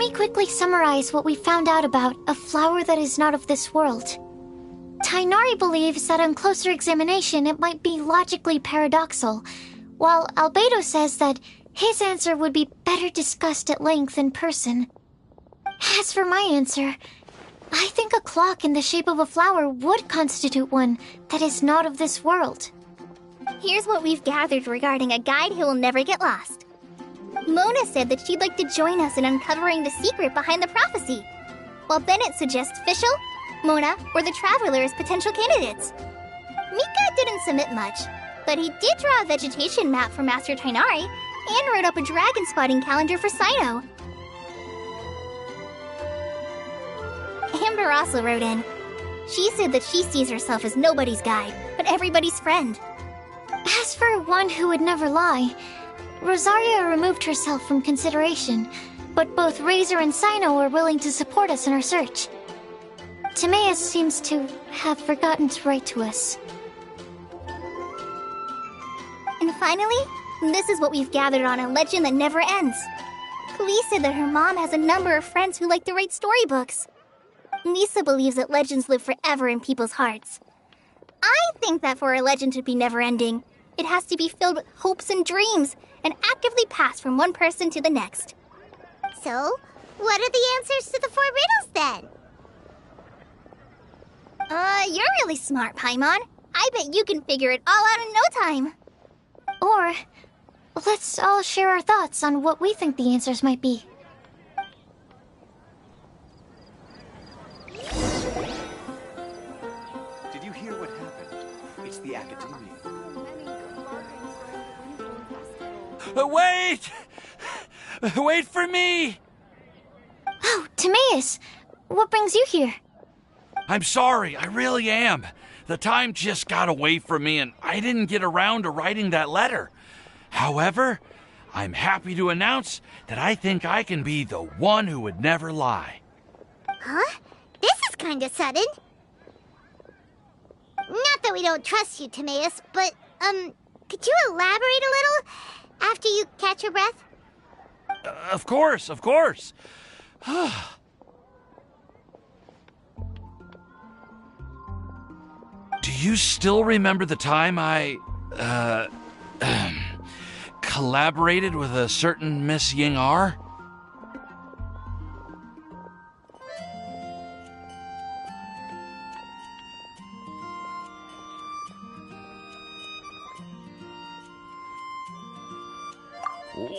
Speaker 5: me quickly summarize what we found out about a flower that is not of this world. Tighnari believes that on closer examination it might be logically paradoxal, while Albedo says that his answer would be better discussed at length in person. As for my answer, I think a clock in the shape of a flower would constitute one that is not of this world.
Speaker 2: Here's what we've gathered regarding a guide who will never get lost. Mona said that she'd like to join us in uncovering the secret behind the prophecy, while Bennett suggests Fischl, Mona, or the Traveler as potential candidates. Mika didn't submit much, but he did draw a vegetation map for Master Tighnari and wrote up a dragon spotting calendar for Cyno. Amber also wrote in. She said that she sees herself as nobody's guide, but everybody's friend.
Speaker 5: As for one who would never lie, Rosaria removed herself from consideration, but both Razor and Cyno were willing to support us in our search. Timaeus seems to have forgotten to write to us.
Speaker 2: And finally, this is what we've gathered on a legend that never ends. Police said that her mom has a number of friends who like to write storybooks. Lisa believes that legends live forever in people's hearts. I think that for a legend to be never-ending, it has to be filled with hopes and dreams and actively passed from one person to the next.
Speaker 8: So, what are the answers to the 4 riddles then?
Speaker 2: You're really smart, Paimon. I bet you can figure it all out in no time.
Speaker 5: Or, let's all share our thoughts on what we think the answers might be.
Speaker 6: Did you hear what happened? It's the Academia.
Speaker 12: Wait! Wait for me!
Speaker 5: Oh, Timaeus! What brings you here?
Speaker 12: I'm sorry, I really am. The time just got away from me and I didn't get around to writing that letter. However, I'm happy to announce that I think I can be the one who would never lie.
Speaker 8: Huh? This is kinda sudden. Not that we don't trust you, Timaeus, but, could you elaborate a little after you catch your breath?
Speaker 12: Of course, of course. Do you still remember the time I, collaborated with a certain Miss Ying-ar?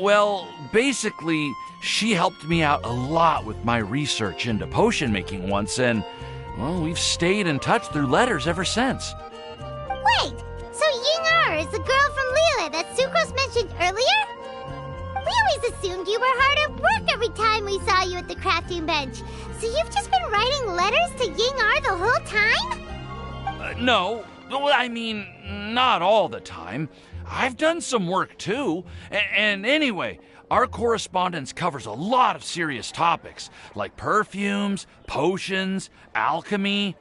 Speaker 12: Well, basically, she helped me out a lot with my research into potion making once, and, well, we've stayed in touch through letters ever since.
Speaker 8: Wait! So Ying-ar is the girl from Liyue that Sucrose mentioned earlier? We always assumed you were hard at work every time we saw you at the crafting bench. So you've just been writing letters to Ying-ar the whole time?
Speaker 12: No. I mean, not all the time. I've done some work too. And anyway, our correspondence covers a lot of serious topics, like perfumes, potions, alchemy.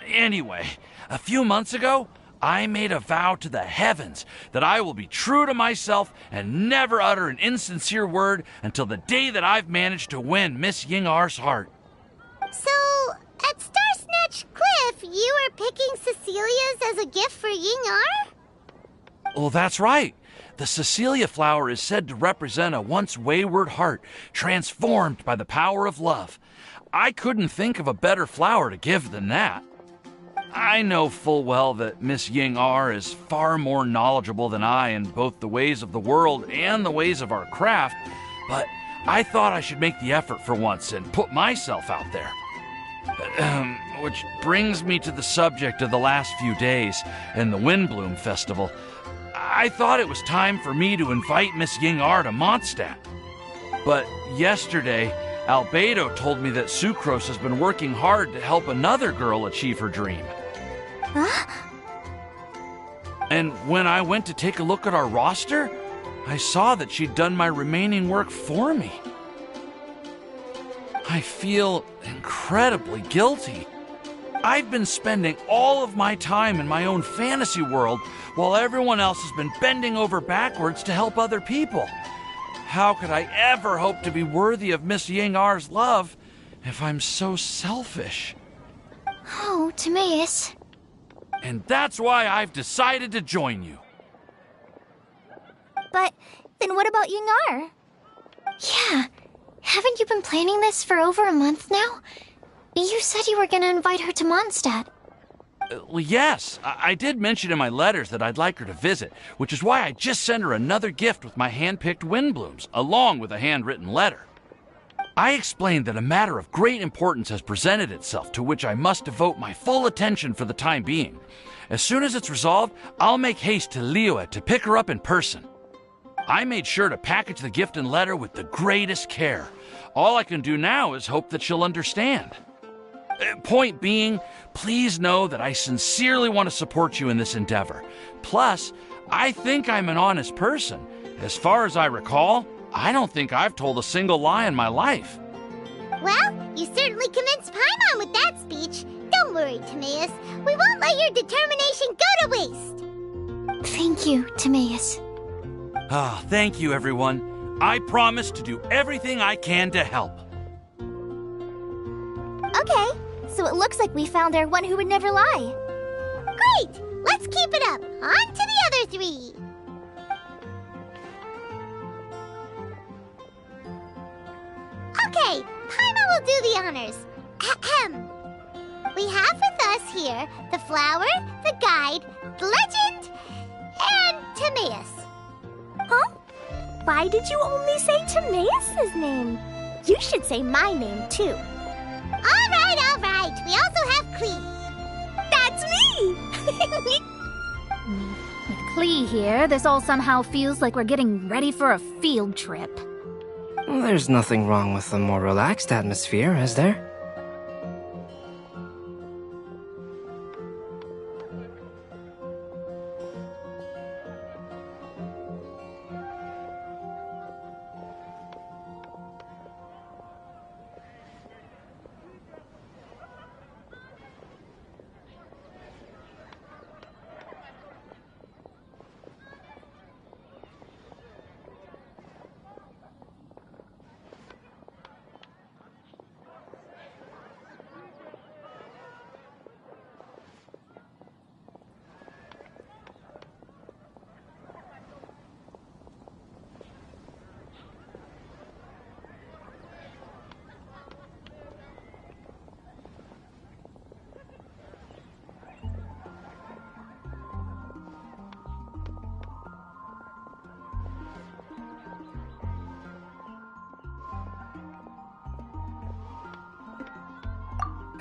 Speaker 12: Anyway, a few months ago, I made a vow to the heavens that I will be true to myself and never utter an insincere word until the day that I've managed to win Miss Ying-ar's heart.
Speaker 8: So, at Starsnatch Cliff, you were picking Cecilia's as a gift for Ying-ar?
Speaker 12: Well, that's right. The Cecilia flower is said to represent a once wayward heart, transformed by the power of love. I couldn't think of a better flower to give than that. I know full well that Miss Ying-ar is far more knowledgeable than I in both the ways of the world and the ways of our craft, but I thought I should make the effort for once and put myself out there. Which brings me to the subject of the last few days and the Windbloom Festival. I thought it was time for me to invite Miss Ying-ar to Mondstadt. But yesterday, Albedo told me that Sucrose has been working hard to help another girl achieve her dream.
Speaker 5: Huh?
Speaker 12: And when I went to take a look at our roster, I saw that she'd done my remaining work for me. I feel incredibly guilty. I've been spending all of my time in my own fantasy world while everyone else has been bending over backwards to help other people. How could I ever hope to be worthy of Miss Ying-R's love if I'm so selfish?
Speaker 5: Oh, Timaeus.
Speaker 12: And that's why I've decided to join you.
Speaker 5: But then what about Ying-R? Yeah, haven't you been planning this for over a month now? You said you were gonna invite her to Mondstadt.
Speaker 12: Well, yes, I did mention in my letters that I'd like her to visit, which is why I just sent her another gift with my hand-picked windblooms, along with a handwritten letter. I explained that a matter of great importance has presented itself to which I must devote my full attention for the time being. As soon as it's resolved, I'll make haste to Liyue to pick her up in person. I made sure to package the gift and letter with the greatest care. All I can do now is hope that she'll understand. Point being, please know that I sincerely want to support you in this endeavor. Plus, I think I'm an honest person. As far as I recall, I don't think I've told a single lie in my life.
Speaker 2: Well, you certainly convinced Paimon with that speech. Don't worry, Timaeus. We won't let your determination go to waste.
Speaker 5: Thank you, Timaeus.
Speaker 12: Thank you, everyone. I promise to do everything I can to help.
Speaker 2: Okay, so it looks like we found our one who would never lie. Great! Let's keep it up. On to the other three. Okay, Paimon will do the honors. Ahem. We have with us here the flower, the guide, the legend, and Timaeus.
Speaker 8: Huh? Why did you only say Timaeus' name? You should say my name, too.
Speaker 2: All right. We also have Klee.
Speaker 8: That's me!
Speaker 18: With Klee here, this all somehow feels like we're getting ready for a field trip.
Speaker 13: Well, there's nothing wrong with a more relaxed atmosphere, is there?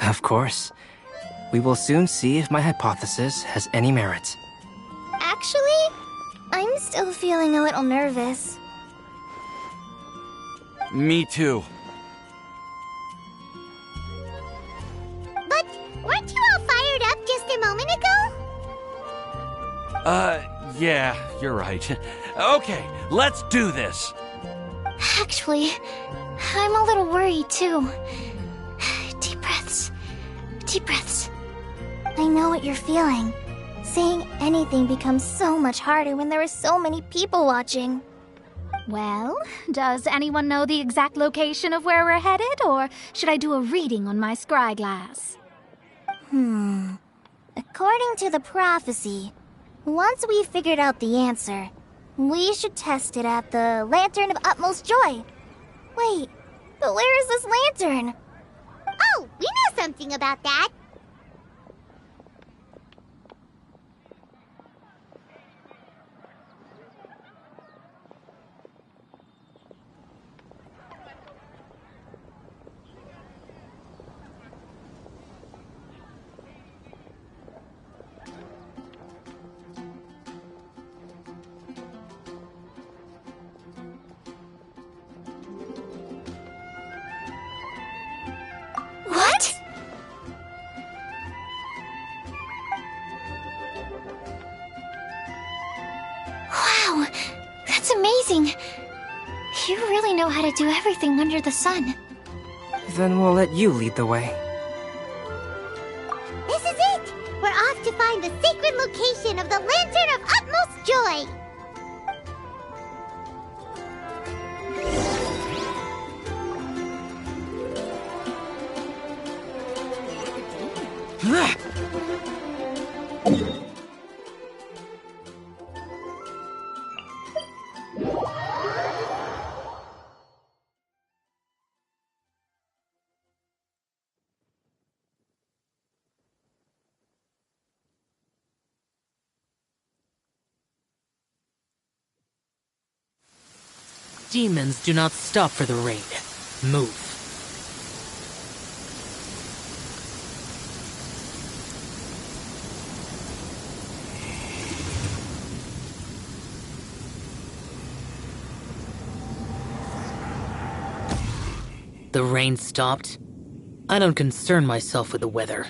Speaker 13: Of course. We will soon see if my hypothesis has any merit.
Speaker 5: Actually, I'm still feeling a little nervous.
Speaker 12: Me too.
Speaker 2: But weren't you all fired up just a moment ago?
Speaker 12: Yeah, you're right. Okay, let's do this.
Speaker 5: Actually, I'm a little worried too. Deep breaths. Deep breaths. I know what you're feeling. Saying anything becomes so much harder when there are so many people watching.
Speaker 18: Well, does anyone know the exact location of where we're headed, or should I do a reading on my scry glass?
Speaker 5: According to the prophecy, once we've figured out the answer, we should test it at the Lantern of Utmost Joy. Wait, but where is this lantern?
Speaker 2: Oh, we know something about that.
Speaker 5: What? Wow, that's amazing. You really know how to do everything under the sun.
Speaker 13: Then we'll let you lead the way.
Speaker 2: This is it! We're off to find the sacred location of the Lantern of Utmost Joy!
Speaker 11: demons do not stop for the rain. Move. The rain stopped. I don't concern myself with the weather.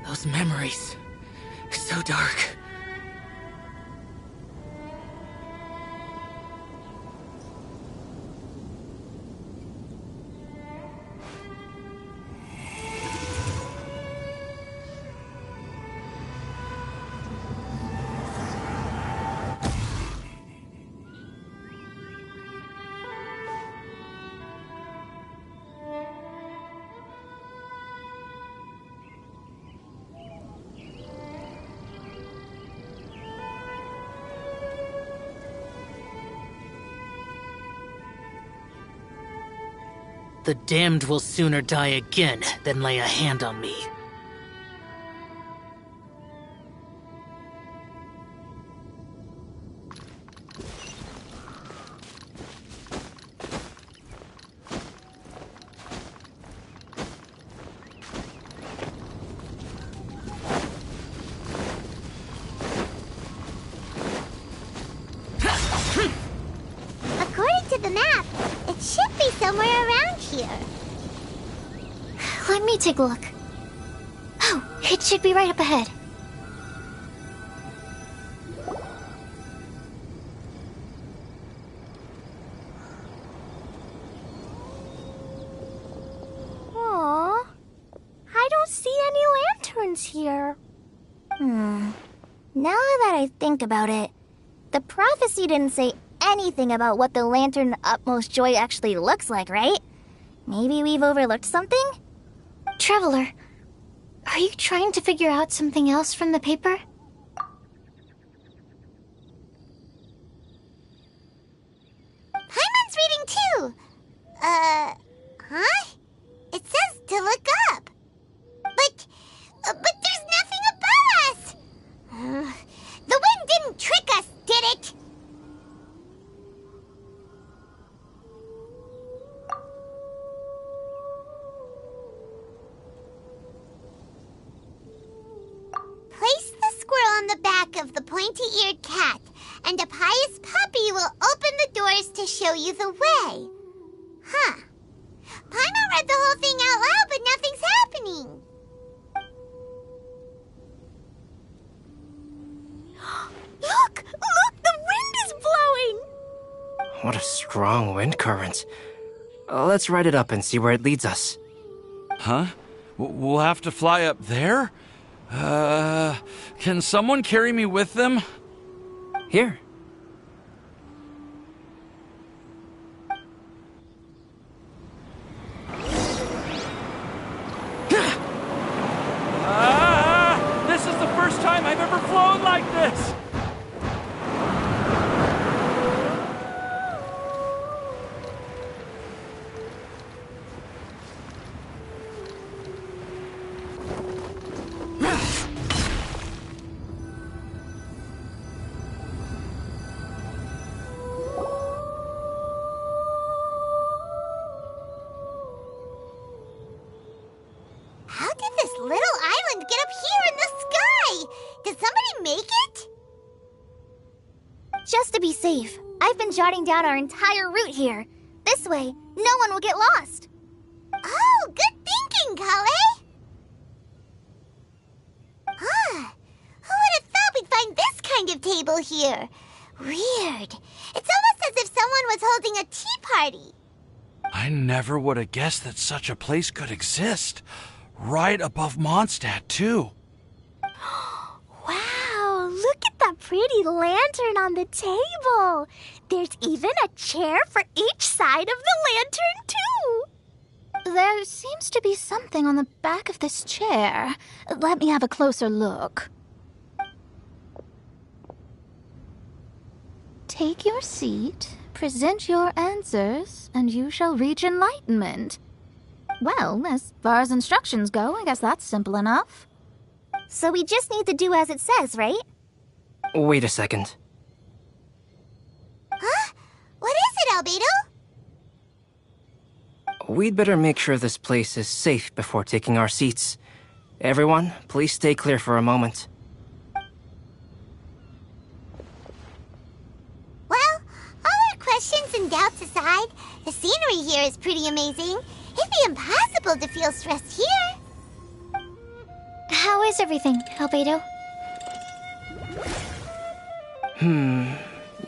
Speaker 11: Those memories. So dark. The damned will sooner die again than lay a hand on me.
Speaker 2: According to the map, it should be somewhere around here.
Speaker 5: Let me take a look. Oh, it should be right up ahead.
Speaker 2: Aww. I don't see any lanterns here.
Speaker 8: Now that I think about it, the prophecy didn't say anything about what the Lantern Utmost Joy actually looks like, right? Maybe we've overlooked something?
Speaker 5: Traveler, are you trying to figure out something else from the paper?
Speaker 2: Paimon's reading too. Huh? It says to look up. But there's nothing above us. The wind didn't trick us, did it? Place the squirrel on the back of the pointy-eared cat, and a pious puppy will open the doors to show you the way. Huh. Paimon read the whole thing out loud, but nothing's happening. Look! Look! The wind is blowing!
Speaker 13: What a strong wind current. Let's write it up and see where it leads us.
Speaker 12: Huh? We'll have to fly up there? Can someone carry me with them?
Speaker 13: Here.
Speaker 12: This is the first time I've ever flown like this!
Speaker 8: recommend jotting down our entire route here. This way, no one will get lost. Oh, good thinking, Kale! Huh. Who would have thought we'd find this kind of table here? Weird. It's almost as if someone was holding a tea party.
Speaker 12: I never would have guessed that such a place could exist. Right above Mondstadt, too.
Speaker 2: Wow, look at that pretty lantern on the table. There's even a chair for each side of the lantern, too.
Speaker 18: There seems to be something on the back of this chair. Let me have a closer look. Take your seat, present your answers, and you shall reach enlightenment. Well, as far as instructions go, I guess that's simple enough.
Speaker 8: So we just need to do as it says, right?
Speaker 13: Wait a second.
Speaker 8: Huh? What is it, Albedo?
Speaker 13: We'd better make sure this place is safe before taking our seats. Everyone, please stay clear for a moment.
Speaker 8: Well, all our questions and doubts aside, the scenery here is pretty amazing. It'd be impossible to feel stressed here.
Speaker 5: How is everything, Albedo?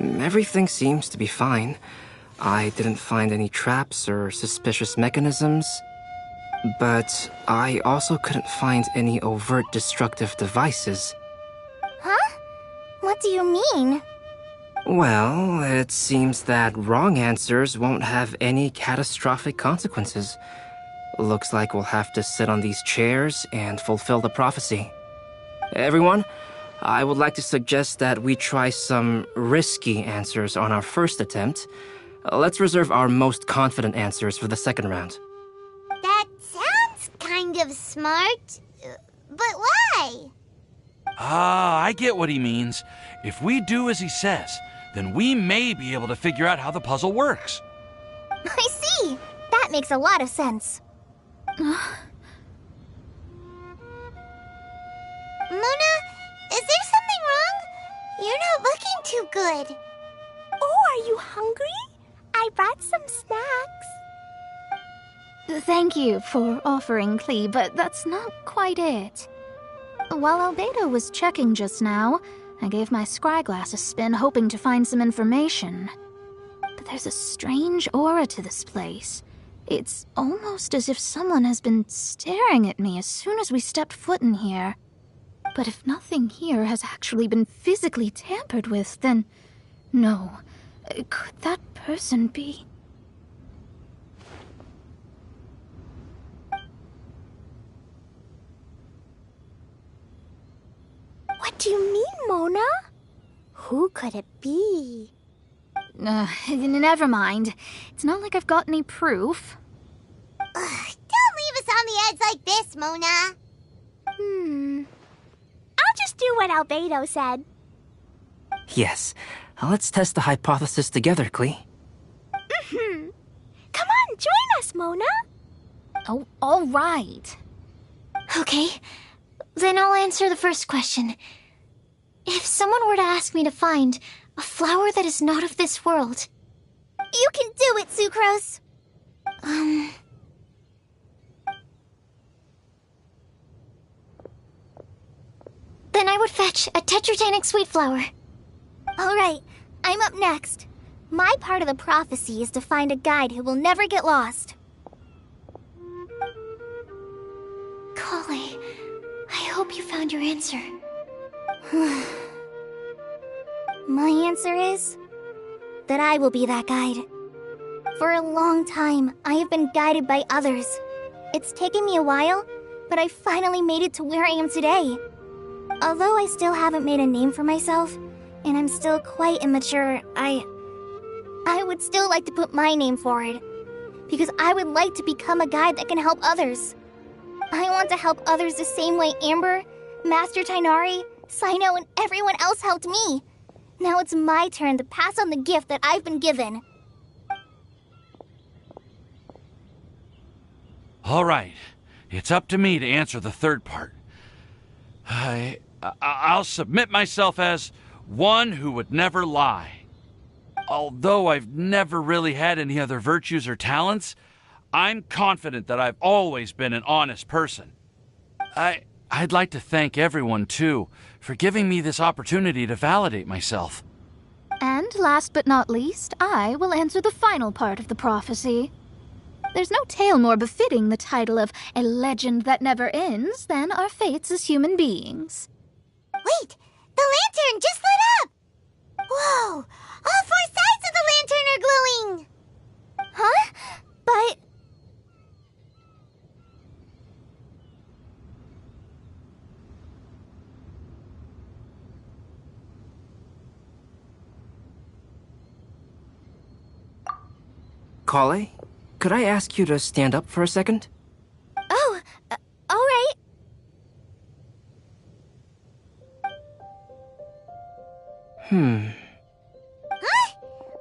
Speaker 13: Everything seems to be fine. I didn't find any traps or suspicious mechanisms, but I also couldn't find any overt destructive devices.
Speaker 8: Huh? What do you mean?
Speaker 13: Well, it seems that wrong answers won't have any catastrophic consequences. Looks like we'll have to sit on these chairs and fulfill the prophecy. Everyone, I would like to suggest that we try some risky answers on our first attempt. Let's reserve our most confident answers for the second round.
Speaker 8: That sounds kind of smart. But why?
Speaker 12: I get what he means. If we do as he says, then we may be able to figure out how the puzzle works.
Speaker 8: I see. That makes a lot of sense. Mona, is there something wrong? You're not looking too good.
Speaker 2: Oh, are you hungry? I brought some snacks.
Speaker 18: Thank you for offering, Klee, but that's not quite it. While Albedo was checking just now, I gave my scryglass a spin hoping to find some information. But there's a strange aura to this place. It's almost as if someone has been staring at me as soon as we stepped foot in here. But if nothing here has actually been physically tampered with, then no. Could that person be?
Speaker 2: What do you mean, Mona? Who could it be?
Speaker 18: Never mind. It's not like I've got any proof.
Speaker 8: Don't leave us on the edge like this, Mona.
Speaker 2: I'll just do what Albedo said.
Speaker 13: Yes, let's test the hypothesis together, Klee.
Speaker 2: Come on, join us, Mona.
Speaker 18: Oh, all right.
Speaker 5: Okay, then I'll answer the first question. If someone were to ask me to find a flower that is not of this world...
Speaker 8: You can do it, Sucrose.
Speaker 5: Then I would fetch a Tetratanic sweet flower.
Speaker 8: All right, I'm up next. My part of the prophecy is to find a guide who will never get lost.
Speaker 5: Kale, I hope you found your answer.
Speaker 8: My answer is that I will be that guide. For a long time, I have been guided by others. It's taken me a while, but I finally made it to where I am today. Although I still haven't made a name for myself, and I'm still quite immature, I would still like to put my name forward. Because I would like to become a guide that can help others. I want to help others the same way Amber, Master Tighnari, Cyno, and everyone else helped me. Now it's my turn to pass on the gift that I've been given.
Speaker 12: All right, it's up to me to answer the third part. I'll submit myself as one who would never lie. Although I've never really had any other virtues or talents, I'm confident that I've always been an honest person. I'd like to thank everyone, too, for giving me this opportunity to validate myself.
Speaker 18: And last but not least, I will answer the final part of the prophecy. There's no tale more befitting the title of a legend that never ends than our fates as human beings.
Speaker 2: Wait! The lantern just lit up! Whoa! All 4 sides of the lantern are glowing!
Speaker 5: Huh? But...
Speaker 13: Collei, could I ask you to stand up for a second?
Speaker 5: Oh, all right.
Speaker 2: Huh?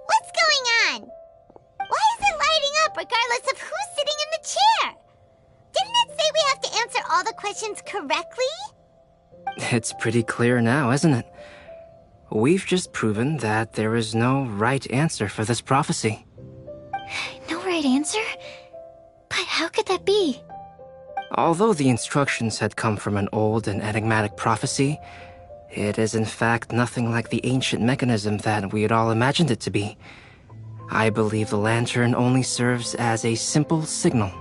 Speaker 2: What's going on? Why is it lighting up regardless of who's sitting in the chair? Didn't it say we have to answer all the questions correctly?
Speaker 13: It's pretty clear now, isn't it? We've just proven that there is no right answer for this prophecy.
Speaker 5: No right answer? But how could that be?
Speaker 13: Although the instructions had come from an old and enigmatic prophecy, it is in fact nothing like the ancient mechanism that we had all imagined it to be. I believe the lantern only serves as a simple signal.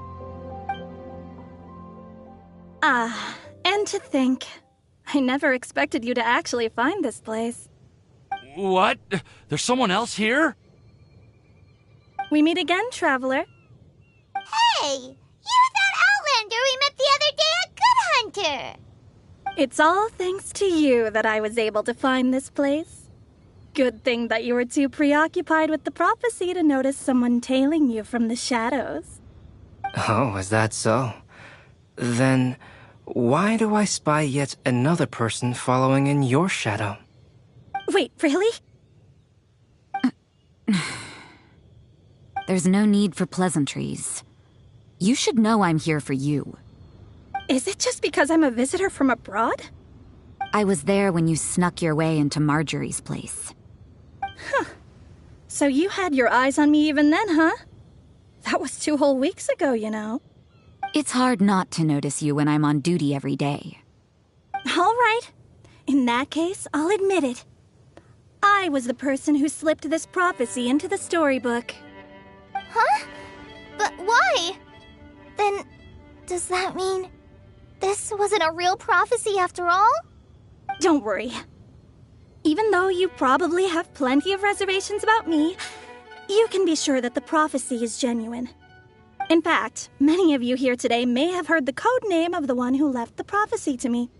Speaker 3: And to think, I never expected you to actually find this place.
Speaker 12: What? There's someone else here?
Speaker 3: We meet again, traveler.
Speaker 2: Hey! You're that Outlander we met the other day at Good Hunter!
Speaker 3: It's all thanks to you that I was able to find this place. Good thing that you were too preoccupied with the prophecy to notice someone tailing you from the shadows.
Speaker 13: Oh, is that so? Then, why do I spy yet another person following in your shadow?
Speaker 3: Wait, really?
Speaker 14: There's no need for pleasantries. You should know I'm here for you.
Speaker 3: Is it just because I'm a visitor from abroad?
Speaker 14: I was there when you snuck your way into Marjorie's place.
Speaker 3: Huh. So you had your eyes on me even then, huh? That was 2 whole weeks ago, you know.
Speaker 14: It's hard not to notice you when I'm on duty every day.
Speaker 3: All right. In that case, I'll admit it. I was the person who slipped this prophecy into the storybook.
Speaker 5: Huh? But why? Then, does that mean this wasn't a real prophecy after all?
Speaker 3: Don't worry. Even though you probably have plenty of reservations about me, you can be sure that the prophecy is genuine. In fact, many of you here today may have heard the code name of the one who left the prophecy to me.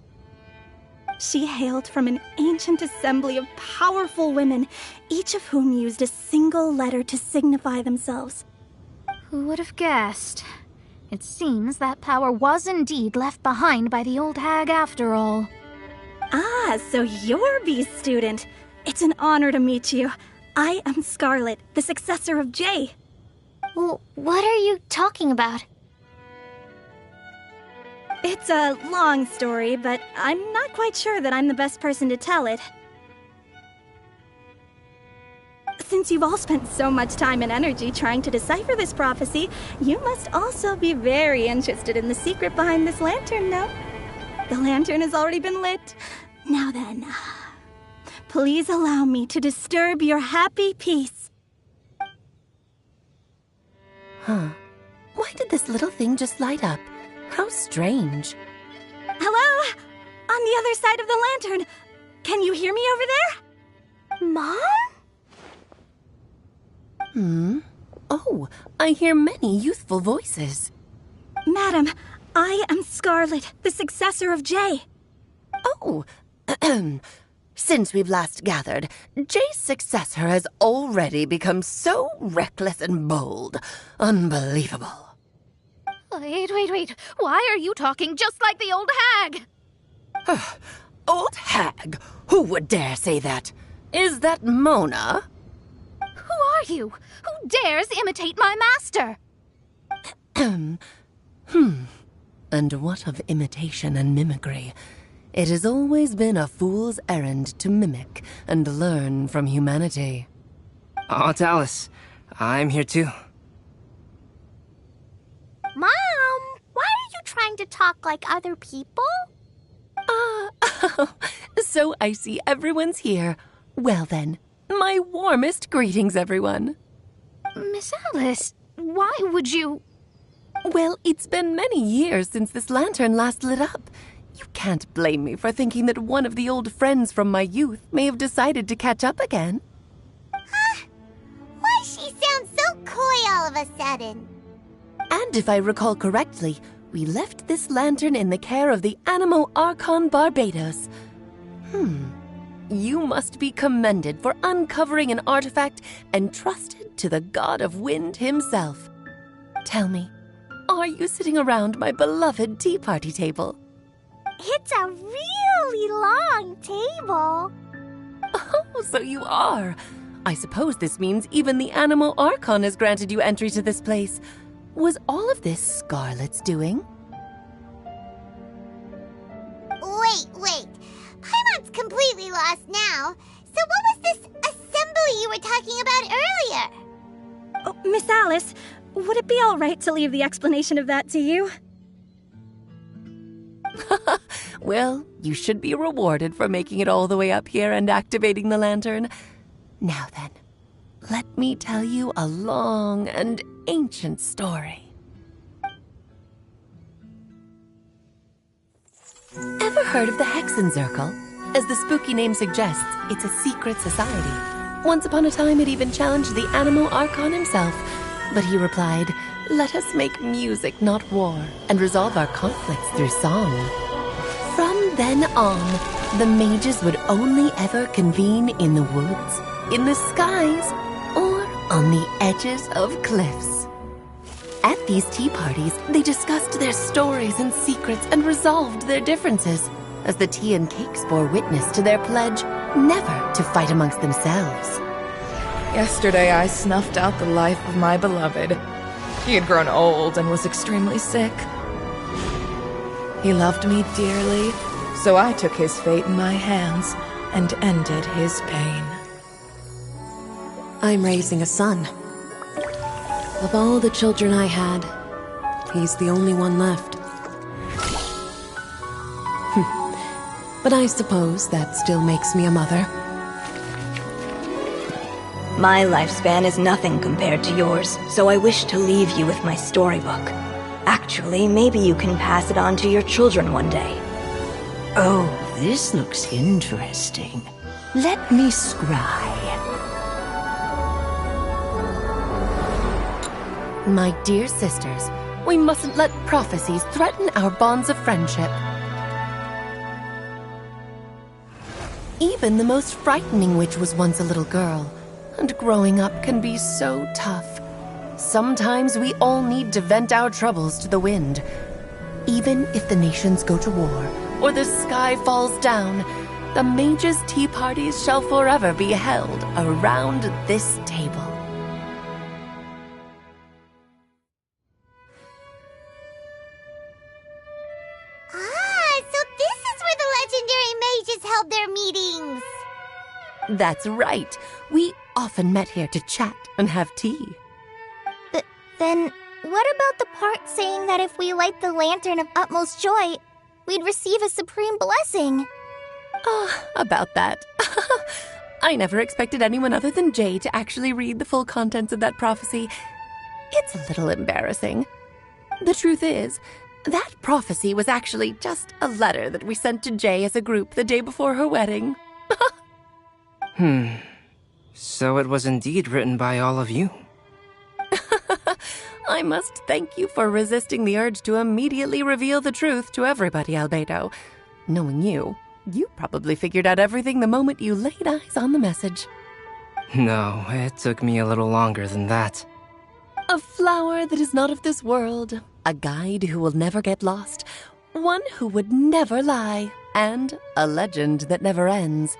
Speaker 3: She hailed from an ancient assembly of powerful women, each of whom used a single letter to signify themselves.
Speaker 18: Who would have guessed? It seems that power was indeed left behind by the old hag after all.
Speaker 3: Ah, so you're B's student. It's an honor to meet you. I am Scarlet, the successor of Jay.
Speaker 5: Well, what are you talking about?
Speaker 3: It's a long story, but I'm not quite sure that I'm the best person to tell it. Since you've all spent so much time and energy trying to decipher this prophecy, you must also be very interested in the secret behind this lantern, no? The lantern has already been lit. Now then, please allow me to disturb your happy peace.
Speaker 15: Huh. Why did this little thing just light up? How strange.
Speaker 3: Hello? On the other side of the lantern. Can you hear me over there?
Speaker 5: Mom?
Speaker 15: Oh, I hear many youthful voices.
Speaker 3: Madam, I am Scarlet, the successor of Jay.
Speaker 15: Oh, since we've last gathered, Jay's successor has already become so reckless and bold. Unbelievable.
Speaker 18: Wait. Why are you talking just like the old hag?
Speaker 15: Old hag? Who would dare say that? Is that Mona?
Speaker 18: Who are you? Who dares imitate my master?
Speaker 15: And what of imitation and mimicry? It has always been a fool's errand to mimic and learn from humanity.
Speaker 13: Aunt Alice, I'm here too.
Speaker 2: Mom, why are you trying to talk like other people?
Speaker 17: So I see everyone's here. Well then, my warmest greetings, everyone.
Speaker 18: Miss Alice, why would you...
Speaker 17: Well, it's been many years since this lantern last lit up. You can't blame me for thinking that one of the old friends from my youth may have decided to catch up again.
Speaker 2: Why she sounds so coy all of a sudden?
Speaker 17: And if I recall correctly, we left this lantern in the care of the Animo Archon Barbados. You must be commended for uncovering an artifact entrusted to the god of wind himself. Tell me, are you sitting around my beloved tea party table?
Speaker 2: It's a really long table.
Speaker 17: Oh, so you are. I suppose this means even the Animo Archon has granted you entry to this place. Was all of this Scarlet's doing?
Speaker 2: Wait. Paimon's completely lost now. So what was this assembly you were talking about earlier?
Speaker 3: Oh, Miss Alice, would it be all right to leave the explanation of that to you?
Speaker 17: Well, you should be rewarded for making it all the way up here and activating the lantern. Now then, let me tell you a long and ancient story. Ever heard of the Hexenzirkel? As the spooky name suggests, it's a secret society. Once upon a time, it even challenged the Animo Archon himself. But he replied, "Let us make music, not war, and resolve our conflicts through song." From then on, the mages would only ever convene in the woods, in the skies, or on the edges of cliffs. At these tea parties, they discussed their stories and secrets and resolved their differences, as the tea and cakes bore witness to their pledge never to fight amongst themselves.
Speaker 19: Yesterday I snuffed out the life of my beloved. He had grown old and was extremely sick. He loved me dearly, so I took his fate in my hands and ended his pain.
Speaker 17: I'm raising a son. Of all the children I had, he's the only one left. But I suppose that still makes me a mother.
Speaker 21: My lifespan is nothing compared to yours, so I wish to leave you with my storybook. Actually, maybe you can pass it on to your children one day.
Speaker 24: Oh, this looks interesting. Let me scry.
Speaker 17: My dear sisters, we mustn't let prophecies threaten our bonds of friendship. Even the most frightening witch was once a little girl, and growing up can be so tough. Sometimes we all need to vent our troubles to the wind. Even if the nations go to war, or the sky falls down, the mages' tea parties shall forever be held around this table.
Speaker 2: So this is where the legendary mages held their meetings.
Speaker 17: That's right. We often met here to chat and have tea.
Speaker 5: Then, what about the part saying that if we light the lantern of utmost joy, we'd receive a supreme blessing?
Speaker 17: About that. I never expected anyone other than Jay to actually read the full contents of that prophecy. It's a little embarrassing. The truth is, that prophecy was actually just a letter that we sent to Jay as a group the day before her wedding.
Speaker 13: So it was indeed written by all of you.
Speaker 17: I must thank you for resisting the urge to immediately reveal the truth to everybody, Albedo. Knowing you probably figured out everything the moment you laid eyes on the message.
Speaker 13: No, it took me a little longer than that.
Speaker 17: A flower that is not of this world, a guide who will never get lost, one who would never lie, and a legend that never ends.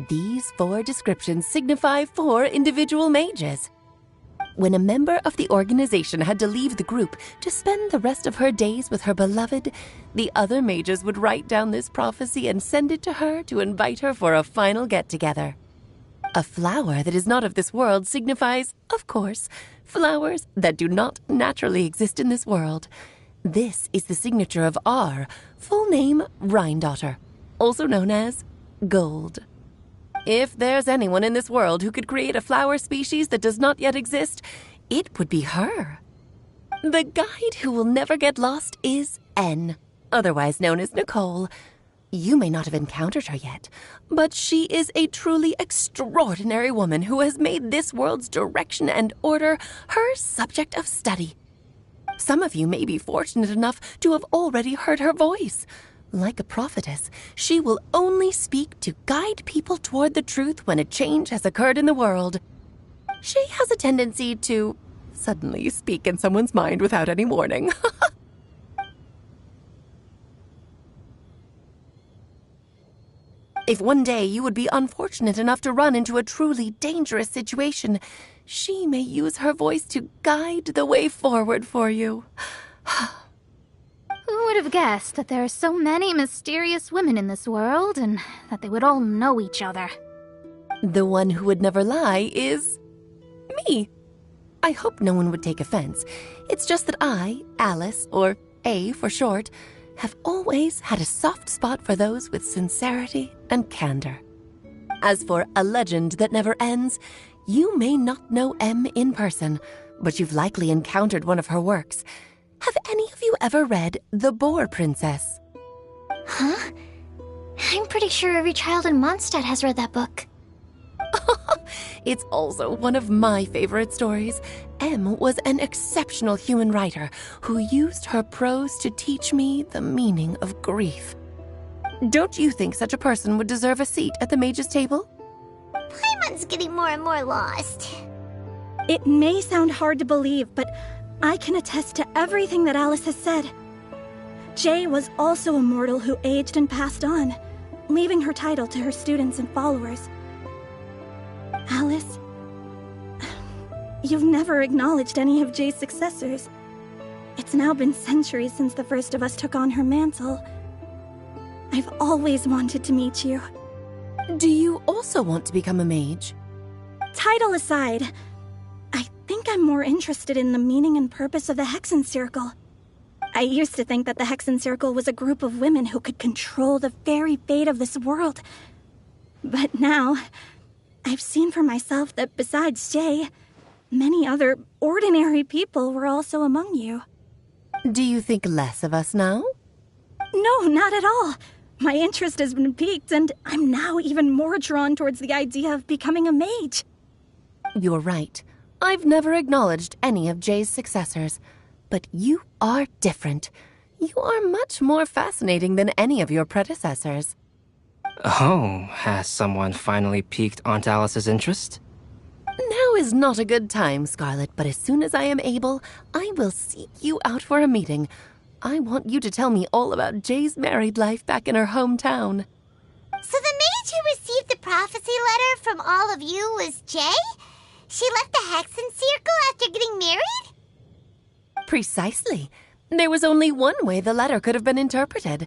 Speaker 17: These 4 descriptions signify 4 individual mages. When a member of the organization had to leave the group to spend the rest of her days with her beloved, the other mages would write down this prophecy and send it to her to invite her for a final get-together. A flower that is not of this world signifies, of course, flowers that do not naturally exist in this world. This is the signature of our full name, Rhine-daughter, also known as Gold. If there's anyone in this world who could create a flower species that does not yet exist, it would be her. The guide who will never get lost is N, otherwise known as Nicole. You may not have encountered her yet, but she is a truly extraordinary woman who has made this world's direction and order her subject of study. Some of you may be fortunate enough to have already heard her voice. Like a prophetess, she will only speak to guide people toward the truth when a change has occurred in the world. She has a tendency to suddenly speak in someone's mind without any warning. If one day you would be unfortunate enough to run into a truly dangerous situation, she may use her voice to guide the way forward for you.
Speaker 18: Who would have guessed that there are so many mysterious women in this world, and that they would all know each other?
Speaker 17: The one who would never lie is me. I hope no one would take offense. It's just that I, Alice, or A for short, have always had a soft spot for those with sincerity and candor. As for a legend that never ends, you may not know M in person, but you've likely encountered one of her works. Have any of you ever read The Boar Princess?
Speaker 5: Huh? I'm pretty sure every child in Mondstadt has read that book.
Speaker 17: It's also one of my favorite stories. M was an exceptional human writer who used her prose to teach me the meaning of grief. Don't you think such a person would deserve a seat at the mage's table?
Speaker 2: Paimon's getting more and more lost.
Speaker 3: It may sound hard to believe, but I can attest to everything that Alice has said. Jay was also a mortal who aged and passed on, leaving her title to her students and followers. Alice, you've never acknowledged any of Jay's successors. It's now been centuries since the first of us took on her mantle. I've always wanted to meet you.
Speaker 17: Do you also want to become a mage?
Speaker 3: Title aside, I think I'm more interested in the meaning and purpose of the Hexen Circle. I used to think that the Hexen Circle was a group of women who could control the very fate of this world. But now, I've seen for myself that besides Jay, many other ordinary people were also among you.
Speaker 17: Do you think less of us now?
Speaker 3: No, not at all. My interest has been piqued, and I'm now even more drawn towards the idea of becoming a mage.
Speaker 17: You're right. I've never acknowledged any of Jay's successors, but you are different. You are much more fascinating than any of your predecessors.
Speaker 13: Oh, has someone finally piqued Aunt Alice's interest?
Speaker 17: Now is not a good time, Scarlet, but as soon as I am able, I will seek you out for a meeting. I want you to tell me all about Jay's married life back in her hometown.
Speaker 2: So the mage who received the prophecy letter from all of you was Jay? She left the Hexen Circle after getting married?
Speaker 17: Precisely. There was only one way the letter could have been interpreted.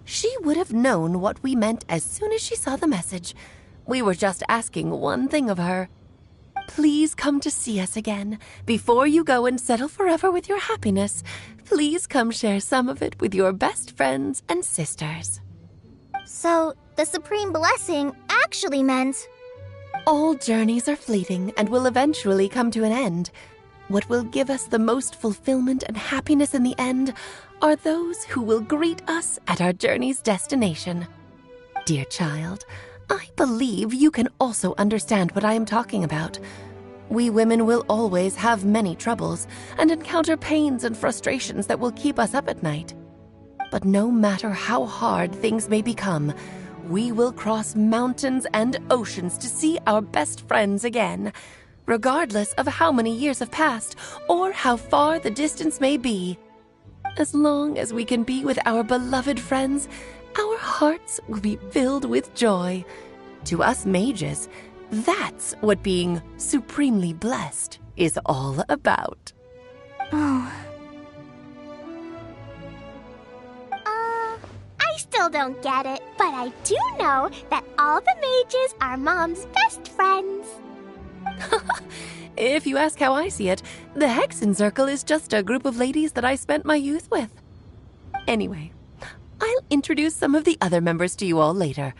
Speaker 17: She would have known what we meant as soon as she saw the message. We were just asking one thing of her. Please come to see us again. Before you go and settle forever with your happiness, please come share some of it with your best friends and sisters.
Speaker 5: So, the Supreme Blessing actually meant...
Speaker 17: All journeys are fleeting and will eventually come to an end. What will give us the most fulfillment and happiness in the end are those who will greet us at our journey's destination. Dear child, I believe you can also understand what I am talking about. We women will always have many troubles and encounter pains and frustrations that will keep us up at night. But no matter how hard things may become, we will cross mountains and oceans to see our best friends again, regardless of how many years have passed or how far the distance may be. As long as we can be with our beloved friends, our hearts will be filled with joy. To us mages, that's what being supremely blessed is all about.
Speaker 2: I still
Speaker 8: still don't get it, but I do know that all the mages are Mom's best friends.
Speaker 17: If you ask how I see it, the Hexen Circle is just a group of ladies that I spent my youth with. Anyway, I'll introduce some of the other members to you all later.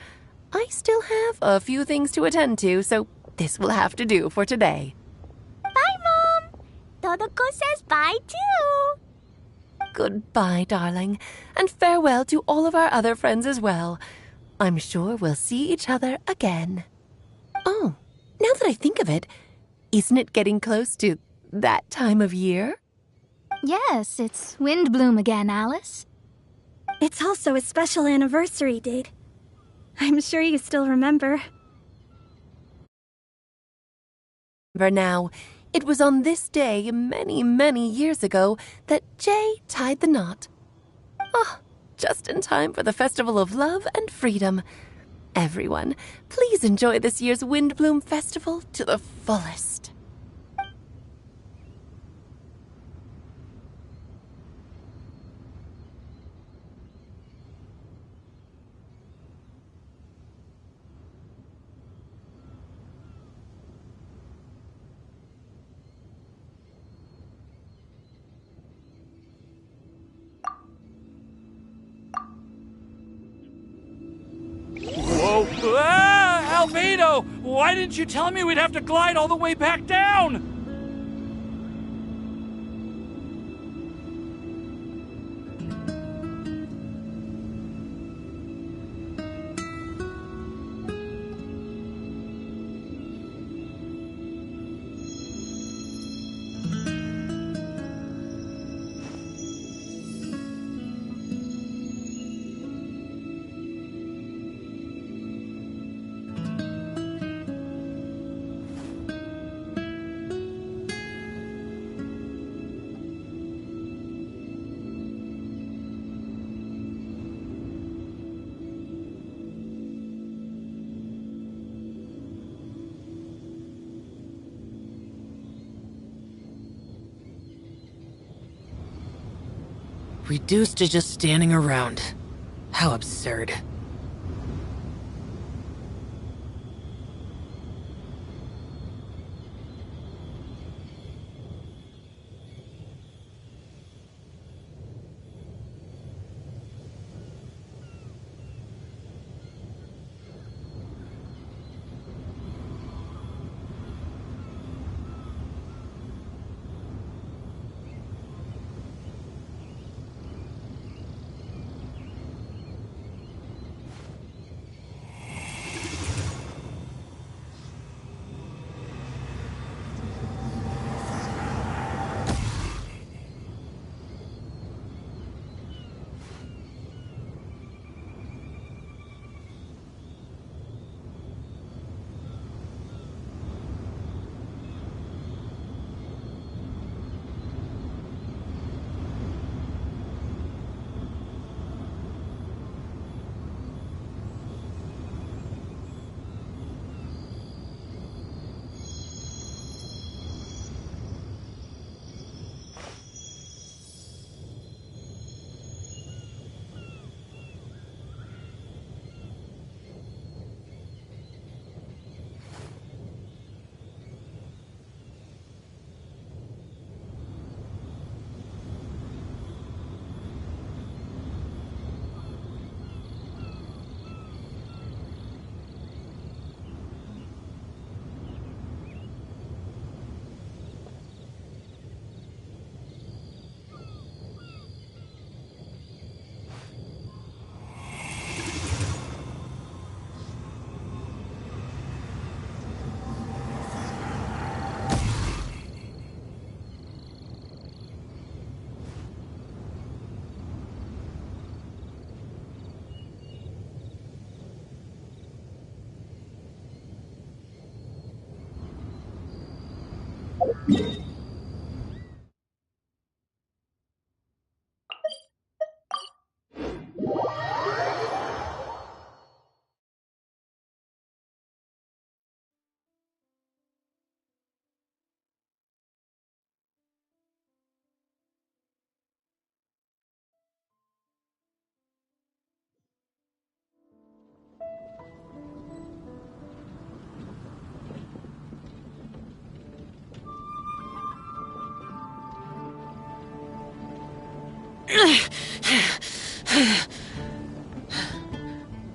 Speaker 17: I still have a few things to attend to, so this will have to do for today.
Speaker 8: Bye, Mom! Todoko says bye, too!
Speaker 17: Goodbye, darling, and farewell to all of our other friends as well. I'm sure we'll see each other again. Oh, now that I think of it, isn't it getting close to that time of year?
Speaker 18: Yes, it's Windbloom again, Alice.
Speaker 3: It's also a special anniversary date. I'm sure you still remember.
Speaker 17: Now, it was on this day many, many years ago that Jay tied the knot. Oh, just in time for the Festival of Love and Freedom. Everyone, please enjoy this year's Windbloom Festival to the fullest.
Speaker 12: Whoa! Ah, Albedo! Why didn't you tell me we'd have to glide all the way back down?
Speaker 11: Reduced to just standing around. How absurd.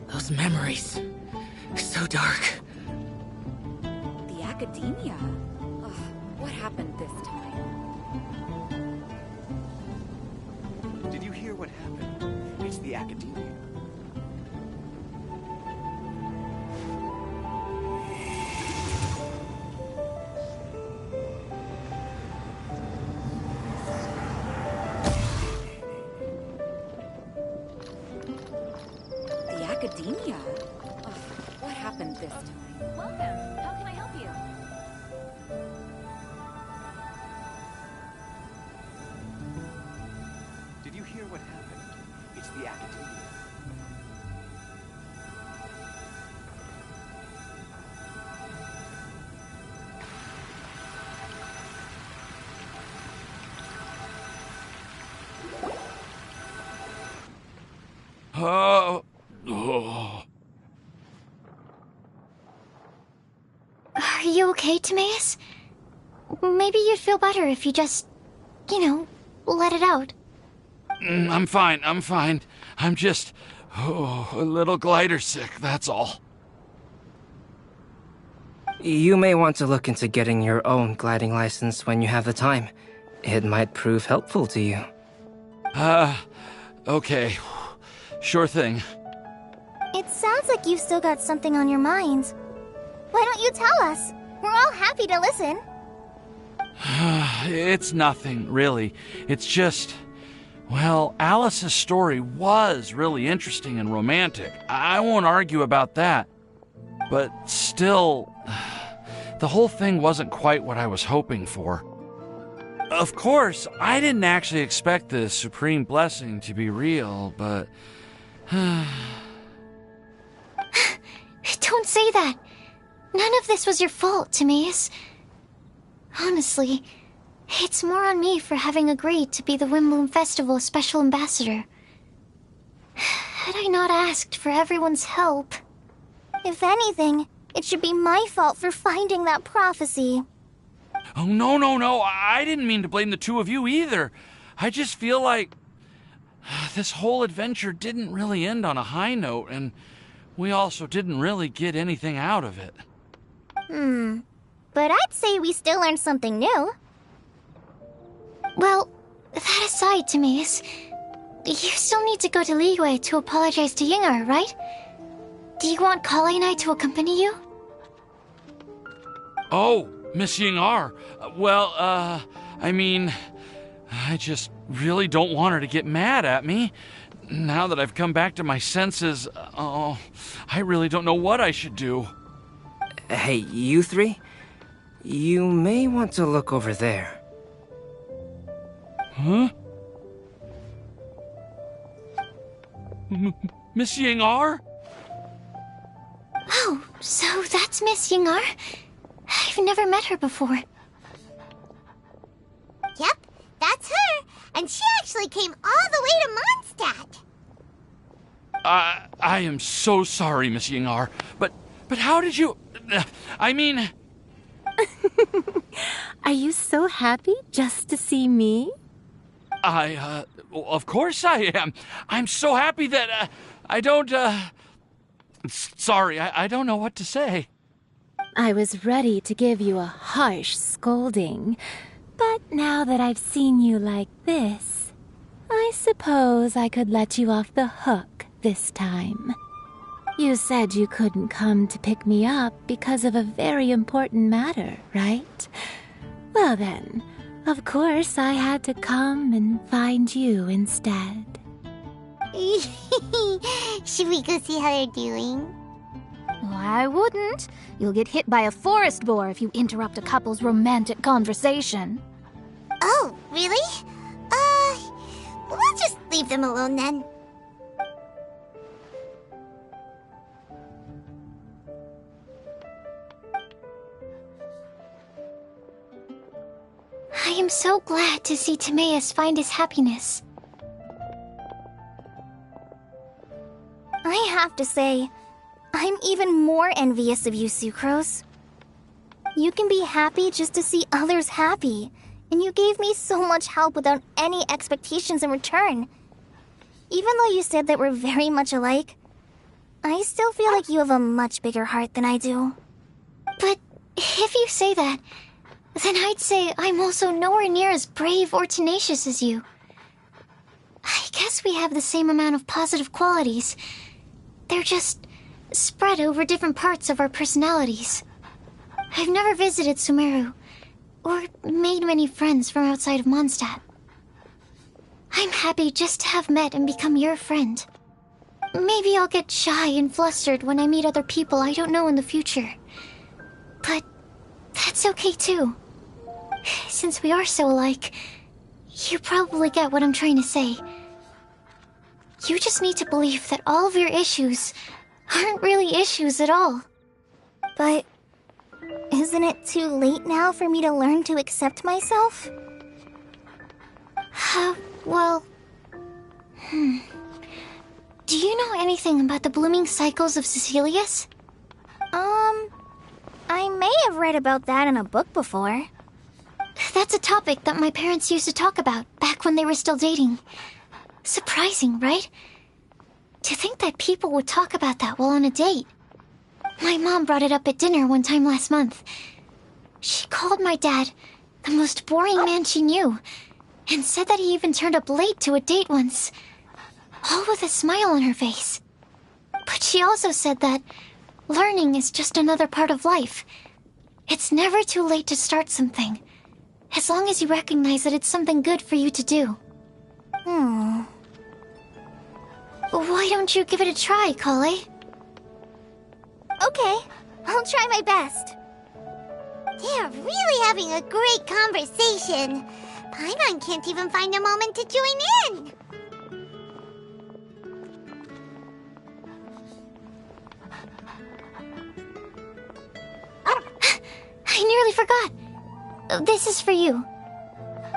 Speaker 11: Those memories. So dark.
Speaker 23: The academia? Ugh, what happened this time?
Speaker 6: Did you hear what happened? It's the academia.
Speaker 23: The academia? Ugh, what happened this time? Welcome. How can I help you?
Speaker 6: Did you hear what happened? It's the academia.
Speaker 12: Oh.
Speaker 5: Are you okay, Timaeus? Maybe you'd feel better if you just, let it out.
Speaker 12: I'm fine. I'm just a little glider sick, that's all.
Speaker 13: You may want to look into getting your own gliding license when you have the time. It might prove helpful to you.
Speaker 12: Okay. Sure thing.
Speaker 8: It sounds like you've still got something on your mind. Why don't you tell us? We're all happy to listen.
Speaker 12: It's nothing, really. It's just... Well, Alice's story was really interesting and romantic. I won't argue about that. But still, the whole thing wasn't quite what I was hoping for. Of course, I didn't actually expect the supreme blessing to be real, but...
Speaker 5: Don't say that. None of this was your fault, Timaeus. Honestly, it's more on me for having agreed to be the Windbloom Festival Special Ambassador. Had I not asked for everyone's help...
Speaker 8: If anything, it should be my fault for finding that prophecy.
Speaker 12: Oh, no. I didn't mean to blame the two of you either. I just feel like... this whole adventure didn't really end on a high note, and we also didn't really get anything out of it.
Speaker 8: But I'd say we still learned something new.
Speaker 5: Well, that aside, Timaeus, you still need to go to Liyue to apologize to Yingar, right? Do you want Collei and I to accompany you?
Speaker 12: Oh, Miss Yingar. Well, I mean... I just really don't want her to get mad at me. Now that I've come back to my senses, I really don't know what I should do.
Speaker 13: Hey, you three? You may want to look over there.
Speaker 12: Huh? Miss Yingar?
Speaker 5: Oh, so that's Miss Yingar? I've never met her before.
Speaker 2: Yep, that's her. And she actually came all the way to Mondstadt.
Speaker 12: I am so sorry, Miss Yingar. But how did you... I mean...
Speaker 1: Are you so happy just to see me?
Speaker 12: Of course I am. I'm so happy that, I don't, Sorry, I don't know what to say.
Speaker 1: I was ready to give you a harsh scolding, but now that I've seen you like this, I suppose I could let you off the hook this time. You said you couldn't come to pick me up because of a very important matter, right? Well then, of course I had to come and find you instead.
Speaker 2: Should we go see how they're doing?
Speaker 18: I wouldn't. You'll get hit by a forest boar if you interrupt a couple's romantic conversation.
Speaker 2: Oh, really? We'll just leave them alone then.
Speaker 5: I am so glad to see Timaeus find his happiness.
Speaker 8: I have to say, I'm even more envious of you, Sucrose. You can be happy just to see others happy, And you gave me so much help without any expectations in return. Even though you said that we're very much alike, I still feel like you have a much bigger heart than I do.
Speaker 5: But if you say that, then I'd say I'm also nowhere near as brave or tenacious as you. I guess we have the same amount of positive qualities. They're just spread over different parts of our personalities. I've never visited Sumeru, or made many friends from outside of Mondstadt. I'm happy just to have met and become your friend. Maybe I'll get shy and flustered when I meet other people I don't know in the future. But that's okay too. Since we are so alike, you probably get what I'm trying to say. You just need to believe that all of your issues aren't really issues at all.
Speaker 8: But isn't it too late now for me to learn to accept myself?
Speaker 5: Well... Do you know anything about the blooming cycles of Cecilius?
Speaker 8: I may have read about that in a book before.
Speaker 5: That's a topic that my parents used to talk about back when they were still dating. Surprising, right? To think that people would talk about that while on a date. My mom brought it up at dinner one time last month. She called my dad the most boring man she knew, and said that he even turned up late to a date once, all with a smile on her face. But she also said that learning is just another part of life. It's never too late to start something, as long as you recognize that it's something good for you to do. Why don't you give it a try, Collei?
Speaker 8: Okay, I'll try my best.
Speaker 2: They're really having a great conversation. Paimon can't even find a moment to join in.
Speaker 5: I nearly forgot. This is for you.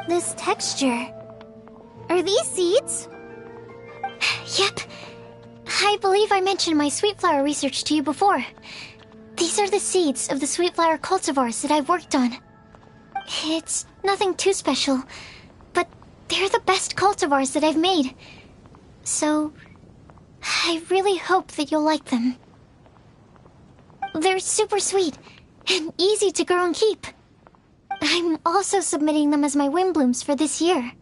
Speaker 8: This texture. Are these seeds?
Speaker 5: Yep. I believe I mentioned my sweet flower research to you before. These are the seeds of the sweet flower cultivars that I've worked on. It's nothing too special, but they're the best cultivars that I've made. So, I really hope that you'll like them. They're super sweet and easy to grow and keep. I'm also submitting them as my Windblooms for this year.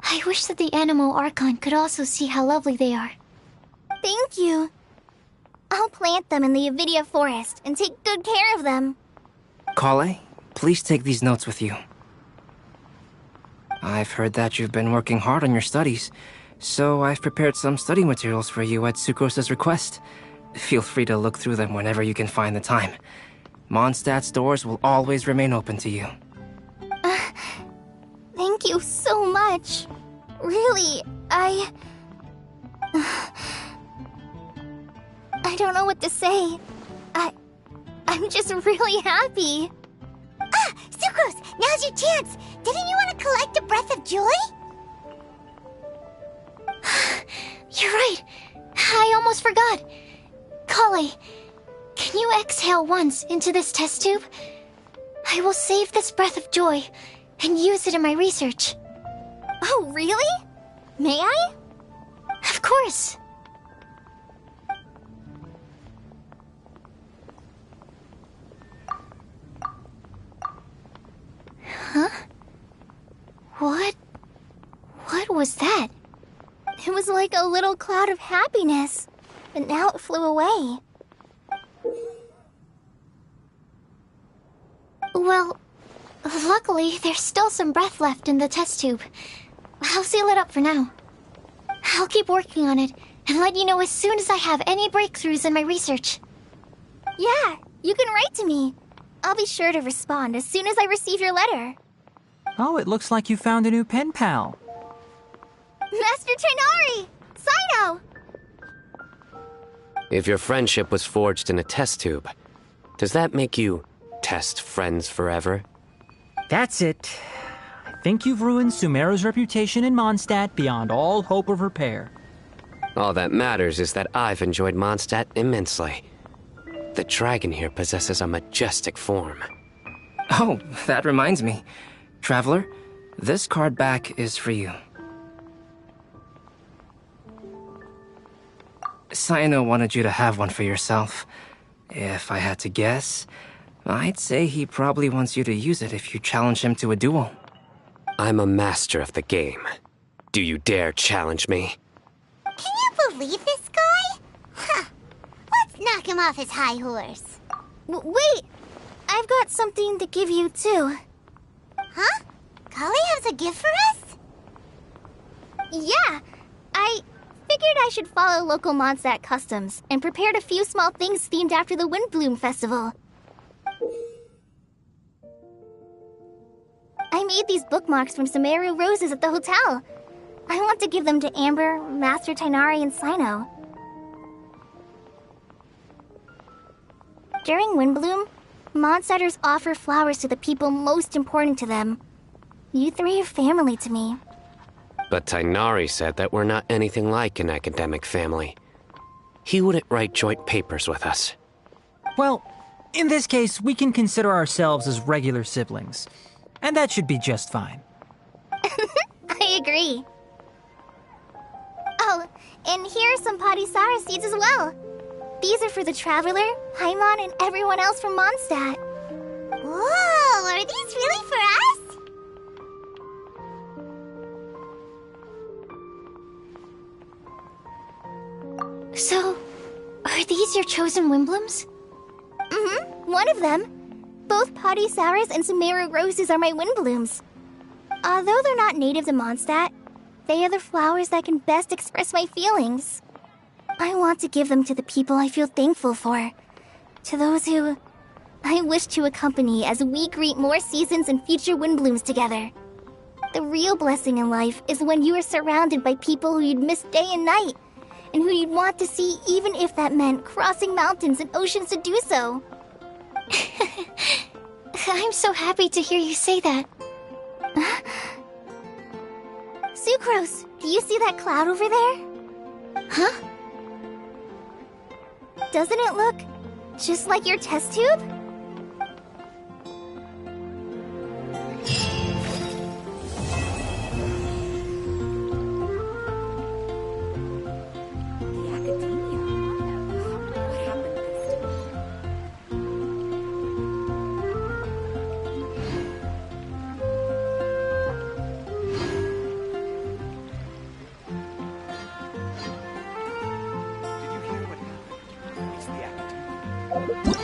Speaker 5: I wish that the Anemo Archon could also see how lovely they are.
Speaker 8: Thank you. I'll plant them in the Avidia forest and take good care of them.
Speaker 13: Collei, please take these notes with you. I've heard that you've been working hard on your studies, so I've prepared some study materials for you at Sucrose's request. Feel free to look through them whenever you can find the time. Mondstadt's doors will always remain open to you.
Speaker 8: Thank you so much. Really, I don't know what to say. I'm just really happy.
Speaker 2: Ah, Sucrose, now's your chance. Didn't you want to collect a breath of joy?
Speaker 5: You're right. I almost forgot. Collei, can you exhale once into this test tube? I will save this breath of joy and use it in my research.
Speaker 8: Oh, really? May I?
Speaker 5: Of course. Huh? What was that?
Speaker 8: It was like a little cloud of happiness, but now it flew away.
Speaker 5: Well, luckily, there's still some breath left in the test tube. I'll seal it up for now. I'll keep working on it and let you know as soon as I have any breakthroughs in my research.
Speaker 8: Yeah, you can write to me. I'll be sure to respond as soon as I receive your letter.
Speaker 7: Oh, it looks like you found a new pen pal.
Speaker 8: Master Tighnari! Cyno!
Speaker 10: If your friendship was forged in a test tube, does that make you test friends forever?
Speaker 7: That's it. I think you've ruined Sumeru's reputation in Mondstadt beyond all hope of repair.
Speaker 10: All that matters is that I've enjoyed Mondstadt immensely. The dragon here possesses a majestic form.
Speaker 13: Oh, that reminds me. Traveler, this card back is for you. Cyno wanted you to have one for yourself. If I had to guess, I'd say he probably wants you to use it if you challenge him to a duel.
Speaker 10: I'm a master of the game. Do you dare challenge me?
Speaker 2: Can you believe this guy? Huh. Let's knock him off his high horse.
Speaker 5: Wait! I've got something to give you, too.
Speaker 2: Huh? Kali has a gift for us?
Speaker 5: Yeah! I figured I should follow local Mondstadt customs and prepared a few small things themed after the Windbloom Festival. I made these bookmarks from Sumeru roses at the hotel. I want to give them to Amber, Master Tighnari, and Cyno. During Windbloom, Mondstadters offer flowers to the people most important to them. You three are family to me.
Speaker 10: But Tighnari said that we're not anything like an academic family. He wouldn't write joint papers with us.
Speaker 7: Well, in this case, we can consider ourselves as regular siblings. And that should be just fine.
Speaker 5: I agree. Oh, and here are some Padisara seeds as well. These are for the Traveler, Paimon, and everyone else from Mondstadt.
Speaker 2: Whoa, are these really for us?
Speaker 5: So, are these your chosen Windblooms? Mm-hmm, one of them. Both Padisaras and Sumeru roses are my Windblooms. Although they're not native to Mondstadt, they are the flowers that can best express my feelings. I want to give them to the people I feel thankful for. To those who I wish to accompany as we greet more seasons and future Windblooms together. The real blessing in life is when you are surrounded by people who you'd miss day and night, and who you'd want to see even if that meant crossing mountains and oceans to do so. I'm so happy to hear you say that. Sucrose, do you see that cloud over there? Huh? Doesn't it look just like your test tube?
Speaker 6: It's the academia.